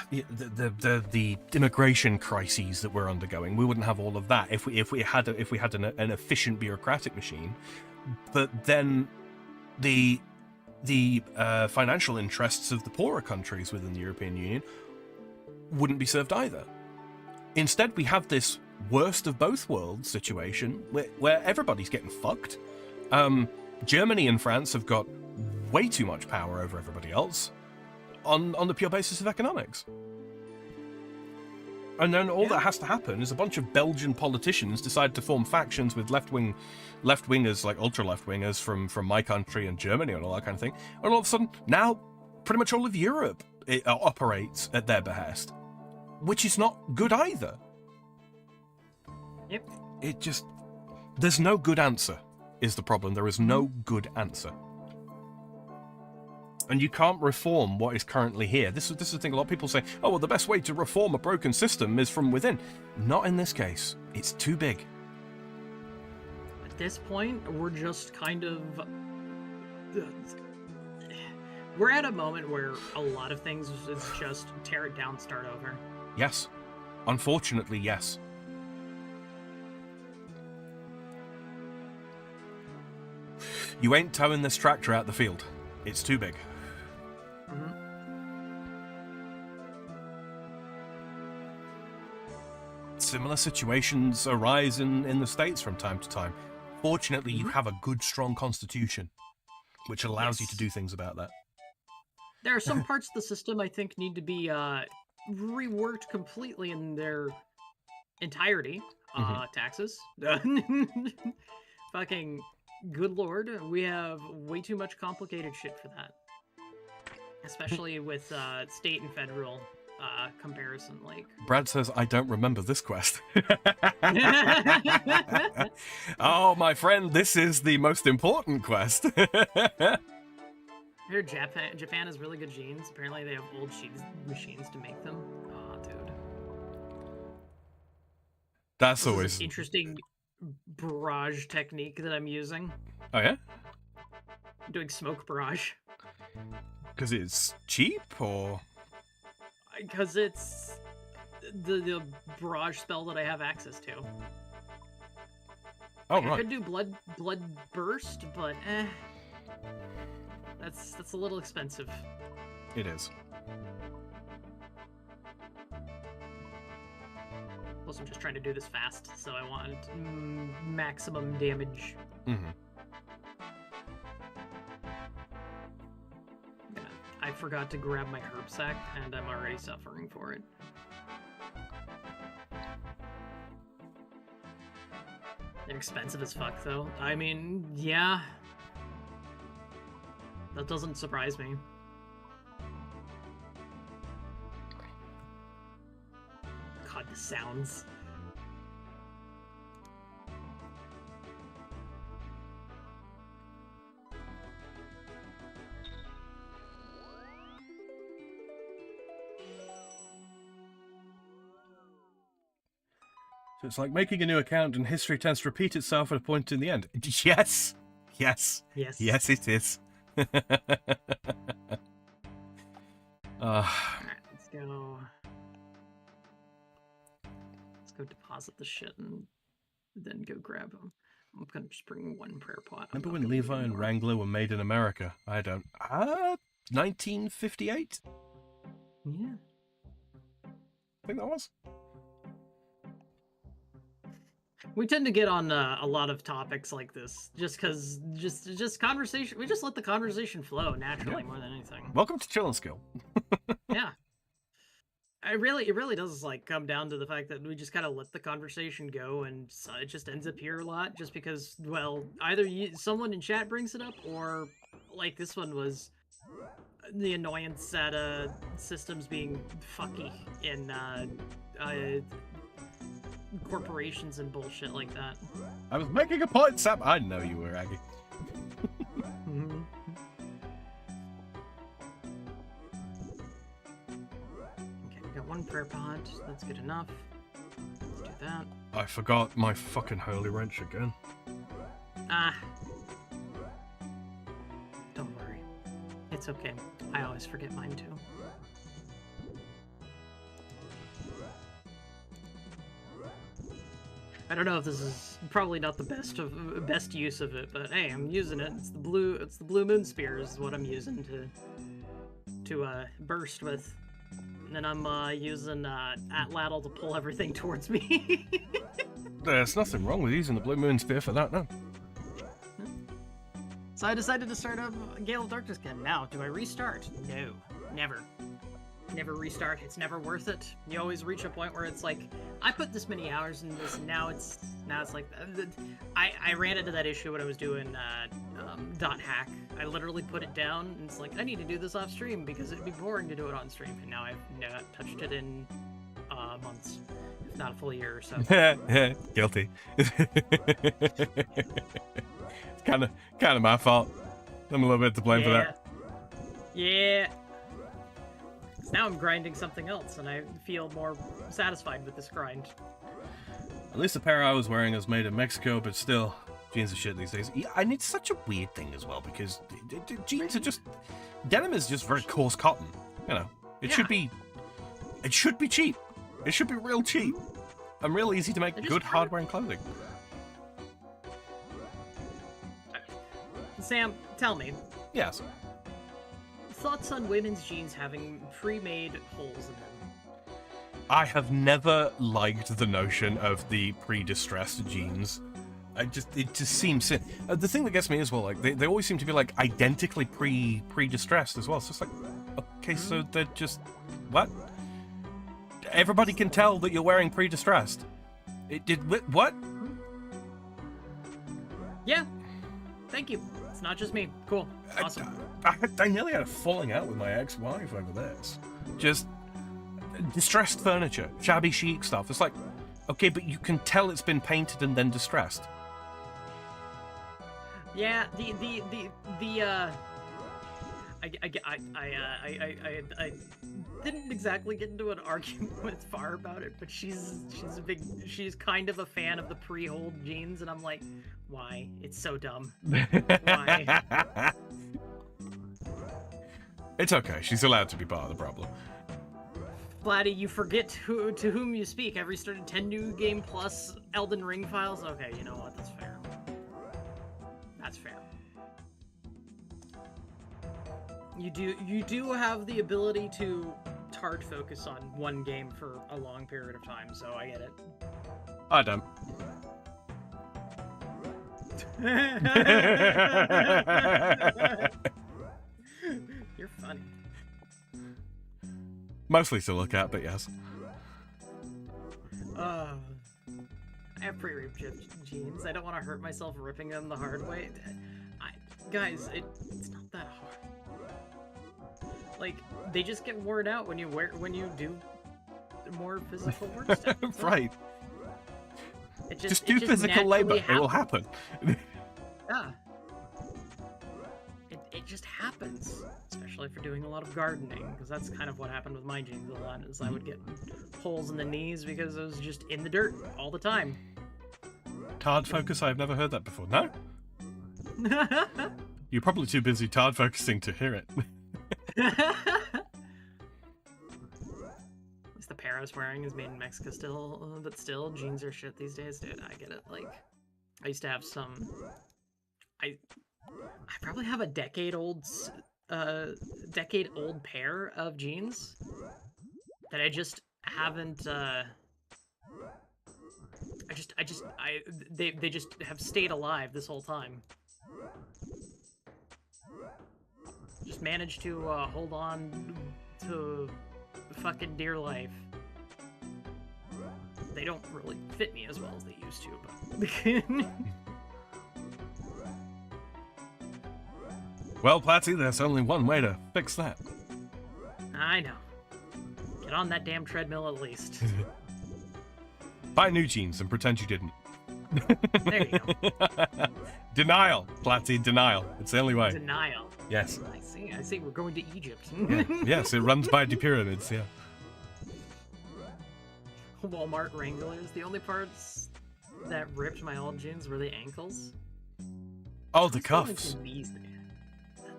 the immigration crises that we're undergoing. We wouldn't have all of that if we had an efficient bureaucratic machine. But then the financial interests of the poorer countries within the European Union wouldn't be served either. Instead, we have this worst of both worlds situation where everybody's getting fucked. Germany and France have got way too much power over everybody else on the pure basis of economics. And then all that has to happen is a bunch of Belgian politicians decide to form factions with left-wingers, like ultra-left-wingers from my country and Germany and all that kind of thing. And all of a sudden, now pretty much all of Europe operates at their behest, which is not good either. Yep. There's no good answer, is the problem. There is no good answer. And you can't reform what is currently here. This is the thing. A lot of people say, oh, well, the best way to reform a broken system is from within. Not in this case. It's too big. At this point, we're just kind of... We're at a moment where a lot of things is just tear it down, start over. Yes. Unfortunately, yes. You ain't towing this tractor out the field. It's too big. Similar situations arise in the States from time to time. Fortunately, you have a good, strong constitution, which allows you to do things about that. There are some parts of the system I think need to be reworked completely in their entirety. Taxes. Fucking good lord, we have way too much complicated shit for that. Especially with state and federal comparison. Like Brad says, I don't remember this quest. Oh, my friend, this is the most important quest. I heard Japan has really good genes. Apparently they have old machines to make them. Oh, dude. That's This always is an interesting barrage technique that I'm using. Oh, yeah? I'm doing smoke barrage. Because it's cheap, or...? Because it's the barrage spell that I have access to. Oh, like, right. I could do blood burst, but that's a little expensive. It is. Plus, I'm just trying to do this fast, so I want maximum damage. I forgot to grab my herb sack, and I'm already suffering for it. They're expensive as fuck, though. I mean, yeah. That doesn't surprise me. God, the sounds. So it's like making a new account and history tends to repeat itself at a point in the end. Yes! Yes! Yes. Yes, it is. Alright, let's go. Let's go deposit the shit and then go grab them. I'm gonna just bring one prayer pot. Remember when Levi and Wrangler were made in America? I don't... 1958? Yeah. I think that was. We tend to get on a lot of topics like this, just because, just conversation. We just let the conversation flow naturally more than anything. Welcome to Chill and Skill. Yeah, it really does like come down to the fact that we just kind of let the conversation go, and it just ends up here a lot, just because, well, either someone in chat brings it up, or like this one was the annoyance at systems being fucky in corporations and bullshit like that. I was making a point, Sam. I know you were, Aggie. Okay, we got one prayer pot. That's good enough. Let's do that. I forgot my fucking holy wrench again. Ah. Don't worry. It's okay. I always forget mine too. I don't know if this is probably not the best use of it, but hey, I'm using it. It's the blue moon spear is what I'm using to burst with. And then I'm using Atlatl to pull everything towards me. There's nothing wrong with using the Blue Moon Spear for that, no. So I decided to start up Gale of Darkness again. Now, do I restart? No, never. never restart. It's never worth it. You always reach a point where it's like, I put this many hours in this, and now it's like, I ran into that issue when I was doing .hack. I literally put it down, and it's like, I need to do this off stream because it'd be boring to do it on stream, and now I've not touched it in months, if not a full year or so. Guilty. It's kind of my fault. I'm a little bit to blame for that. Yeah. So now I'm grinding something else, and I feel more satisfied with this grind. At least the pair I was wearing is made in Mexico, but still, jeans are shit these days. Yeah, and it's such a weird thing as well, because jeans are just... Denim is just very coarse cotton, you know. It should be cheap. It should be real cheap. And real easy to make good, hard-wearing clothing. Sam, tell me. Yes. Thoughts on women's jeans having pre-made holes in them? I have never liked the notion of the pre-distressed jeans. It just seems... the thing that gets me as well, like, they always seem to be, like, identically pre-distressed as well. It's just like, okay, so they're just... What? Everybody can tell that you're wearing pre-distressed. What? Yeah. Thank you. It's not just me. Cool. Awesome. I nearly had a falling out with my ex-wife over this. Just distressed furniture, shabby chic stuff. It's like, okay, but you can tell it's been painted and then distressed. Yeah, I didn't exactly get into an argument with Far about it, but she's kind of a fan of the pre-hold jeans, and I'm like, why? It's so dumb. Why? It's okay. She's allowed to be part of the problem. Platty, you forget to whom you speak. I've restarted 10 new game plus Elden Ring files. Okay, you know what? That's fair. That's fair. You do have the ability to hard focus on one game for a long period of time, so I get it. I don't. You're funny. Mostly to look at, but yes. I have pre-ripped jeans. I don't want to hurt myself ripping them the hard way. Guys, it's not that hard. Like, they just get worn out when you do more physical work stuff. Right. Just do physical labor. It will happen. Yeah. It just happens, especially if you're doing a lot of gardening, because that's kind of what happened with my jeans a lot, is I would get holes in the knees because I was just in the dirt all the time. Tard focus? I've never heard that before. No? You're probably too busy tard focusing to hear it. At least the pair I was wearing is made in Mexico still, but still, jeans are shit these days, dude. I get it. Like, I used to have some... I probably have a decade-old pair of jeans that I just haven't, they just have stayed alive this whole time. Just managed to hold on to fucking dear life. They don't really fit me as well as they used to, but... Well, Platty, there's only one way to fix that. I know. Get on that damn treadmill at least. Buy new jeans and pretend you didn't. There you go. Denial, Platty, denial. It's the only way. Denial. Yes. I see. We're going to Egypt. Yeah. Yes, it runs by the pyramids, yeah. Walmart Wranglers. The only parts that ripped my old jeans were the ankles. Oh, the cuffs. The knees,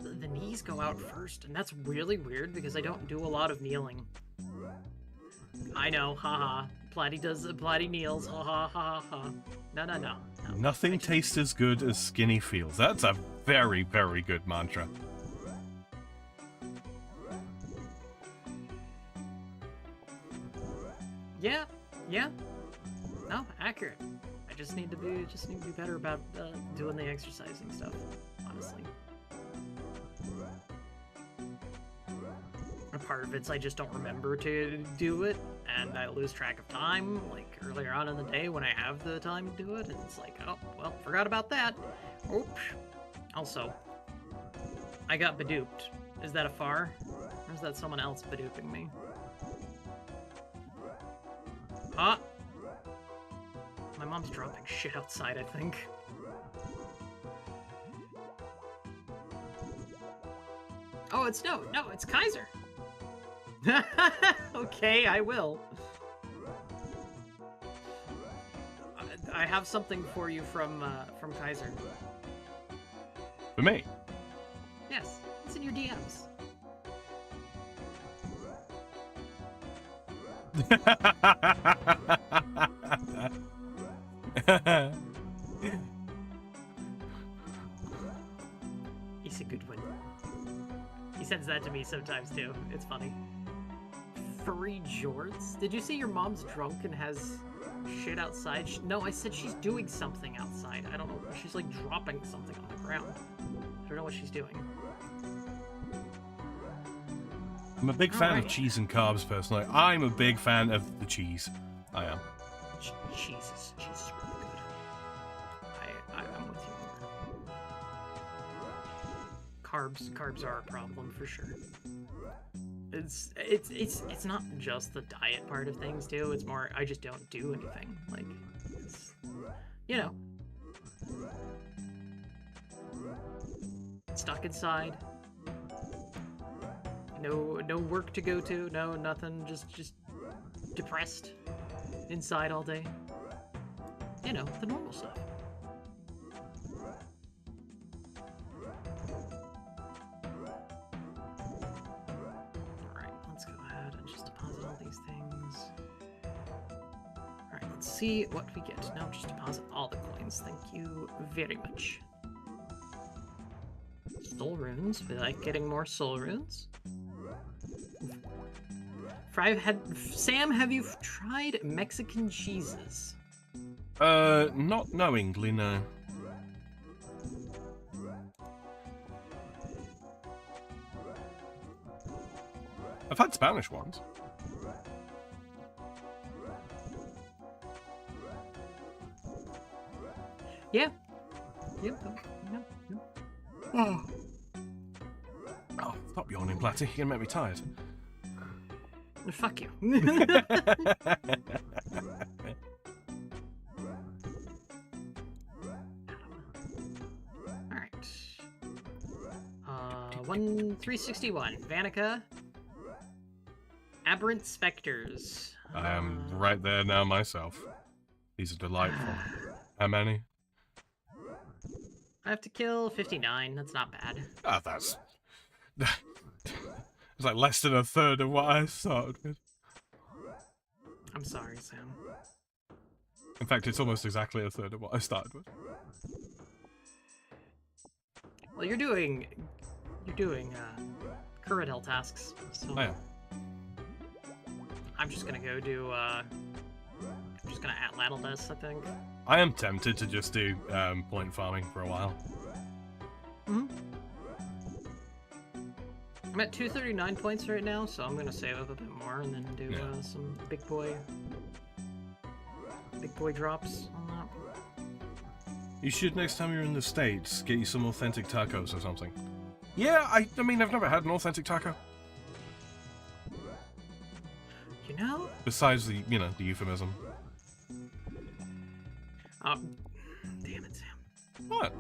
the knees go out first, and that's really weird because I don't do a lot of kneeling. I know, haha. Platty kneels, ha ha ha. No. Nothing tastes as good as skinny feels. That's a very, very good mantra. Yeah. No, accurate. I just need to be better about doing the exercising stuff, honestly. part of it's I just don't remember to do it, and I lose track of time, like earlier on in the day when I have the time to do it, and it's like, oh, well, forgot about that. Oops. Also, I got beduped. Is that a far? Or is that someone else beduping me? Ah! My mom's dropping shit outside, I think. Oh, it's no, it's Kaiser. Okay, I will. I have something for you from Kaiser. For me? Yes, it's in your DMs. He's a good one. He sends that to me sometimes too. It's funny. Free jorts? Did you see your mom's drunk and has shit outside? No, I said she's doing something outside. I don't know. She's like dropping something on the ground. I don't know what she's doing. I'm a big fan of cheese and carbs, personally. I'm a big fan of the cheese. I am. Cheese is really good. I'm with you. Carbs are a problem for sure. It's not just the diet part of things too. It's more I just don't do anything. Like, it's, you know, stuck inside. No work to go to. No nothing. Just depressed inside all day. You know, the normal stuff. Alright, let's go ahead and just deposit all these things. Alright, let's see what we get. Now just deposit all the coins. Thank you very much. Soul runes. We like getting more soul runes. Sam, have you tried Mexican cheeses? Not knowingly, no. I've had Spanish ones. Yeah. Yep. Oh, stop yawning, Platty. You're gonna make me tired. Fuck you. Alright. 361. Vanica. Aberrant Spectres. I am right there now myself. These are delightful. How many? I have to kill 59. That's not bad. Ah, that's... It's like less than a third of what I started with. I'm sorry, Sam. In fact, it's almost exactly a third of what I started with. Well, you're doing current hill tasks, so I am. I'm just gonna go do I'm just gonna Atlatl this, I think. I am tempted to just do point farming for a while. Mm-hmm. I'm at 239 points right now, so I'm gonna save up a bit more and then do some big boy drops on that. You should, next time you're in the States, get you some authentic tacos or something. Yeah, I mean, I've never had an authentic taco. You know? Besides the, you know, the euphemism. Damn it, Sam. What?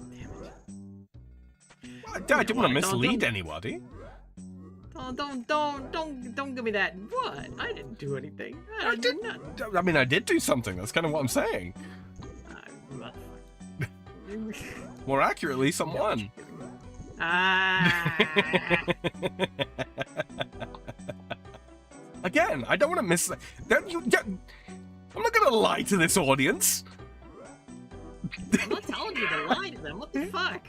Damn it. I didn't want to mislead anybody. Don't give me that. What? I didn't do anything. I did not. I mean, I did do something. That's kind of what I'm saying. More accurately, someone. Again, I don't want to miss. I'm not gonna lie to this audience. I'm not telling you to lie to them. What the fuck?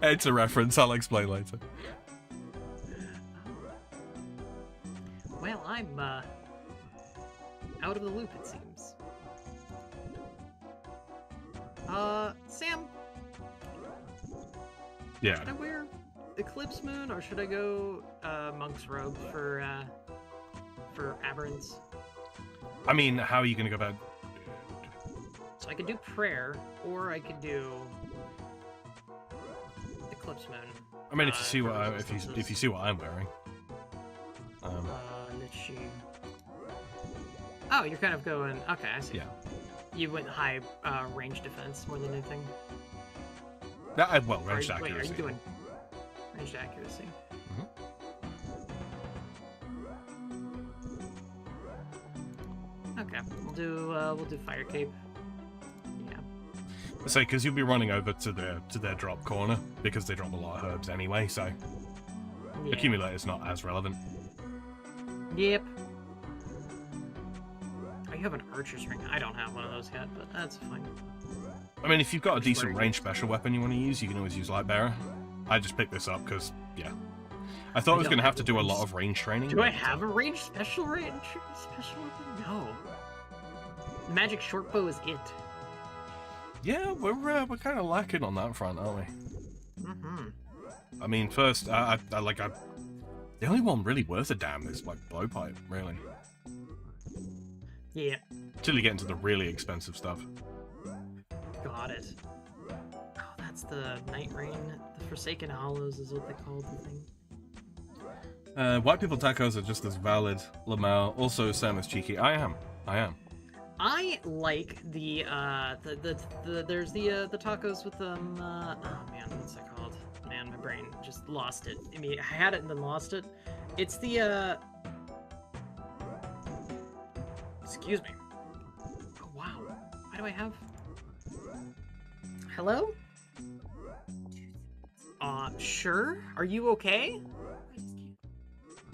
It's a reference. I'll explain later. Well, I'm out of the loop, it seems. Sam. Yeah. Should I wear Eclipse Moon, or should I go Monk's Robe for Aberrants? I mean, how are you going to go about? So I could do Prayer, or I could do Eclipse Moon. I mean, if you see what if you see what I'm wearing. Let's see. Oh, you're kind of going. Okay, I see. Yeah. You went high range defense more than anything. Well, ranged Wait, accuracy. are you doing ranged accuracy? Okay, we'll do Fire Cape. Yeah. I say because you'll be running over to their drop corner because they drop a lot of herbs anyway. So Yeah. accumulate is not as relevant. Yep. Oh, you have an archer's ring. I don't have one of those yet, but that's fine. I mean, if you've got a decent Where- range special weapon you want to use, you can always use Lightbearer. I just picked this up because, yeah. I thought I was going to have to do a lot of range training. Do I have a range special weapon? No. Magic shortbow is it. Yeah, we're kind of lacking on that front, aren't we? Mm-hmm. I mean, first, the only one really worth a damn is like blowpipe, really. Yeah. Till you get into the really expensive stuff. Got it. Oh, that's the Night Rain. The Forsaken Hollows is what they call the thing. White people tacos are just as valid, Lamau. Also, Sam is cheeky. I am. I like the there's the tacos with them. Oh man, what's that called? Man, my brain just lost it. I mean, I had it and then lost it. It's the Excuse me. Oh wow. Why do I have? Hello? Sure. Are you okay?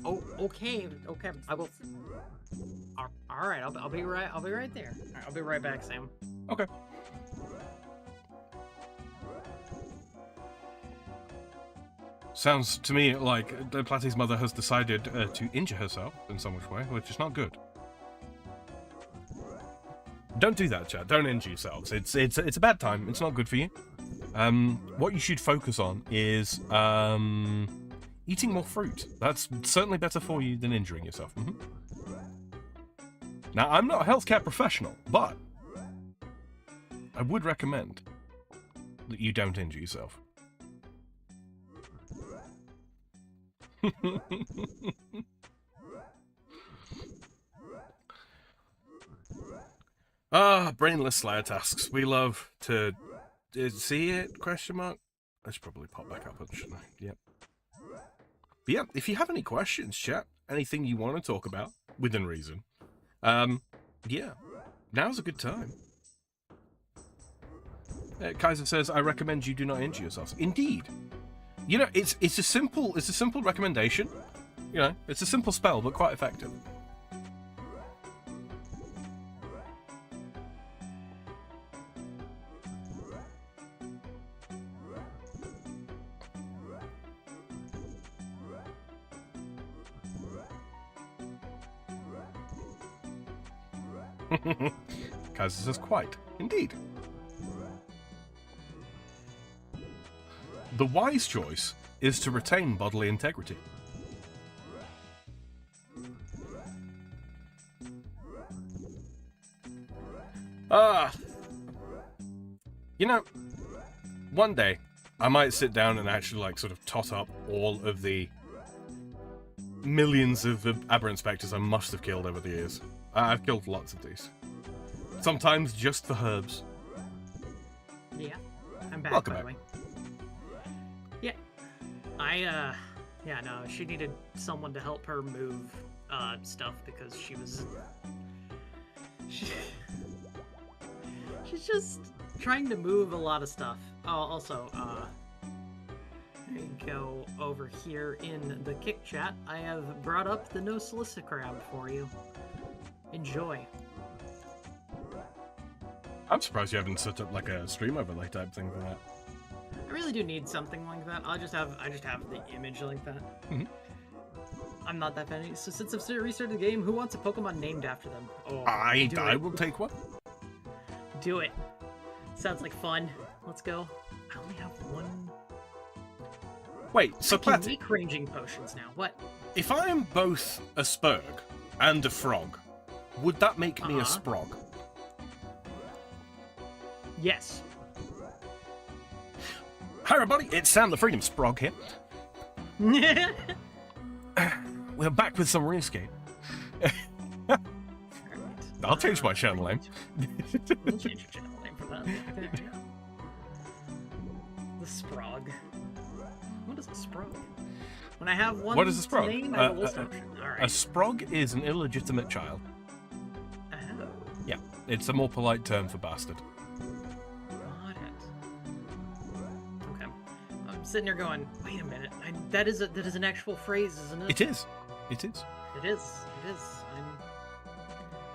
Oh, okay. Okay. I will. All right. I'll be right. I'll be right there. All right, I'll be right back, Sam. Okay. Sounds to me like Platty's mother has decided to injure herself in some which way, which is not good. Don't do that, chat. Don't injure yourselves. It's a bad time. It's not good for you. What you should focus on is eating more fruit. That's certainly better for you than injuring yourself. Now, I'm not a healthcare professional, but I would recommend that you don't injure yourself. Brainless Slayer tasks. We love to see it? Question mark. I should probably pop back up, shouldn't I? Yep. But yeah, if you have any questions, chat, anything you want to talk about within reason, yeah, now's a good time. Kaiser says, "I recommend you do not injure yourselves." Indeed. You know, it's a simple recommendation. You know, it's a simple spell, but quite effective. Kaiser says, "Quite, indeed." The wise choice is to retain bodily integrity. You know, one day I might sit down and actually like sort of tot up all of the millions of aberrant spectres I must have killed over the years. I've killed lots of these. Sometimes just for herbs. Yeah, I'm back, Welcome by the back. way. Yeah, no, she needed someone to help her move, stuff because she's just trying to move a lot of stuff. Oh, also, there you go over here in the kick chat. I have brought up the no solicit crab for you. Enjoy. I'm surprised you haven't set up like a stream overlay type thing for that. I really do need something like that. I just have the image like that. Mhm. I'm not that fan. So since I've restarted the game, who wants a Pokemon named after them? Oh, I do it. will take one. Do it. Sounds like fun. Let's go. I only have one. Wait, so I can Platty, make ranging potions now. What? if I am both a Spurg and a Frog, would that make me a Uh-huh. Sprog? Yes. Hi everybody, it's Sam the Freedom Sprog here. We're back with some RuneScape. I'll change my channel name. We'll change your channel name for that. There we go. The Sprog. What is a Sprog? When I have one What is a Sprog? name, I have a list option. A Alright. Sprog is an illegitimate child. Oh, Yeah, it's a more polite term for bastard. got it. Okay. I'm sitting there going, wait a minute. That is an actual phrase, isn't it? It is. It is. It is. It is.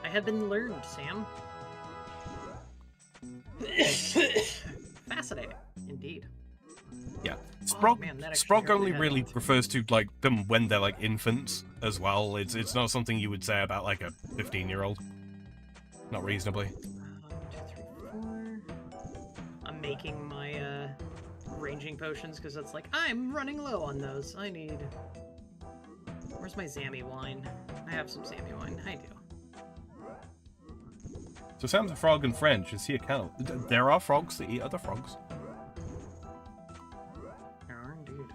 I have been learned, Sam. Fascinating, indeed. Yeah. Sprog, man, that actually Sprog hurt my only head. really refers to like them when they're like infants as well. It's not something you would say about like a 15-year-old. Not reasonably. 1, 2, 3, 4. I'm making my ranging potions because it's like I'm running low on those. I need. Where's my Zammy wine? I have some Zammy wine. I do. So Sam's a frog in French. Is he a cow? There are frogs that eat other frogs. There are indeed.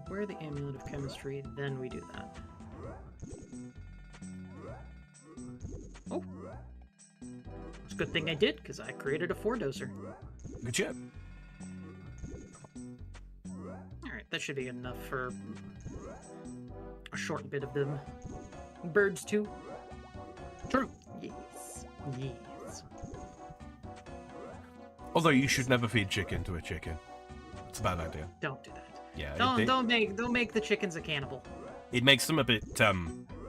Wear the amulet of chemistry, then we do that. Oh! It's a good thing I did, because I created a 4-doser. Good shit. Alright, that should be enough for a short bit of them. Birds, too. True. Yes. Yes. Although you should never feed chicken to a chicken. It's a bad idea. Don't do that. Yeah. Don't make the chickens a cannibal. It makes them a bit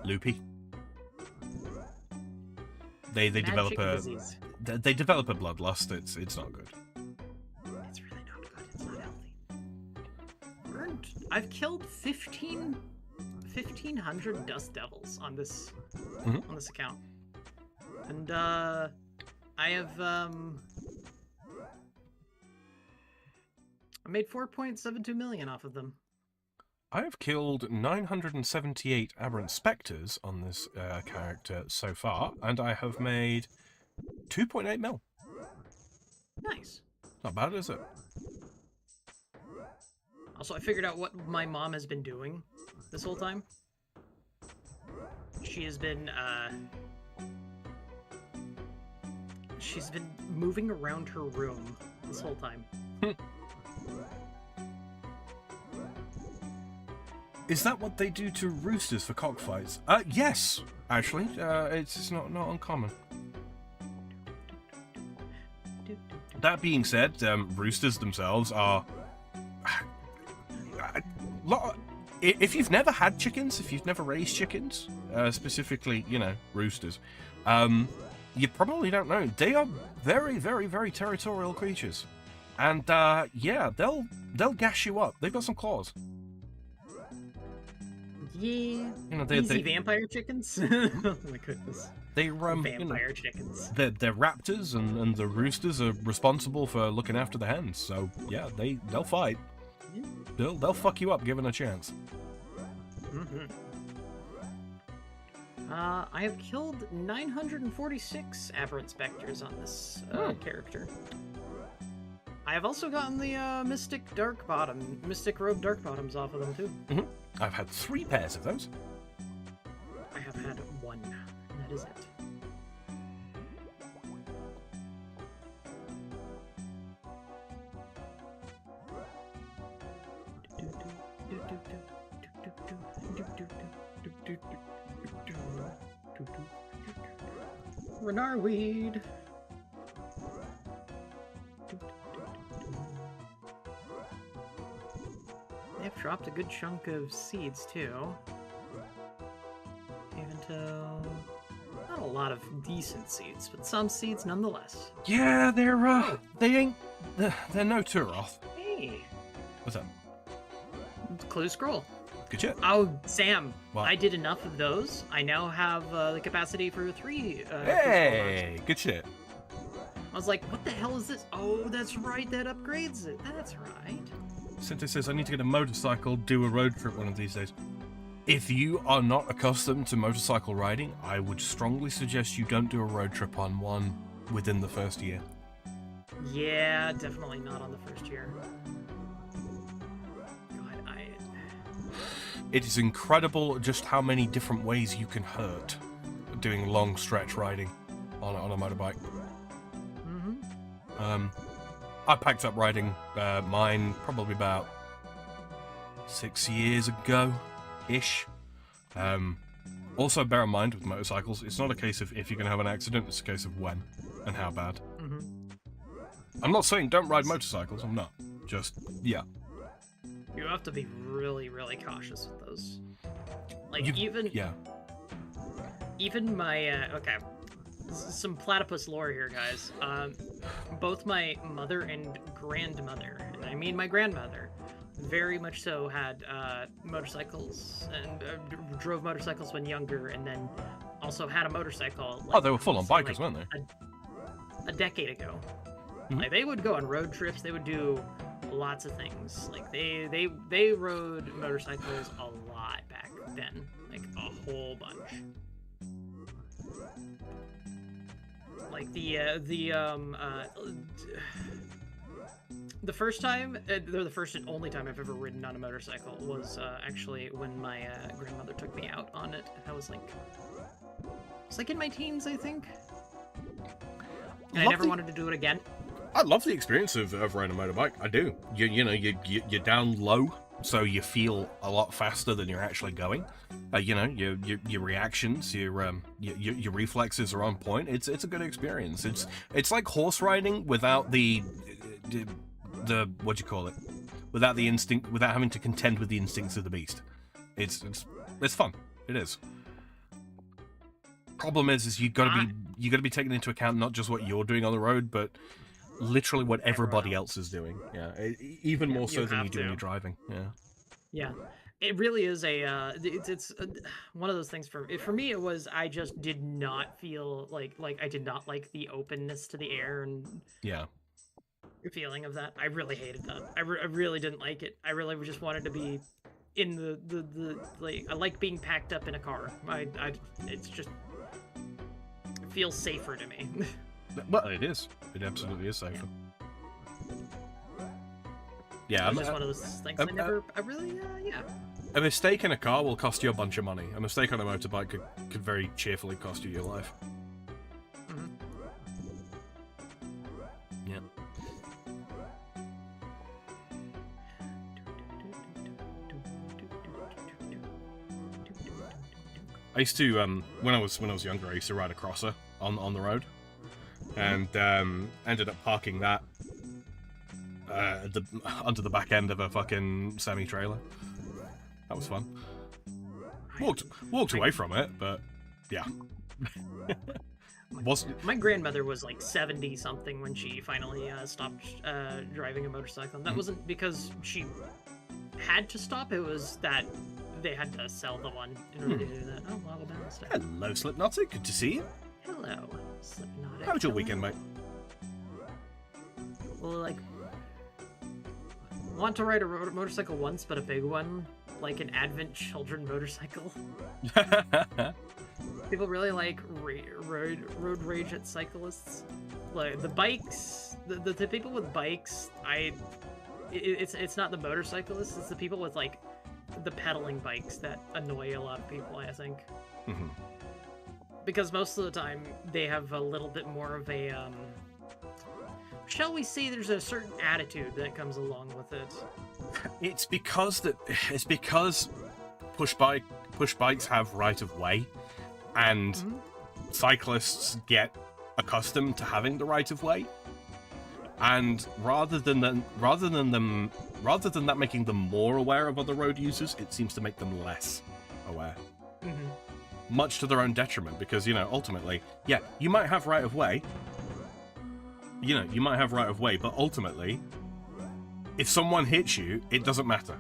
loopy. They Mad develop chicken a disease. they develop a bloodlust. It's not good. It's really not good. It's not healthy. I've killed 1,500 dust devils on this Mhm. on this account, and I have I made 4.72 million off of them. I have killed 978 aberrant specters on this character so far, and I have made 2.8 mil. Nice. Not bad, is it? Also, I figured out what my mom has been doing this whole time. She's been moving around her room this whole time. Is that what they do to roosters for cockfights? Yes, actually. It's not uncommon. That being said, roosters themselves are... If you've never had chickens, if you've never raised chickens, specifically, roosters, you probably don't know. They are very, very, very territorial creatures. And, yeah, they'll gash you up. They've got some claws. Yeah. They Vampire chickens? Oh my goodness. They Vampire chickens. They're raptors, and the roosters are responsible for looking after the hens. So yeah, they'll fight. Yeah. They'll fuck you up given a chance. Mm-hmm. I have killed 946 aberrant specters on this character. I have also gotten the Mystic Robe Dark Bottoms off of them too. Mm-hmm. I've had 3 pairs of those. I have had 1, and that is it. Renarweed. They've dropped a good chunk of seeds too. Even to not a lot of decent seeds, but some seeds nonetheless. Yeah, they're no Turoth. Hey, What's that? clue scroll. Good shit. Oh, Sam, What? I did enough of those. I now have the capacity for 3. Hey, good shit. I was like, what the hell is this? Oh, that's right, that upgrades it. That's right. Sinte says, I need to get a motorcycle, do a road trip one of these days. If you are not accustomed to motorcycle riding, I would strongly suggest you don't do a road trip on one within the first year. Yeah, definitely not on the first year. God, It is incredible just how many different ways you can hurt doing long stretch riding on a motorbike. Mm-hmm. I packed up riding mine probably about 6 years ago-ish. Also, bear in mind with motorcycles, it's not a case of if you're going to have an accident, it's a case of when and how bad. Mm-hmm. I'm not saying don't ride motorcycles, I'm not. Just, yeah. You have to be really, really cautious with those. Like, Yeah. Even my, okay, some platypus lore here, guys. Both my mother and grandmother, and I mean my grandmother, very much so had motorcycles and drove motorcycles when younger, and then also had a motorcycle. Like, Oh, they were full-on bikers, weren't they? A decade ago. Mhm. Like, they would go on road trips. They would do lots of things. Like, they rode motorcycles a lot back then, like a whole bunch. Like the first time, the first and only time I've ever ridden on a motorcycle was actually when my grandmother took me out on it. I was like in my teens, I think. And I never wanted to do it again. I love the experience of riding a motorbike. I do. You're down low, so you feel a lot faster than you're actually going. Your reactions, your reflexes are on point. It's a good experience. It's like horse riding without the what do you call it? Without the instinct, without having to contend with the instincts of the beast. It's fun. It is. Problem is you gotta be taking into account not just what you're doing on the road, but literally what everybody else is doing. Yeah, even more so than you do when you're driving. Yeah. Yeah, it really is a. It's one of those things for me. It was I just did not feel like I did not like the openness to the air and Yeah. feeling of that. I really hated that. I really didn't like it. I really just wanted to be in the like. I like being packed up in a car. It's just it feels safer to me. Well, it is. It absolutely is safer. Yeah, it's just one of those things. I really, yeah. A mistake in a car will cost you a bunch of money. A mistake on a motorbike could very cheerfully cost you your life. Mm-hmm. Yeah. I used to when I was younger, I used to ride a crosser on the road, and ended up parking that under the back end of a fucking semi-trailer. That was fun. Walked away from it, but yeah. My grandmother was like 70 something when she finally stopped driving a motorcycle, and that wasn't because she had to stop. It was that they had to sell the one in order to do that. Oh, well, balanced out. Hello, Slipknotty. Good to see you. Hello, Slipknot. How was your weekend, mate? Well, like, want to ride a motorcycle once, but a big one, like an Advent Children motorcycle. People really like road rage at cyclists. Like the bikes, the people with bikes. It's not the motorcyclists. It's the people with like the pedaling bikes that annoy a lot of people, I think. Mm-hmm. Because most of the time they have a little bit more of a shall we say there's a certain attitude that comes along with it. It's because push bikes have right of way, and cyclists get accustomed to having the right of way, and rather than that making them more aware of other road users, it seems to make them less aware. Much to their own detriment, because ultimately, yeah, you might have right of way. But ultimately, if someone hits you, it doesn't matter.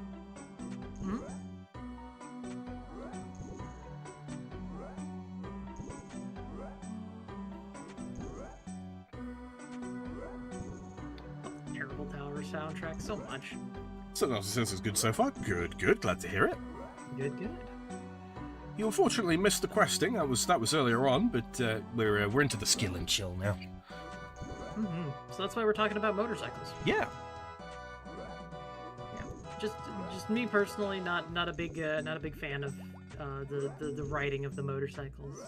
soundtrack so much. So Narcissus is good so far. Good, good. Glad to hear it. Good, good. You unfortunately missed the questing. That was earlier on, but we're into the skill and chill now. Mm-hmm. So that's why we're talking about motorcycles. Yeah. Yeah. Just me personally, not a big fan of the riding of the motorcycles.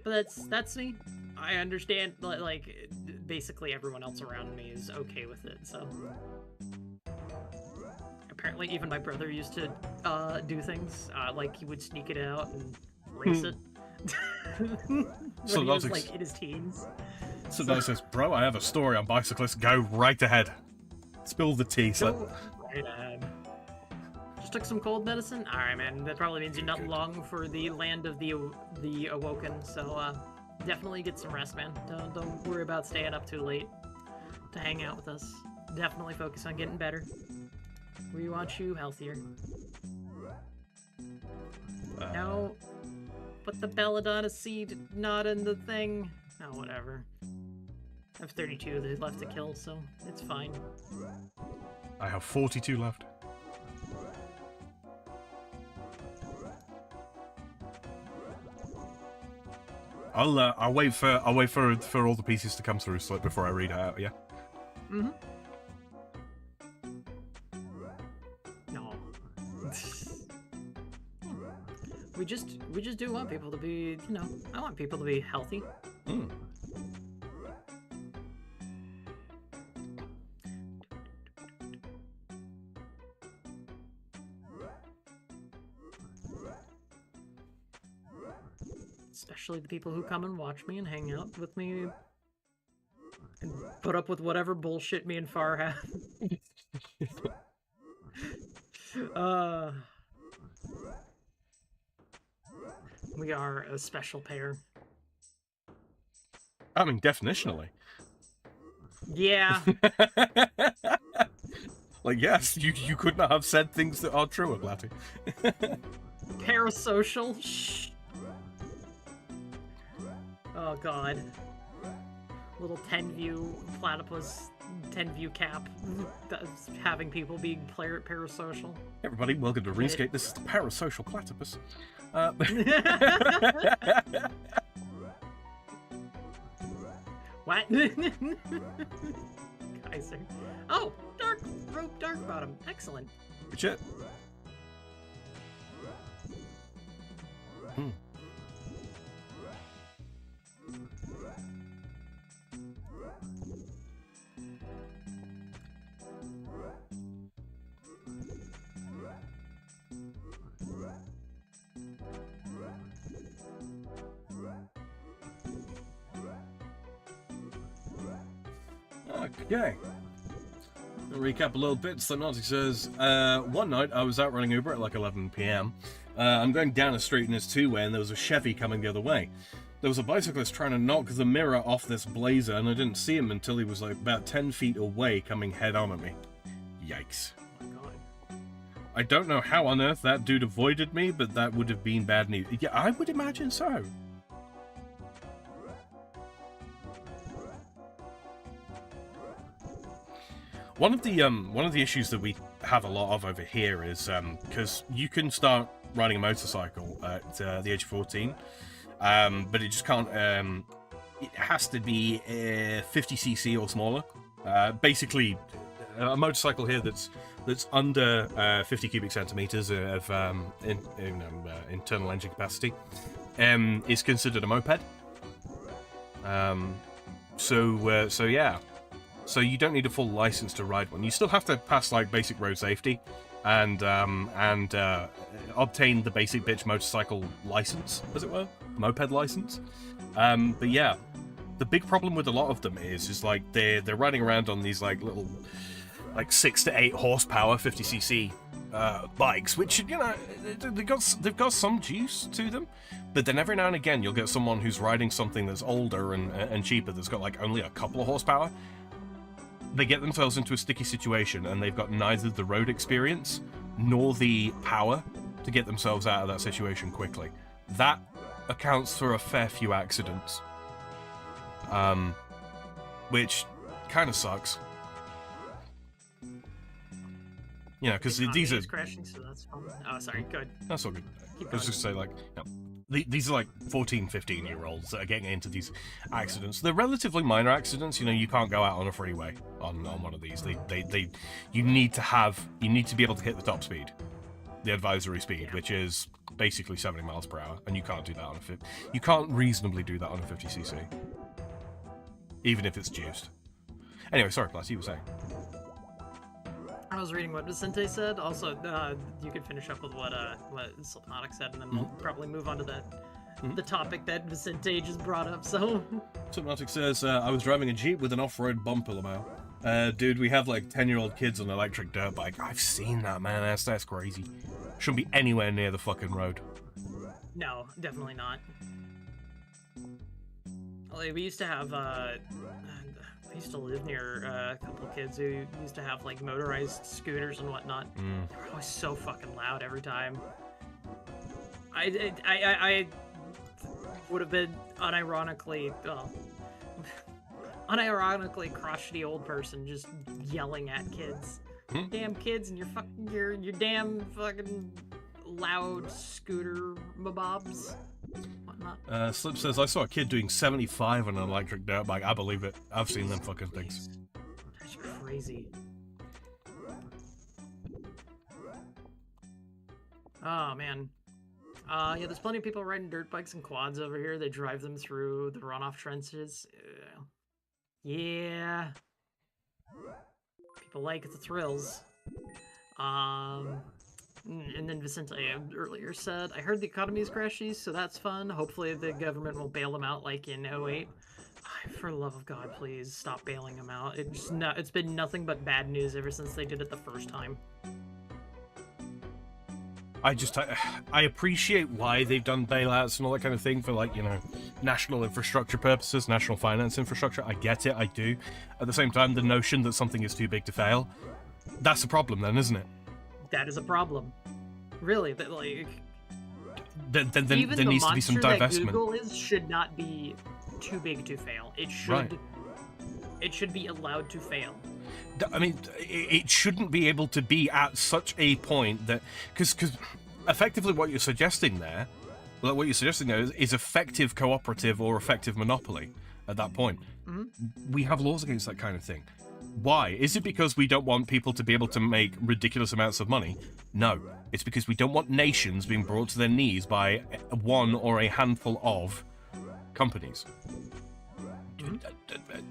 But that's me. I understand. Like basically everyone else around me is okay with it. So apparently, even my brother used to do things like he would sneak it out and race it. So he was like in his teens. So that says, bro, I have a story on bicyclists. Go right ahead. Spill the tea. Go right ahead. Just took some cold medicine. All right, man. That probably means you're not long for the land of the awoken. So definitely get some rest, man. Don't worry about staying up too late to hang out with us. Definitely focus on getting better. We want you healthier. No. Put the belladonna seed not in the thing. Oh, whatever. I have 32 left to kill, so it's fine. I have 42 left. I'll wait for all the pieces to come through before I read it out. Yeah. Mm-hmm. No. We just do want people to be, I want people to be healthy. Mm. Especially the people who come and watch me and hang out with me and put up with whatever bullshit me and Far have. We are a special pair. I mean, definitionally. Yeah. Like, yes, you could not have said things that are truer, Platty. Parasocial. Shh. Oh god. Little 10-view platypus, 10-view cap, that's having people being parasocial. Everybody, welcome to RuneScape. This is the Parasocial Platypus. What? Kaiser. Oh, dark bottom. Excellent. Good shit. Hmm. Okay. I'll recap a little bit. So Nazi says, one night I was out running Uber at like 11 PM. I'm going down a street and it's two-way and there was a Chevy coming the other way. There was a bicyclist trying to knock the mirror off this Blazer and I didn't see him until he was like about 10 feet away coming head on at me. Yikes. Oh my god. I don't know how on earth that dude avoided me, but that would have been bad news. Yeah, I would imagine so. One of the issues that we have a lot of over here is because you can start riding a motorcycle at the age of 14, but it just can't. It has to be 50cc or smaller. Basically, a motorcycle here that's under 50 cubic centimeters of internal engine capacity is considered a moped. So yeah. So you don't need a full license to ride one. You still have to pass like basic road safety, and obtain the basic bitch motorcycle license, as it were, moped license. But yeah, the big problem with a lot of them is like they're riding around on these like little 6 to 8 horsepower 50cc bikes, which they've got some juice to them. But then every now and again you'll get someone who's riding something that's older and cheaper that's got like only a couple of horsepower. They get themselves into a sticky situation and they've got neither the road experience nor the power to get themselves out of that situation quickly. That accounts for a fair few accidents. which kind of sucks. You know, because these are crashing, so that's fun. Oh, sorry. Good. That's all good. Keep I was just say, like, you know, these are like 14, 15-year-olds that are getting into these accidents. They're relatively minor accidents. You know, you can't go out on a freeway on one of these. You need to be able to hit the top speed, the advisory speed, which is basically 70 miles per hour, and you can't do that on a 50. You can't reasonably do that on a 50cc, even if it's juiced. Anyway, sorry, Platty, you were saying. I was reading what Vicente said. Also, you could finish up with what Sultanic said, and then we'll probably move on to the topic that Vicente just brought up. So, Sultanic says, I was driving a Jeep with an off-road bumper Lamau. Dude, we have like 10-year-old kids on an electric dirt bike. I've seen that, man. That's crazy. Shouldn't be anywhere near the fucking road. No, definitely not. Like, we used to have, I used to live near a couple of kids who used to have like motorized scooters and whatnot. They were always so fucking loud every time. I would have been unironically crotchety old person just yelling at kids. Damn kids and your damn fucking loud scooter mabobs. Whatnot. Slip says, I saw a kid doing 75 on an electric dirt bike. I believe it. I've seen them fucking things. That's crazy. Oh, man. Yeah, there's plenty of people riding dirt bikes and quads over here. They drive them through the runoff trenches. Yeah. People like the thrills. And then Vicente earlier said, I heard the economy is crashy, so that's fun. Hopefully the government will bail them out like in 08. For the love of God, please stop bailing them out. It's been nothing but bad news ever since they did it the first time. I appreciate why they've done bailouts and all that kind of thing for, like, you know, national infrastructure purposes, national finance infrastructure. I get it, I do. At the same time, the notion that something is too big to fail, that's a problem then, isn't it? That is a problem. Really, that like there needs to be some divestment. That Google should not be too big to fail. It should be allowed to fail. I mean, it shouldn't be able to be at such a point that because effectively what you're suggesting there is effective cooperative or effective monopoly at that point. We have laws against that kind of thing. Why? Is it because we don't want people to be able to make ridiculous amounts of money? No. It's because we don't want nations being brought to their knees by one or a handful of companies.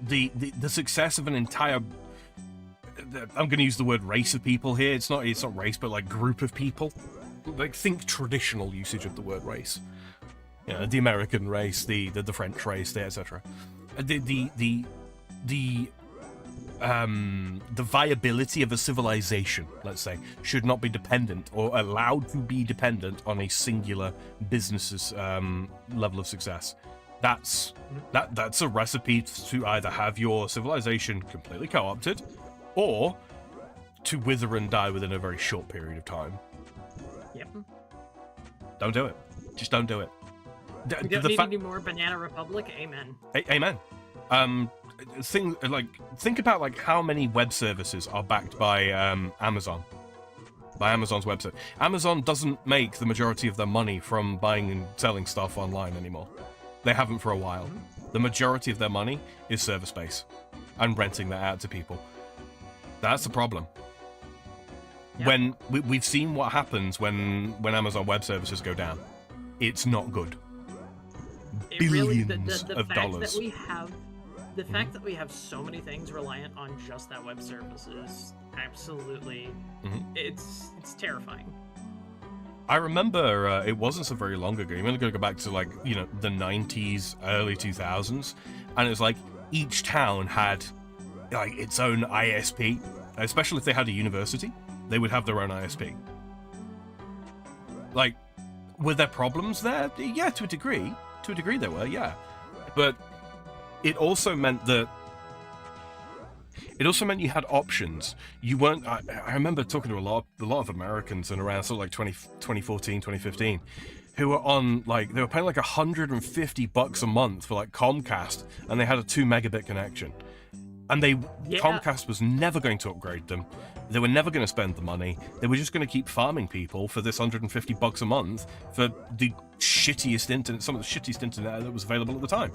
The success of an entire... I'm going to use the word race of people here. It's not race, but like group of people. Like, think traditional usage of the word race. You know, the American race, the French race, etc. The viability of a civilization, let's say, should not be dependent or allowed to be dependent on a singular business's level of success. That's a recipe to either have your civilization completely co-opted or to wither and die within a very short period of time. Yep. Don't do it. Just don't do it. We don't need any more Banana Republic. Amen. Amen. Think about like how many web services are backed by Amazon, by Amazon's website. Amazon doesn't make the majority of their money from buying and selling stuff online anymore. They haven't for a while. The majority of their money is server space and renting that out to people. That's the problem. Yep. When we've seen what happens when Amazon Web Services go down, it's not good. Billions of dollars. The fact that we have so many things reliant on just that web service is absolutely, it's terrifying. I remember it wasn't so very long ago. You're going to go back to like, you know, the 90s, early 2000s, and it was like each town had like its own ISP, especially if they had a university, they would have their own ISP. Like, were there problems there? Yeah, to a degree. To a degree there were, yeah. But it also meant that you had options. You weren't. I remember talking to a lot of Americans and around sort of like 2014, 2015, who were on like they were paying like $150 a month for like Comcast, and they had a 2 megabit connection. And Yeah. Comcast was never going to upgrade them. They were never going to spend the money. They were just going to keep farming people for this $150 a month for the shittiest internet, some of the shittiest internet that was available at the time.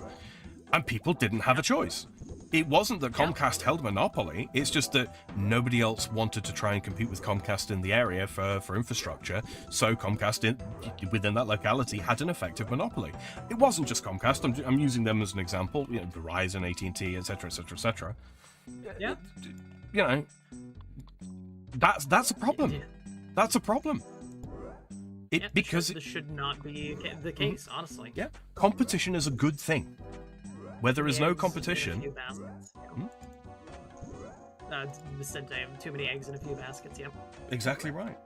And people didn't have a choice. It wasn't that Comcast held monopoly, it's just that nobody else wanted to try and compete with Comcast in the area for infrastructure, so Comcast within that locality had an effective monopoly. It wasn't just Comcast, I'm using them as an example, you know, Verizon, AT&T, etc, etc, etc. Yeah. You know, that's a problem. Yeah. That's a problem. Because this should not be the case, honestly. Yeah, competition is a good thing. Where there is no competition. Said I have too many eggs in a few baskets. Yep. Exactly right.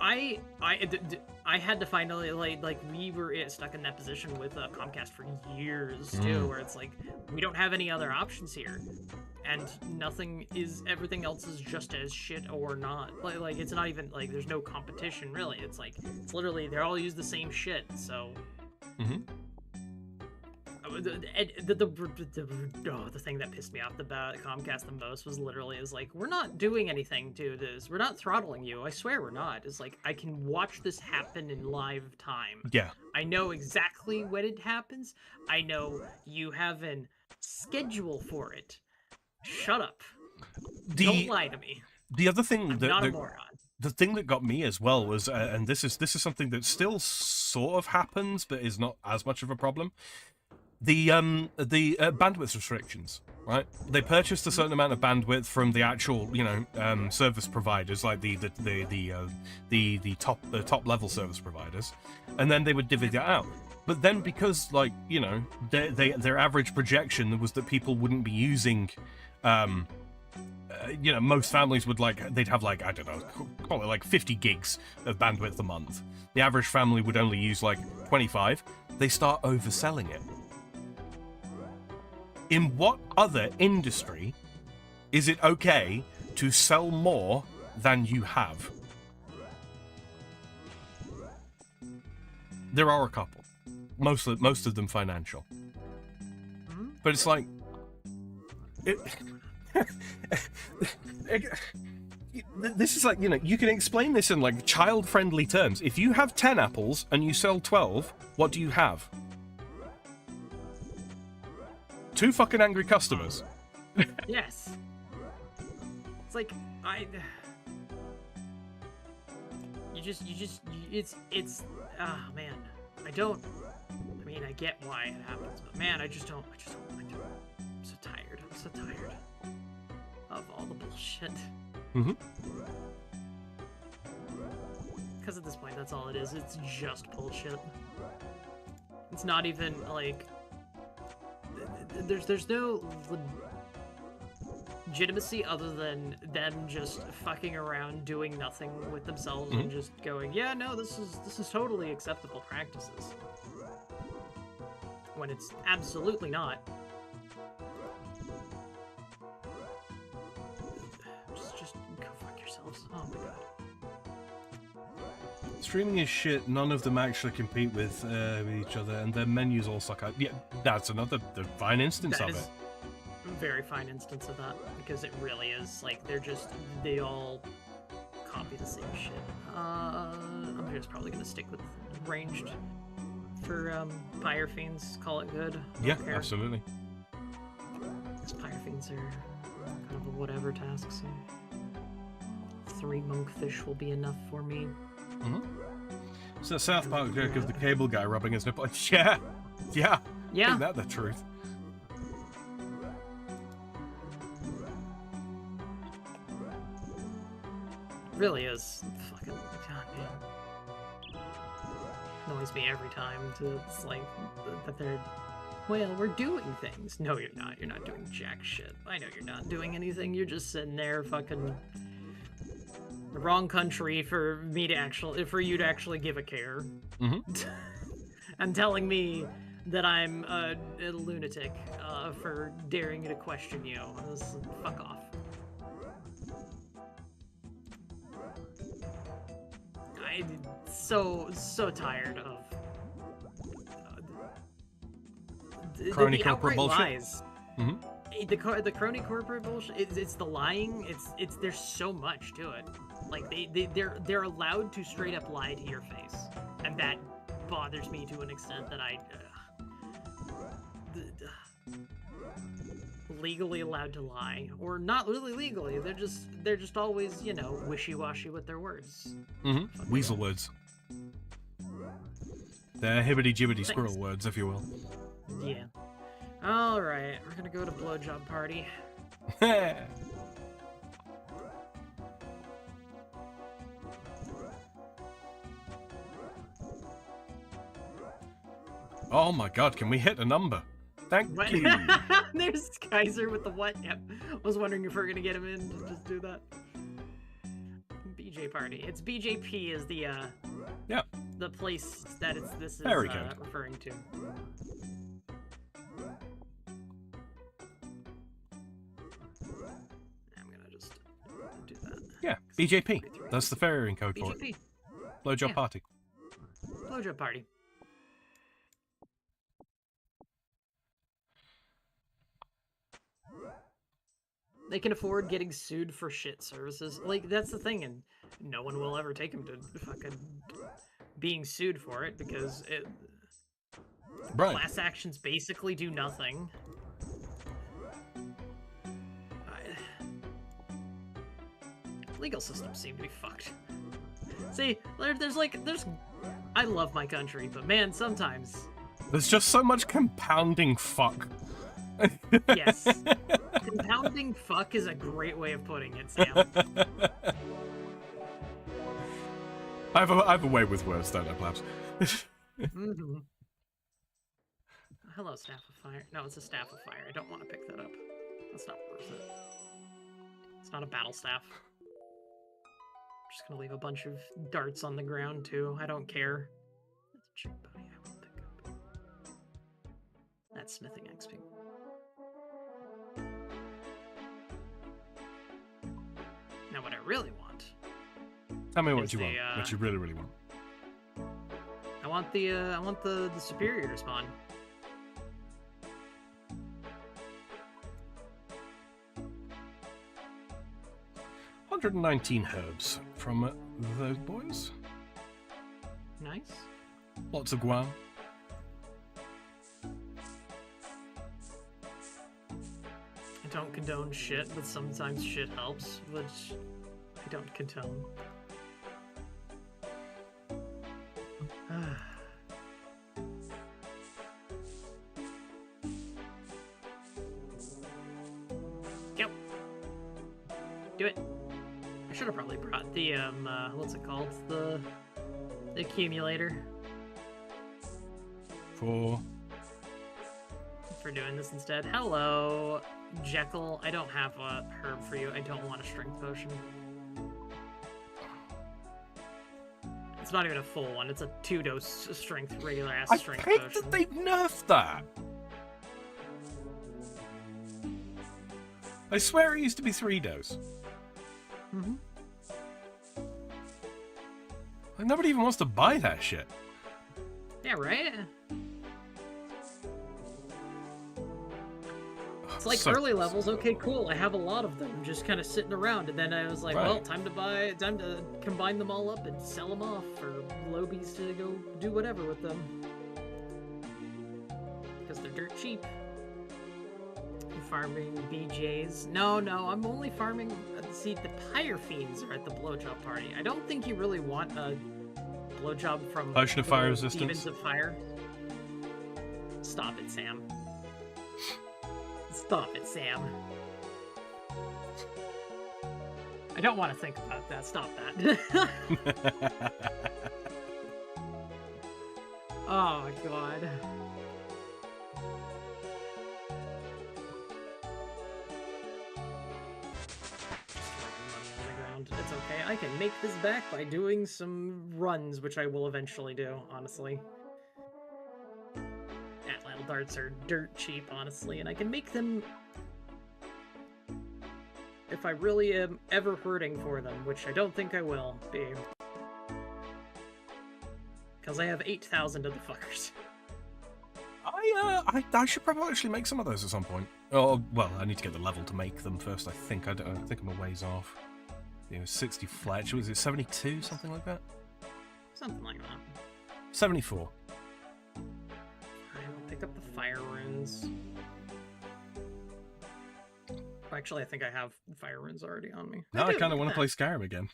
I had to finally like we were stuck in that position with Comcast for years too, where it's like we don't have any other options here, and everything else is just as shit or not. Like it's not even like there's no competition really. It's like it's literally they all use the same shit. So. The thing that pissed me off about Comcast the most was literally like, we're not doing anything to this. We're not throttling you. I swear we're not. It's like, I can watch this happen in live time. Yeah. I know exactly when it happens. I know you have a schedule for it. Shut up. Don't lie to me. The other thing I'm not a moron. The thing that got me as well was, and this is something that still sort of happens, but is not as much of a problem. The bandwidth restrictions, right? They purchased a certain amount of bandwidth from the actual, service providers, like the top level service providers, and then they would divvy that out. But then because, their average projection was that people wouldn't be using, most families would they'd have I don't know, call it 50 gigs of bandwidth a month. The average family would only use 25. They start overselling it. In what other industry is it okay to sell more than you have? There are a couple. Most of them financial. But it's like... this is you can explain this in child-friendly terms. If you have 10 apples and you sell 12, what do you have? 2 fucking angry customers. Yes. It's like man. I get why it happens, but man, I don't like it. I'm so tired of all the bullshit. Because at this point, that's all it is. It's just bullshit. It's not even there's no legitimacy other than them just fucking around, doing nothing with themselves, and just going, yeah, no, this is totally acceptable practices, when it's absolutely not. Just go fuck yourselves. Oh my god. Streaming is shit. None of them actually compete with each other, and their menus all suck out. Yeah, that's another fine instance of it. Very fine instance of that, because it really is they all copy the same shit. I'm just probably gonna stick with ranged for Pyre Fiends. Call it good. Yeah, absolutely. Because Pyre Fiends are kind of a whatever task, so 3 monkfish will be enough for me. So South Park joke of the cable guy rubbing his nipple. Yeah. Ain't that the truth? Really is fucking goddamn. Annoys me every time that they're, well, we're doing things. No, you're not. You're not doing jack shit. I know you're not doing anything. You're just sitting there fucking the wrong country for you to actually give a care. And telling me that I'm a lunatic for daring to question you. Fuck off. I'm so tired of crony the corporate outright bullshit. lies. the crony corporate bullshit. It's the lying. It's there's so much to it. Like they're allowed to straight up lie to your face, and that bothers me to an extent that I legally allowed to lie, or not really legally. They're just always, you know, wishy-washy with their words. Mm-hmm. Weasel words. They're hibbity-jibbity squirrel words, if you will. Yeah. All right, we're gonna go to blowjob party. Oh my god, can we hit a number? Thank you. There's Kaiser with the what? Yep. I was wondering if we're gonna get him in to just do that. BJ party. It's BJP is the yeah, the place that this is referring to. I'm gonna just do that. Yeah, BJP. That's the ferrying code for BJP. it. Blowjob party. Blowjob party. They can afford getting sued for shit services. Like, that's the thing, and no one will ever take them to fucking being sued for it, because class actions basically do nothing. Legal systems seem to be fucked. See, there's I love my country, but man, sometimes... There's just so much compounding fuck. Yes. Compounding fuck is a great way of putting it, Sam. I have a way with words, don't I, Plabs? Mm-hmm. Hello, Staff of Fire. No, it's a Staff of Fire. I don't want to pick that up. That's not worth it. It's not a battle staff. I'm just gonna leave a bunch of darts on the ground, too. I don't care. That's a chick buddy I will pick up. That's smithing XP. Now, what I really want... Tell me what you want. What you really, really want. I want the superior to spawn. $119 herbs from those boys. Nice. Lots of guam. I don't condone shit, but sometimes shit helps, which I don't condone. Yep. Do it. I should have probably brought the what's it called? The accumulator. For doing this instead. Hello, Jekyll. I don't have a herb for you. I don't want a strength potion. It's not even a full one. It's a 2-dose strength, regular ass strength potion. I hate that they've nerfed that. I swear it used to be 3-dose. Mm-hmm. Like, nobody even wants to buy that shit. Yeah, right? It's like early levels, okay, cool, I have a lot of them just kind of sitting around, and then I was like, well, time to combine them all up and sell them off for lobies to go do whatever with them. Because they're dirt cheap. Farming BJs. No, I'm only farming... See, the Pyre Fiends are at the blowjob party. I don't think you really want a blowjob from... Potion of Fire Resistance. Demons of Fire. Stop it, Sam. Stop it, Sam. I don't want to think about that. Stop that. Oh my god. It's okay. I can make this back by doing some runs, which I will eventually do, honestly. Atlatl darts are dirt cheap, honestly, and I can make them if I really am ever hurting for them, which I don't think I will be. Because I have 8,000 of the fuckers. I I should probably actually make some of those at some point. Oh, well, I need to get the level to make them first. I think I think I'm a ways off. 60 Fletch. Was it 72? Something like that. Something like that. 74. I'll pick up the fire runes. Actually, I think I have fire runes already on me. Now I kind of want to play Skyrim again.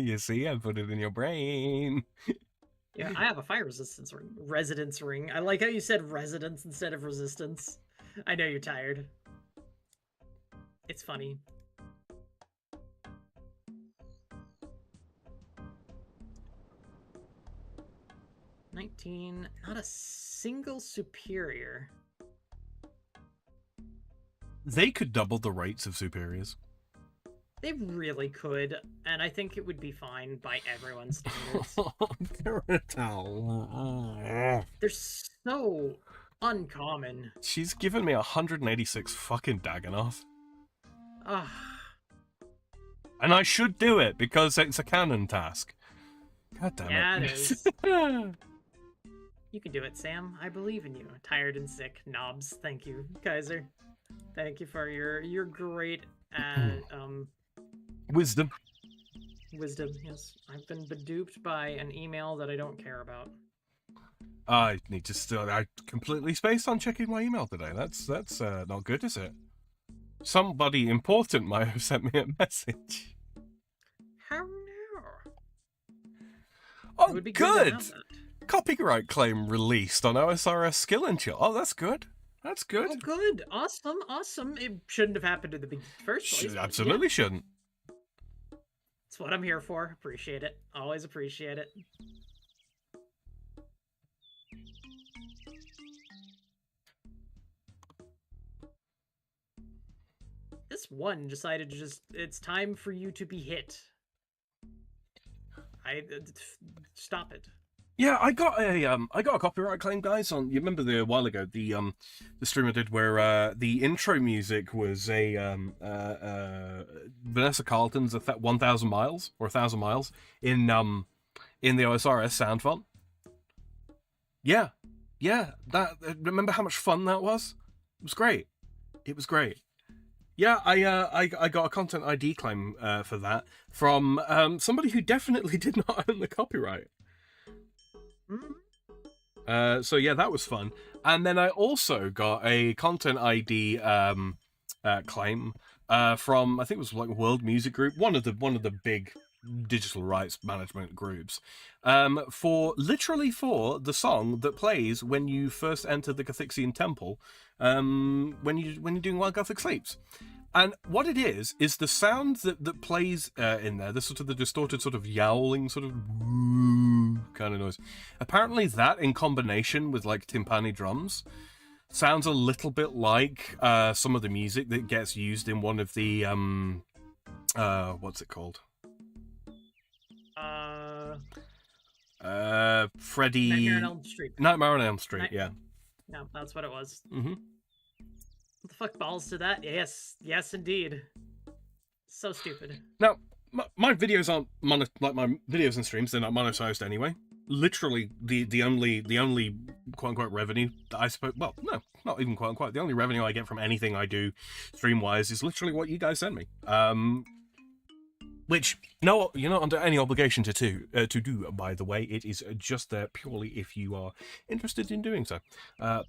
You see, I put it in your brain. Yeah, I have a fire resistance ring. Residence ring. I like how you said residence instead of resistance. I know you're tired. It's funny. $19. Not a single superior. They could double the rates of superiors. They really could, and I think it would be fine by everyone's standards. They're so uncommon. She's given me 186 fucking Dagganoth. Ah. And I should do it because it's a canon task. God damn it. Yeah, it is. You can do it, Sam. I believe in you. Tired and sick. Knobs. Thank you, Kaiser. Thank you for your great Wisdom. wisdom. Yes, I've been beduped by an email that I don't care about. I need to still. I completely spaced on checking my email today. That's not good, is it? Somebody important might have sent me a message. How now? Oh, It would be good. to have that. Copyright claim released on OSRS Skill and Chill. Oh, that's good. That's good. Oh, good. Awesome. Awesome. It shouldn't have happened in the first place. but Absolutely yeah, shouldn't. it's what I'm here for. Appreciate it. Always appreciate it. This one decided to it's time for you to be hit. Stop it. Yeah, I got a copyright claim, guys. On you remember a while ago the stream I did where the intro music was a Vanessa Carlton's 1,000 miles or 1,000 miles in the OSRS sound font. Yeah, that remember how much fun that was? It was great. It was great. Yeah, I got a content ID claim for that from somebody who definitely did not own the copyright. So yeah, that was fun. And then I also got a content ID claim from I think it was like World Music Group, one of the big digital rights management groups, for the song that plays when you first enter the Cathixian temple, when you're doing While Gothic Sleeps. And what it is the sound that plays in there, the sort of the distorted sort of yowling sort of kind of noise. Apparently that in combination with like timpani drums sounds a little bit like some of the music that gets used in one of the what's it called? Freddy Nightmare on Elm Street. Nightmare on Elm Street, yeah. Yeah, that's what it was. Mm-hmm. What the fuck balls to that? Yes, indeed. So stupid. Now, my videos aren't like my videos and streams. They're not monetized anyway. Literally, the only quote unquote revenue that I suppose. Well, no, not even quote unquote. The only revenue I get from anything I do stream wise is literally what you guys send me. Which no, you're not under any obligation to do. By the way, it is just there purely if you are interested in doing so.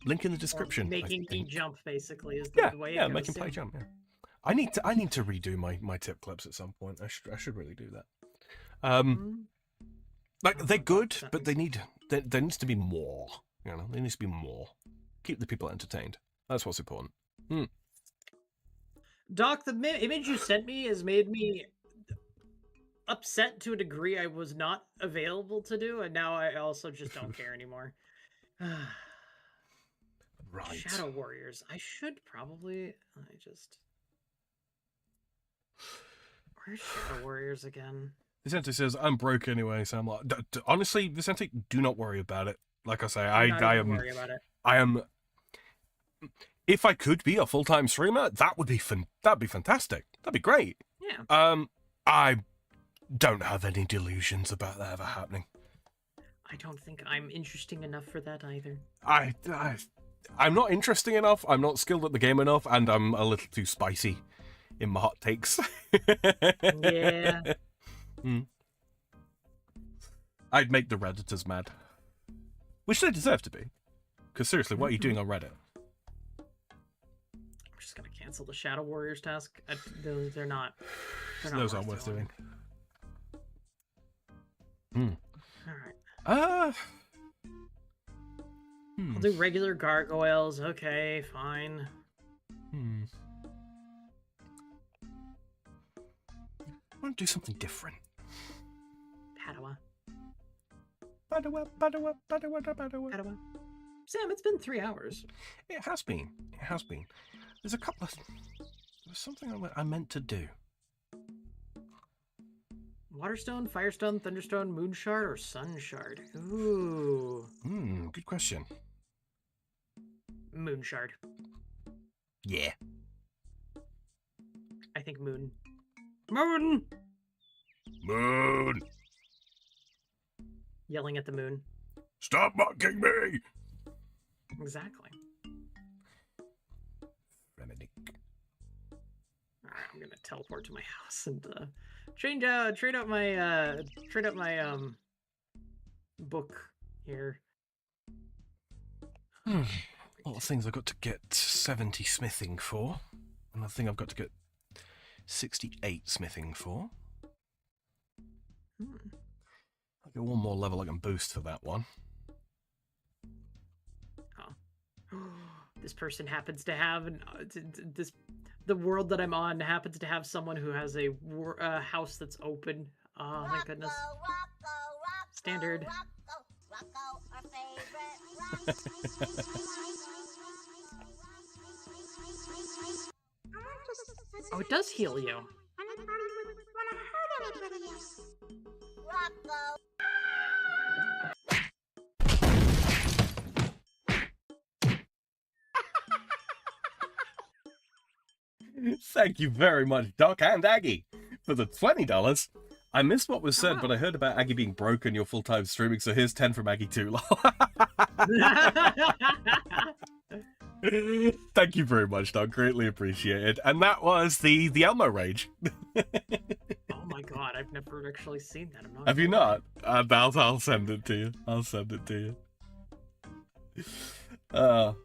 Link in the description. Or making me jump, basically, is the way it goes. Making play jump. Yeah, I need to redo my tip clips at some point. I should really do that. Like they're good, but there needs to be more. You know, there needs to be more. Keep the people entertained. That's what's important. Doc, the image you sent me has made me upset to a degree I was not available to do, and now I also just don't care anymore. Right. Shadow Warriors. I should probably. Where's Shadow Warriors again? Vicente says I'm broke anyway, so I'm like, honestly, Vicente, do not worry about it. Like I say, I am. Worry about it. I am. If I could be a full-time streamer, that would be That'd be fantastic. That'd be great. Yeah. I don't have any delusions about that ever happening. I don't think I'm interesting enough for that either. I'm not interesting enough, I'm not skilled at the game enough, and I'm a little too spicy in my hot takes. Yeah. I'd make the Redditors mad. Which they deserve to be. Because seriously, what are you doing on Reddit? I'm just gonna cancel the Shadow Warriors task. They're not. Those aren't worth doing. Alright. Hmm. I'll do regular gargoyles. Okay, fine. I want to do something different. Padua. Padua. Sam, it's been 3 hours. It has been. It has been. There's a couple of... There's something I meant to do. Waterstone, Firestone, Thunderstone, Moonshard, or Sunshard? Ooh. Good question. Moonshard. Yeah. I think Moon. Moon! Moon! Yelling at the moon. Stop mocking me! Exactly. Remedic. Alright, I'm gonna teleport to my house and trade out my book here. A lot of things I've got to get 70 smithing for. Another thing I've got to get 68 smithing for. I'll get one more level I can boost for that one. This person happens to have the world that I'm on happens to have someone who has a house that's open. Oh my goodness. Standard. Rocco, our favorite. Oh, it does heal you. Rocco. Thank you very much, Doc and Aggie, for the $20. I missed what was said, but I heard about Aggie being broke and you're full-time streaming, so here's 10 from Aggie too. Thank you very much, Doc. Greatly appreciated. And that was the Elmo Rage. Oh my god, I've never actually seen that. I'm not Have you not? I'll send it to you. I'll send it to you.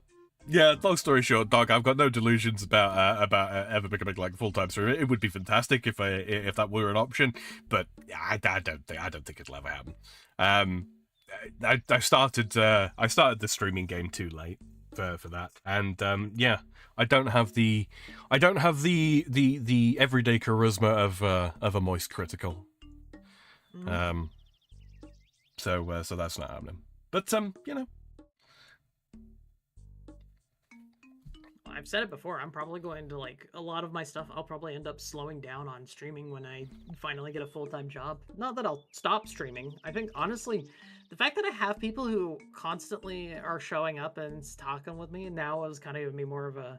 Yeah, long story short, Doc, I've got no delusions about ever becoming like a full-time streamer. It would be fantastic if that were an option, but I don't think it'll ever happen. I started the streaming game too late for that, and yeah, I don't have the everyday charisma of a moist critical. So that's not happening. But you know. I've said it before, I'm probably going to, like, a lot of my stuff, I'll probably end up slowing down on streaming when I finally get a full-time job. Not that I'll stop streaming. I think, honestly, the fact that I have people who constantly are showing up and talking with me now is kind of giving me more of a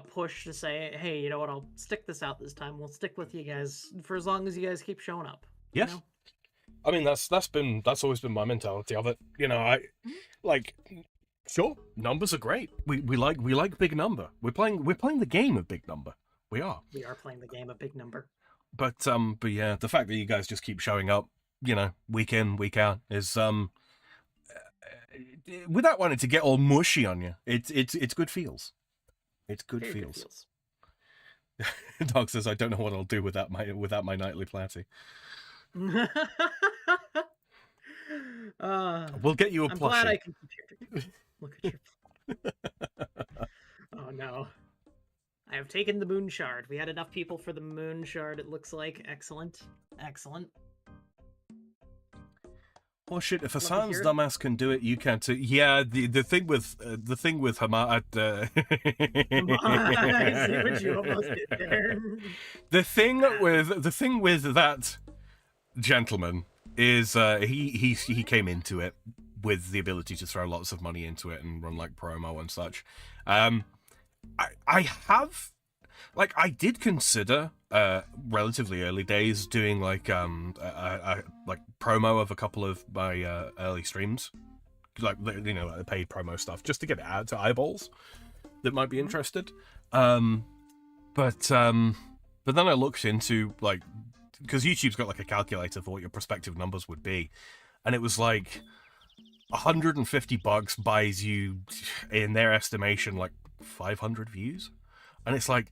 push to say, hey, you know what, I'll stick this out this time. We'll stick with you guys for as long as you guys keep showing up. Yeah. You know? I mean, that's always been my mentality of it. You know, sure, numbers are great. We like big number. We're playing the game of big number. We are playing the game of big number. But yeah, the fact that you guys just keep showing up, you know, week in, week out is without wanting to get all mushy on you, it's good feels. It's good feels. Dog says, I don't know what I'll do without my nightly Platty. We'll get you a plushie. I'm glad I can compare. Look at your... Oh no. I have taken the moon shard. We had enough people for the moon shard, it looks like. Excellent. Excellent. Oh shit, if Hassan's dumbass can do it, you can too. Yeah, the thing with Hamas I see what you almost did there. The thing with that gentleman is he came into it with the ability to throw lots of money into it and run like promo and such. I have Like, I did consider, relatively early days, doing like like promo of a couple of my early streams, like, you know, like the paid promo stuff, just to get it out to eyeballs that might be interested. But then I looked into, like, because YouTube's got like a calculator for what your prospective numbers would be, and it was like $150 buys you, in their estimation, like 500 views. And it's like,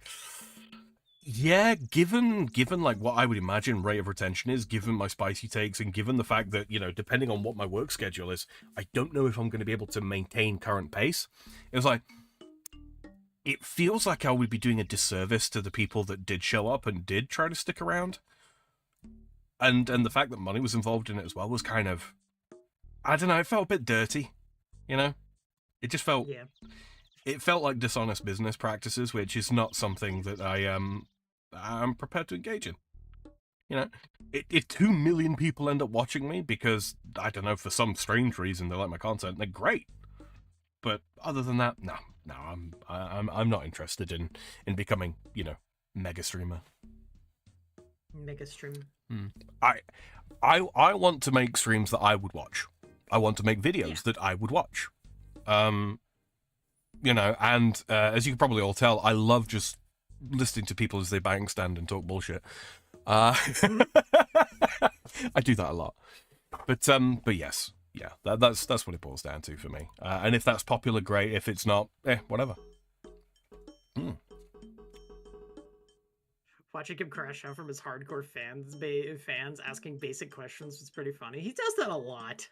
yeah, given like what I would imagine rate of retention is, given my spicy takes, and given the fact that, you know, depending on what my work schedule is, I don't know if I'm going to be able to maintain current pace. It was like, it feels like I would be doing a disservice to the people that did show up and did try to stick around. And the fact that money was involved in it as well was kind of, I don't know, it felt a bit dirty, you know? It just felt, Yeah. it felt like dishonest business practices, which is not something that I'm prepared to engage in. You know, if 2 million people end up watching me because, I don't know, for some strange reason they like my content, they're great. But other than that, no, I'm not interested in becoming, you know, mega streamer. Mega stream. I want to make streams that I would watch. I want to make videos that I would watch. You know, and as you can probably all tell, I love just listening to people as they bank stand and talk bullshit. I do that a lot. But yes, yeah, that's what it boils down to for me. And if that's popular, great. If it's not, whatever. Watching him crash out from his hardcore fans asking basic questions was pretty funny. He does that a lot.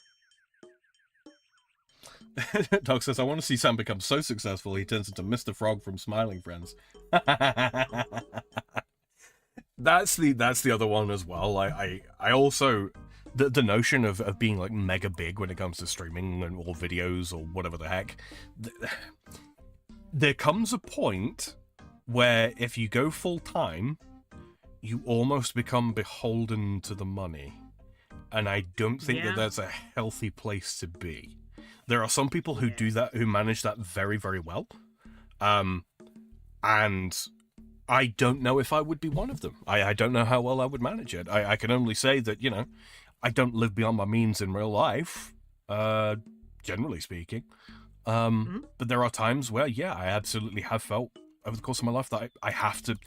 Doug says, I want to see Sam become so successful he turns into Mr. Frog from Smiling Friends. That's the other one as well. I also, the notion of being like mega big when it comes to streaming and or videos or whatever the heck, there comes a point where if you go full time, you almost become beholden to the money, and I don't think that that's a healthy place to be. There are some people who do that, who manage that very, very well. And I don't know if I would be one of them. I don't know how well I would manage it. I can only say that, you know, I don't live beyond my means in real life, generally speaking. But there are times where, yeah, I absolutely have felt over the course of my life that I have to...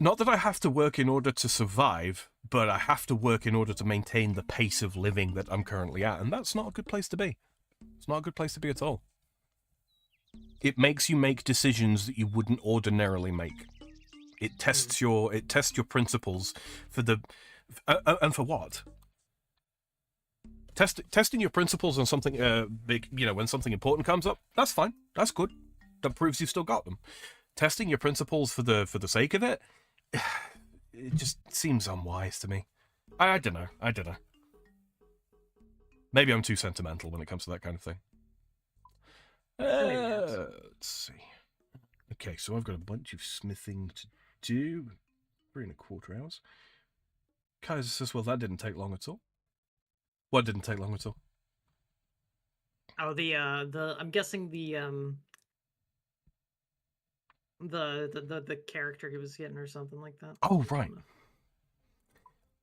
Not that I have to work in order to survive, but I have to work in order to maintain the pace of living that I'm currently at, and that's not a good place to be. It's not a good place to be at all. It makes you make decisions that you wouldn't ordinarily make. It tests your principles for the and for what? Testing your principles on something big, you know, when something important comes up, that's fine. That's good. That proves you've still got them. Testing your principles for the sake of it, it just seems unwise to me. I don't know. Maybe I'm too sentimental when it comes to that kind of thing. Let's see. Okay, so I've got a bunch of smithing to do. 3.25 hours. Kaiser says, well, that didn't take long at all. What didn't take long at all? Oh, I'm guessing the character he was getting or something like that. Oh, right.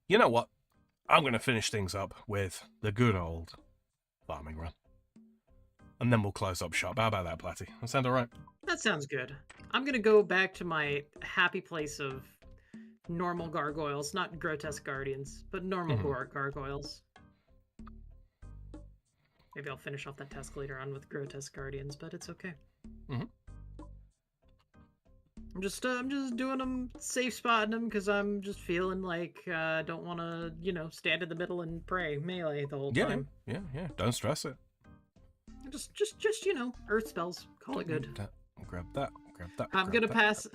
You know what? I'm going to finish things up with the good old farming run. And then we'll close up shop. How about that, Platty? That sound all right? That sounds good. I'm going to go back to my happy place of normal gargoyles, not grotesque guardians, but normal gargoyles. Maybe I'll finish off that task later on with grotesque guardians, but it's okay. I'm just doing them, safe spotting them, because I'm just feeling like I don't want to, you know, stand in the middle and pray melee the whole time. Yeah. Don't stress it. Just you know, earth spells. Call it good. Grab that. I'm gonna pass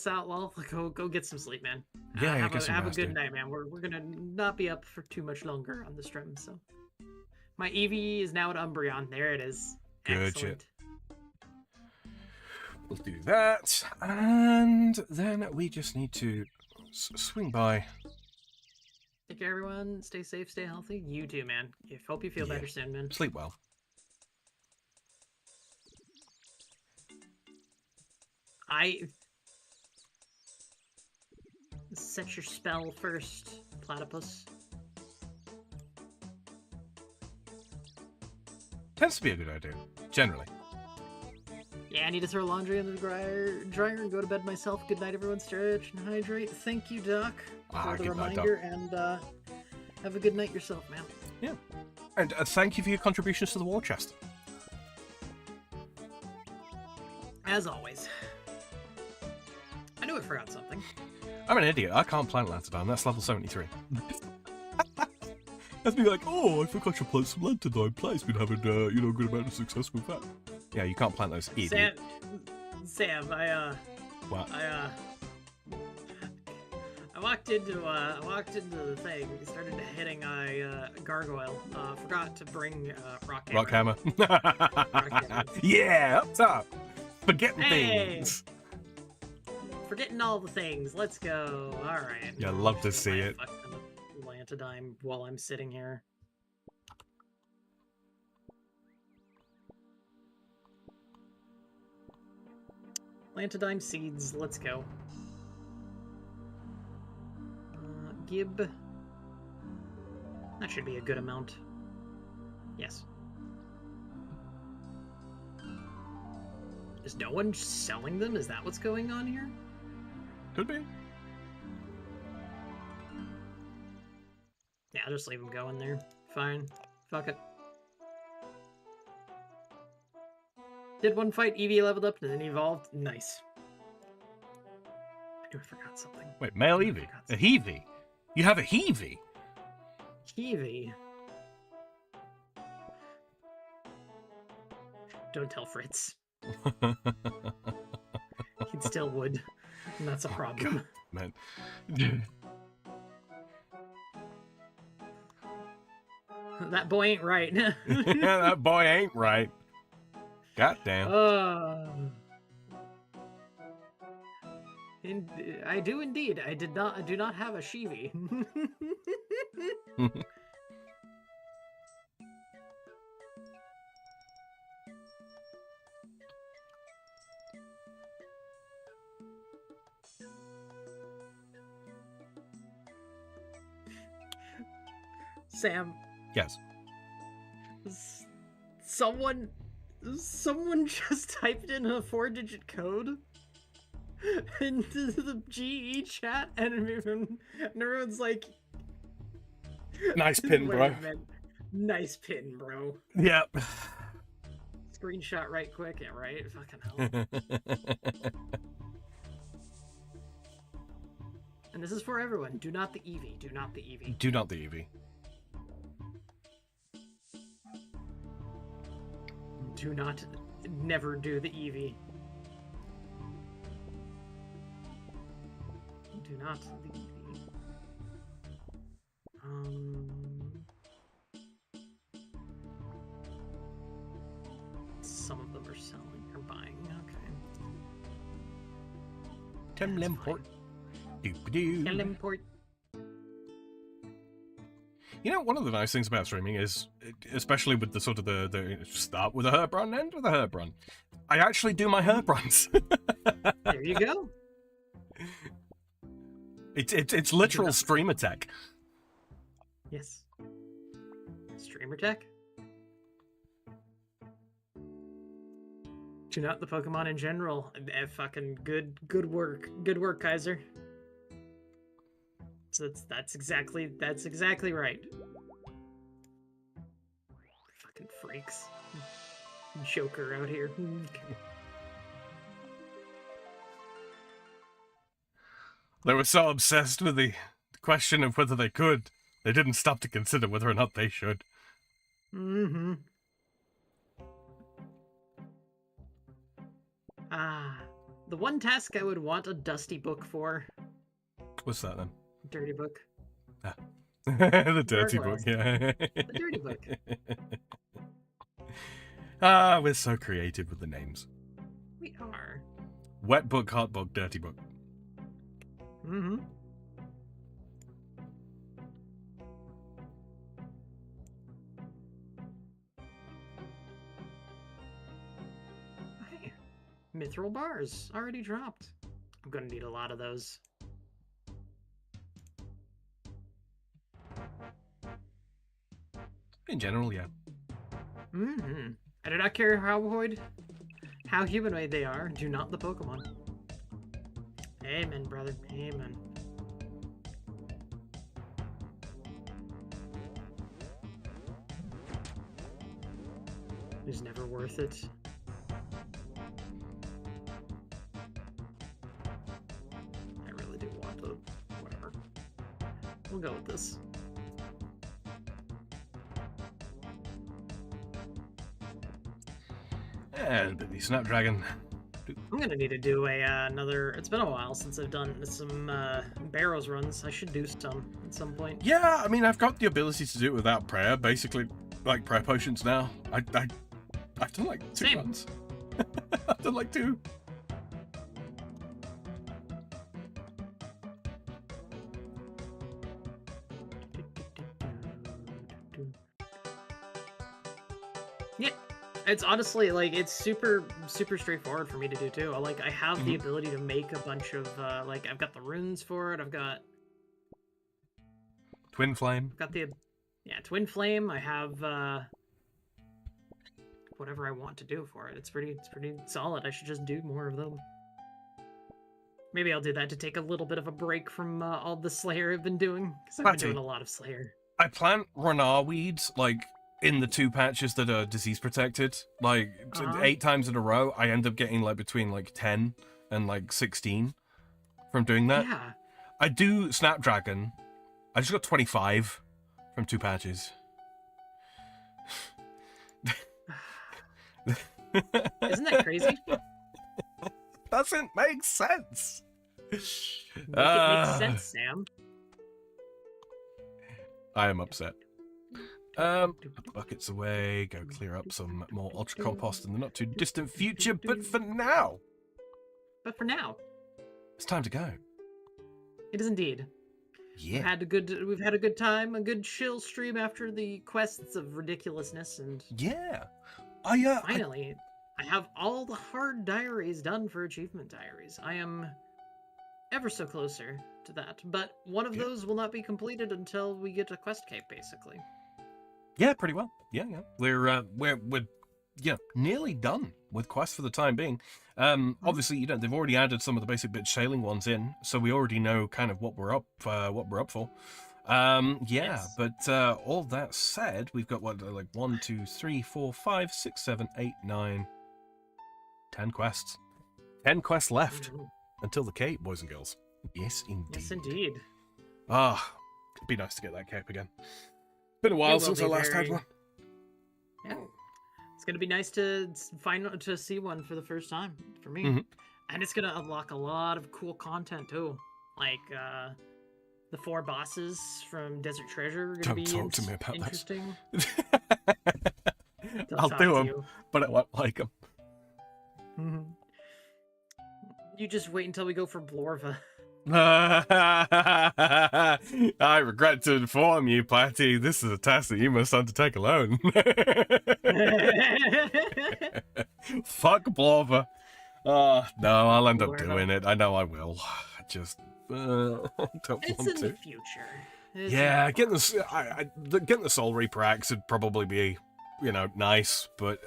out. Well, go get some sleep, man. Yeah, have a good night, man. We're gonna not be up for too much longer on the stream. So my EV is now at Umbreon. There it is. Good Excellent. shit. We'll do that, and then we just need to swing by. Take care, everyone. Stay safe, stay healthy. You too, man. Hope you feel better soon, man. Sleep well. Set your spell first, platypus. Tends to be a good idea, generally. Yeah, I need to throw laundry in the dryer and go to bed myself. Good night, everyone. Stretch and hydrate. Thank you, Doc, for the good night, reminder, and have a good night yourself, man. Yeah. And thank you for your contributions to the war chest. As always. I knew I forgot something. I'm an idiot. I can't plant lantern. That's level 73. That's me like, oh, I think I should plant some lantern. Platty's been having, a good amount of success with that. Yeah, you can't plant those, idiot. Sam, What? I walked into the thing, started hitting a gargoyle. Forgot to bring rock hammer. Rock hammer. Yeah, up top. Forgetting things. Forgetting all the things. Let's go. All right. Yeah, love to see it. Lantidime while I'm sitting here. Lantidime seeds. Let's go. Gib. That should be a good amount. Yes. Is no one selling them? Is that what's going on here? Could be. Yeah, I'll just leave them going there. Fine. Fuck it. Did one fight, Eevee leveled up, and then evolved. Nice. I knew I forgot something. Wait, male Eevee? A Heavy? You have a Heavy? Eevee. Don't tell Fritz. He still would. And that's a problem. Man. That boy ain't right. Yeah, that boy ain't right. Goddamn. I do indeed. I do not have a Shivi. Sam. Yes. Someone just typed in a 4-digit code into the GE chat, and everyone's like, Nice pin, bro. Nice pin, bro. Yep. Screenshot right quick. Yeah, right? Fucking hell. And this is for everyone. Do not the Eevee. Do not the Eevee. Do not the Eevee. Do not, never do the Eevee. Do not the Eevee. Some of them are selling or buying. Okay. Temlimport. Temlimport. You know, one of the nice things about streaming is, especially with the sort of the start with a herb run, end with a herb run, I actually do my herb runs. There you go. It's literal streamer tech. Yes. Streamer tech. Do not the Pokemon in general. Fucking good work, Kaiser. So that's exactly right. Fucking freaks. Joker out here. They were so obsessed with the question of whether they could, they didn't stop to consider whether or not they should. Mm-hmm. The one task I would want a dusty book for. What's that then? Dirty book. Ah. The dirty book, Gargoyles. yeah. The dirty book. Ah, we're so creative with the names. We are. Wet book, hot book, dirty book. Mm-hmm. Mithril bars already dropped. I'm gonna need a lot of those. In general, yeah. Mm-hmm. I do not care how humanoid they are, do not the Pokemon. Amen, brother. Amen. It's never worth it. I really do want the... whatever. We'll go with this. And the Snapdragon. I'm gonna need to do another... It's been a while since I've done some Barrows runs. I should do some at some point. Yeah, I mean, I've got the ability to do it without prayer, basically, like prayer potions now. I've done like 2 Same. runs. I've done like 2. Yeah, it's honestly like it's super straightforward for me to do too. I have the ability to make a bunch of like I've got the runes for it. I've got Twin Flame. the Twin Flame. I have whatever I want to do for it. It's pretty solid. I should just do more of them. Maybe I'll do that to take a little bit of a break from all the Slayer I've been doing, because I've been doing a lot of Slayer. I plant Renar weeds like in the 2 patches that are disease protected. Like 8 times in a row, I end up getting like between like 10 and like 16 from doing that. Yeah. I do Snapdragon. I just got 25 from 2 patches. Isn't that crazy? Doesn't make sense. Make it make sense, Sam. I am upset. Put the buckets away, go clear up some more ultra compost in the not too distant future, but for now, it's time to go. It is indeed. Yeah. We've had a good time, a good chill stream after the quests of ridiculousness, and Yeah. finally, I have all the hard diaries done for achievement diaries. I am ever so closer to that, but one of those will not be completed until we get to Quest Cape, basically. Yeah, pretty well. Yeah. We're nearly done with quests for the time being. Obviously, they've already added some of the basic bit sailing ones in, so we already know kind of what we're up for. Yes. But all that said, we've got 1, 2, 3, 4, 5, 6, 7, 8, 9, 10 quests. 10 quests left until the cape, boys and girls. Yes, indeed. Yes, indeed. It'd be nice to get that cape again. Been a while since I last had one. Yeah, it's gonna be nice to see one for the first time for me, and it's gonna unlock a lot of cool content too, like the 4 bosses from Desert Treasure are gonna be Don't talk to me about interesting. I'll do them, but I won't like them. You just wait until we go for Blorva. I regret to inform you, Platty, this is a task that you must undertake alone. Fuck Blorva. No, I'll end up doing it. I know I will. I just don't It's want in to. the future. Getting the Soul Reaper axe would probably be, nice, but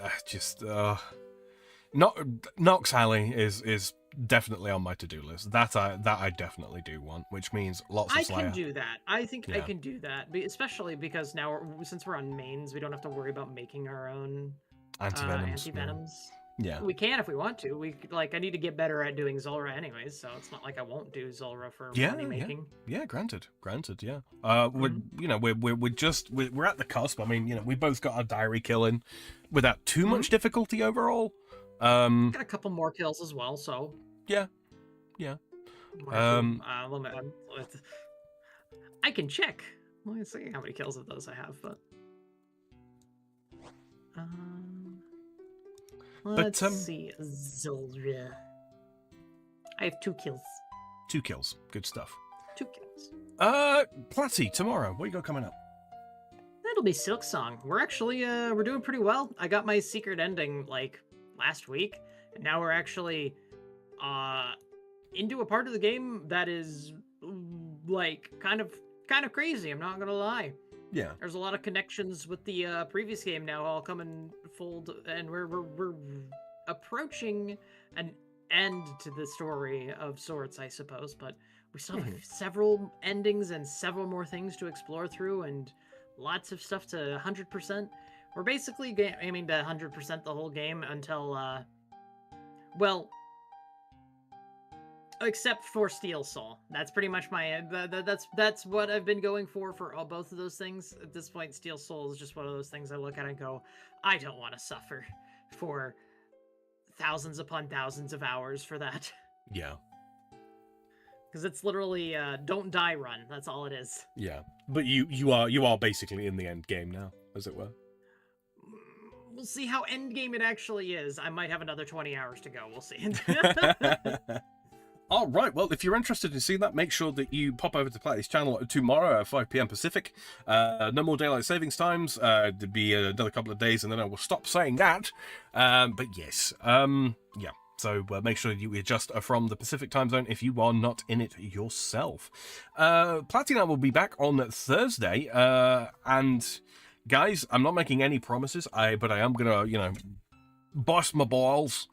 Nox Alley is definitely on my to-do list. That I definitely do want, which means lots of Slayer. I can do that. I think I can do that, especially because now, since we're on mains, we don't have to worry about making our own anti-venoms. Yeah. We can if we want to. I need to get better at doing Zulrah anyways, so it's not like I won't do Zulrah for money making. Yeah, granted, yeah. We're at the cusp. I mean, we both got our diary killing without too much difficulty overall. Got a couple more kills as well, so yeah. I can check. Let me see how many kills of those I have, but let's see. Zulrah. I have 2 kills. 2 kills. Good stuff. 2 kills. Platty, tomorrow, what you got coming up? That'll be Silk Song. We're actually we're doing pretty well. I got my secret ending last week, And now we're actually into a part of the game that is like kind of crazy. I'm not gonna lie. Yeah. There's a lot of connections with the previous game now all come in fold, and we're approaching an end to the story of sorts, I suppose. But we still have several endings and several more things to explore through, and lots of stuff to 100%. We're basically aiming to 100% the whole game until, well, except for Steel Soul. That's pretty much my that's what I've been going for both of those things. At this point, Steel Soul is just one of those things I look at and go, I don't want to suffer for thousands upon thousands of hours for that. Yeah. Because it's literally don't die run. That's all it is. Yeah. But you are basically in the end game now, as it were. We'll see how end game it actually is. I might have another 20 hours to go. We'll see. All right, well, if you're interested in seeing that, make sure that you pop over to Platty's channel tomorrow at 5 p.m. Pacific. No more daylight savings times. There'll be another couple of days, and then I will stop saying that. But yes, yeah. So make sure you adjust from the Pacific time zone if you are not in it yourself. Platty and I will be back on Thursday, and guys, I'm not making any promises, but I am gonna, bust my balls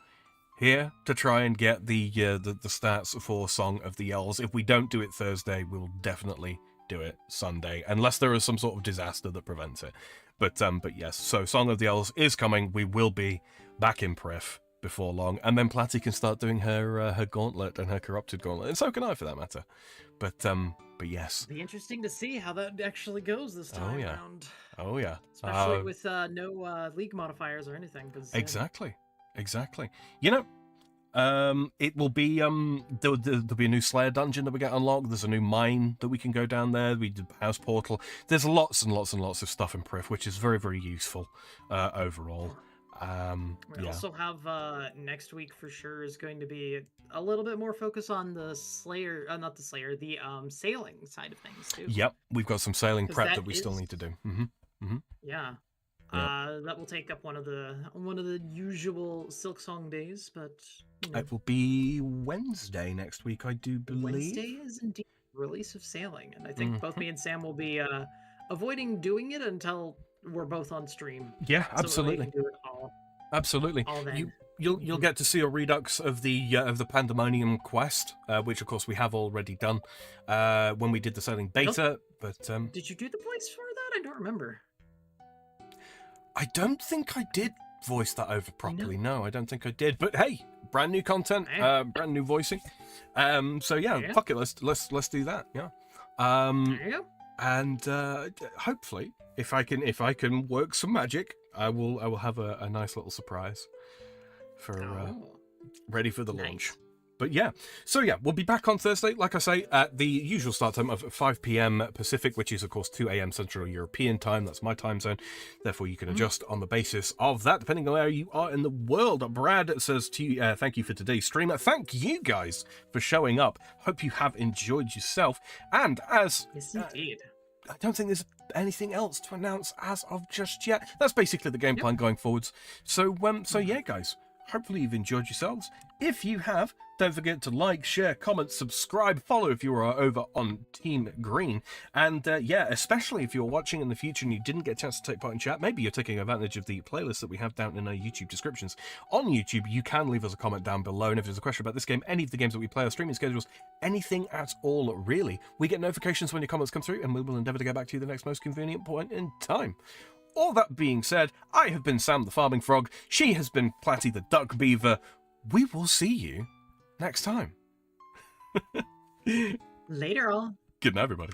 here to try and get the stats for Song of the Elves. If we don't do it Thursday, we'll definitely do it Sunday, unless there is some sort of disaster that prevents it. But yes, so Song of the Elves is coming. We will be back in Pref before long, and then Platty can start doing her gauntlet and her corrupted gauntlet, and so can I, for that matter. But yes, it'll be interesting to see how that actually goes this time around. Oh yeah, especially with no league modifiers or anything. Exactly. It will be there'll be a new Slayer dungeon that we get unlocked. There's a new mine that we can go down there. We did house portal. There's lots and lots and lots of stuff in Prif, which is very, very useful overall. We also have next week for sure is going to be a little bit more focus on the Slayer, not the Slayer, the sailing side of things too. Yep, we've got some sailing prep that we still need to do. Yeah. That will take up one of the usual Silksong days, but it will be Wednesday next week, I do believe. Wednesday is indeed release of sailing, and I think both me and Sam will be avoiding doing it until we're both on stream. Yeah, absolutely. So we can do it all. Absolutely. All then. You'll get to see a redux of the Pandemonium quest, which of course we have already done when we did the sailing beta. But did you do the voice for that? I don't remember. I don't think I did voice that over properly. No, I don't think I did. But hey, brand new content, brand new voicing. So yeah, fuck it. Let's do that. Yeah. There you go. And hopefully, if I can work some magic, I will have a nice little surprise for ready for the launch. But yeah, so yeah, we'll be back on Thursday, like I say, at the usual start time of 5 p.m. Pacific, which is, of course, 2 a.m. Central European time. That's my time zone. Therefore, you can adjust on the basis of that, depending on where you are in the world. Brad says to you, thank you for today's stream. Thank you guys for showing up. Hope you have enjoyed yourself. And as... Yes, indeed. I don't think there's anything else to announce as of just yet. That's basically the game plan going forwards. So yeah, guys, hopefully you've enjoyed yourselves. If you have, don't forget to like, share, comment, subscribe, follow if you are over on Team Green. And yeah, especially if you're watching in the future and you didn't get a chance to take part in chat, maybe you're taking advantage of the playlist that we have down in our YouTube descriptions. On YouTube, you can leave us a comment down below. And if there's a question about this game, any of the games that we play, our streaming schedules, anything at all, really, we get notifications when your comments come through, and we will endeavour to get back to you the next most convenient point in time. All that being said, I have been Sam the Farming Frog. She has been Platty the Duck Beaver. We will see you next time. Later all. Good night, everybody.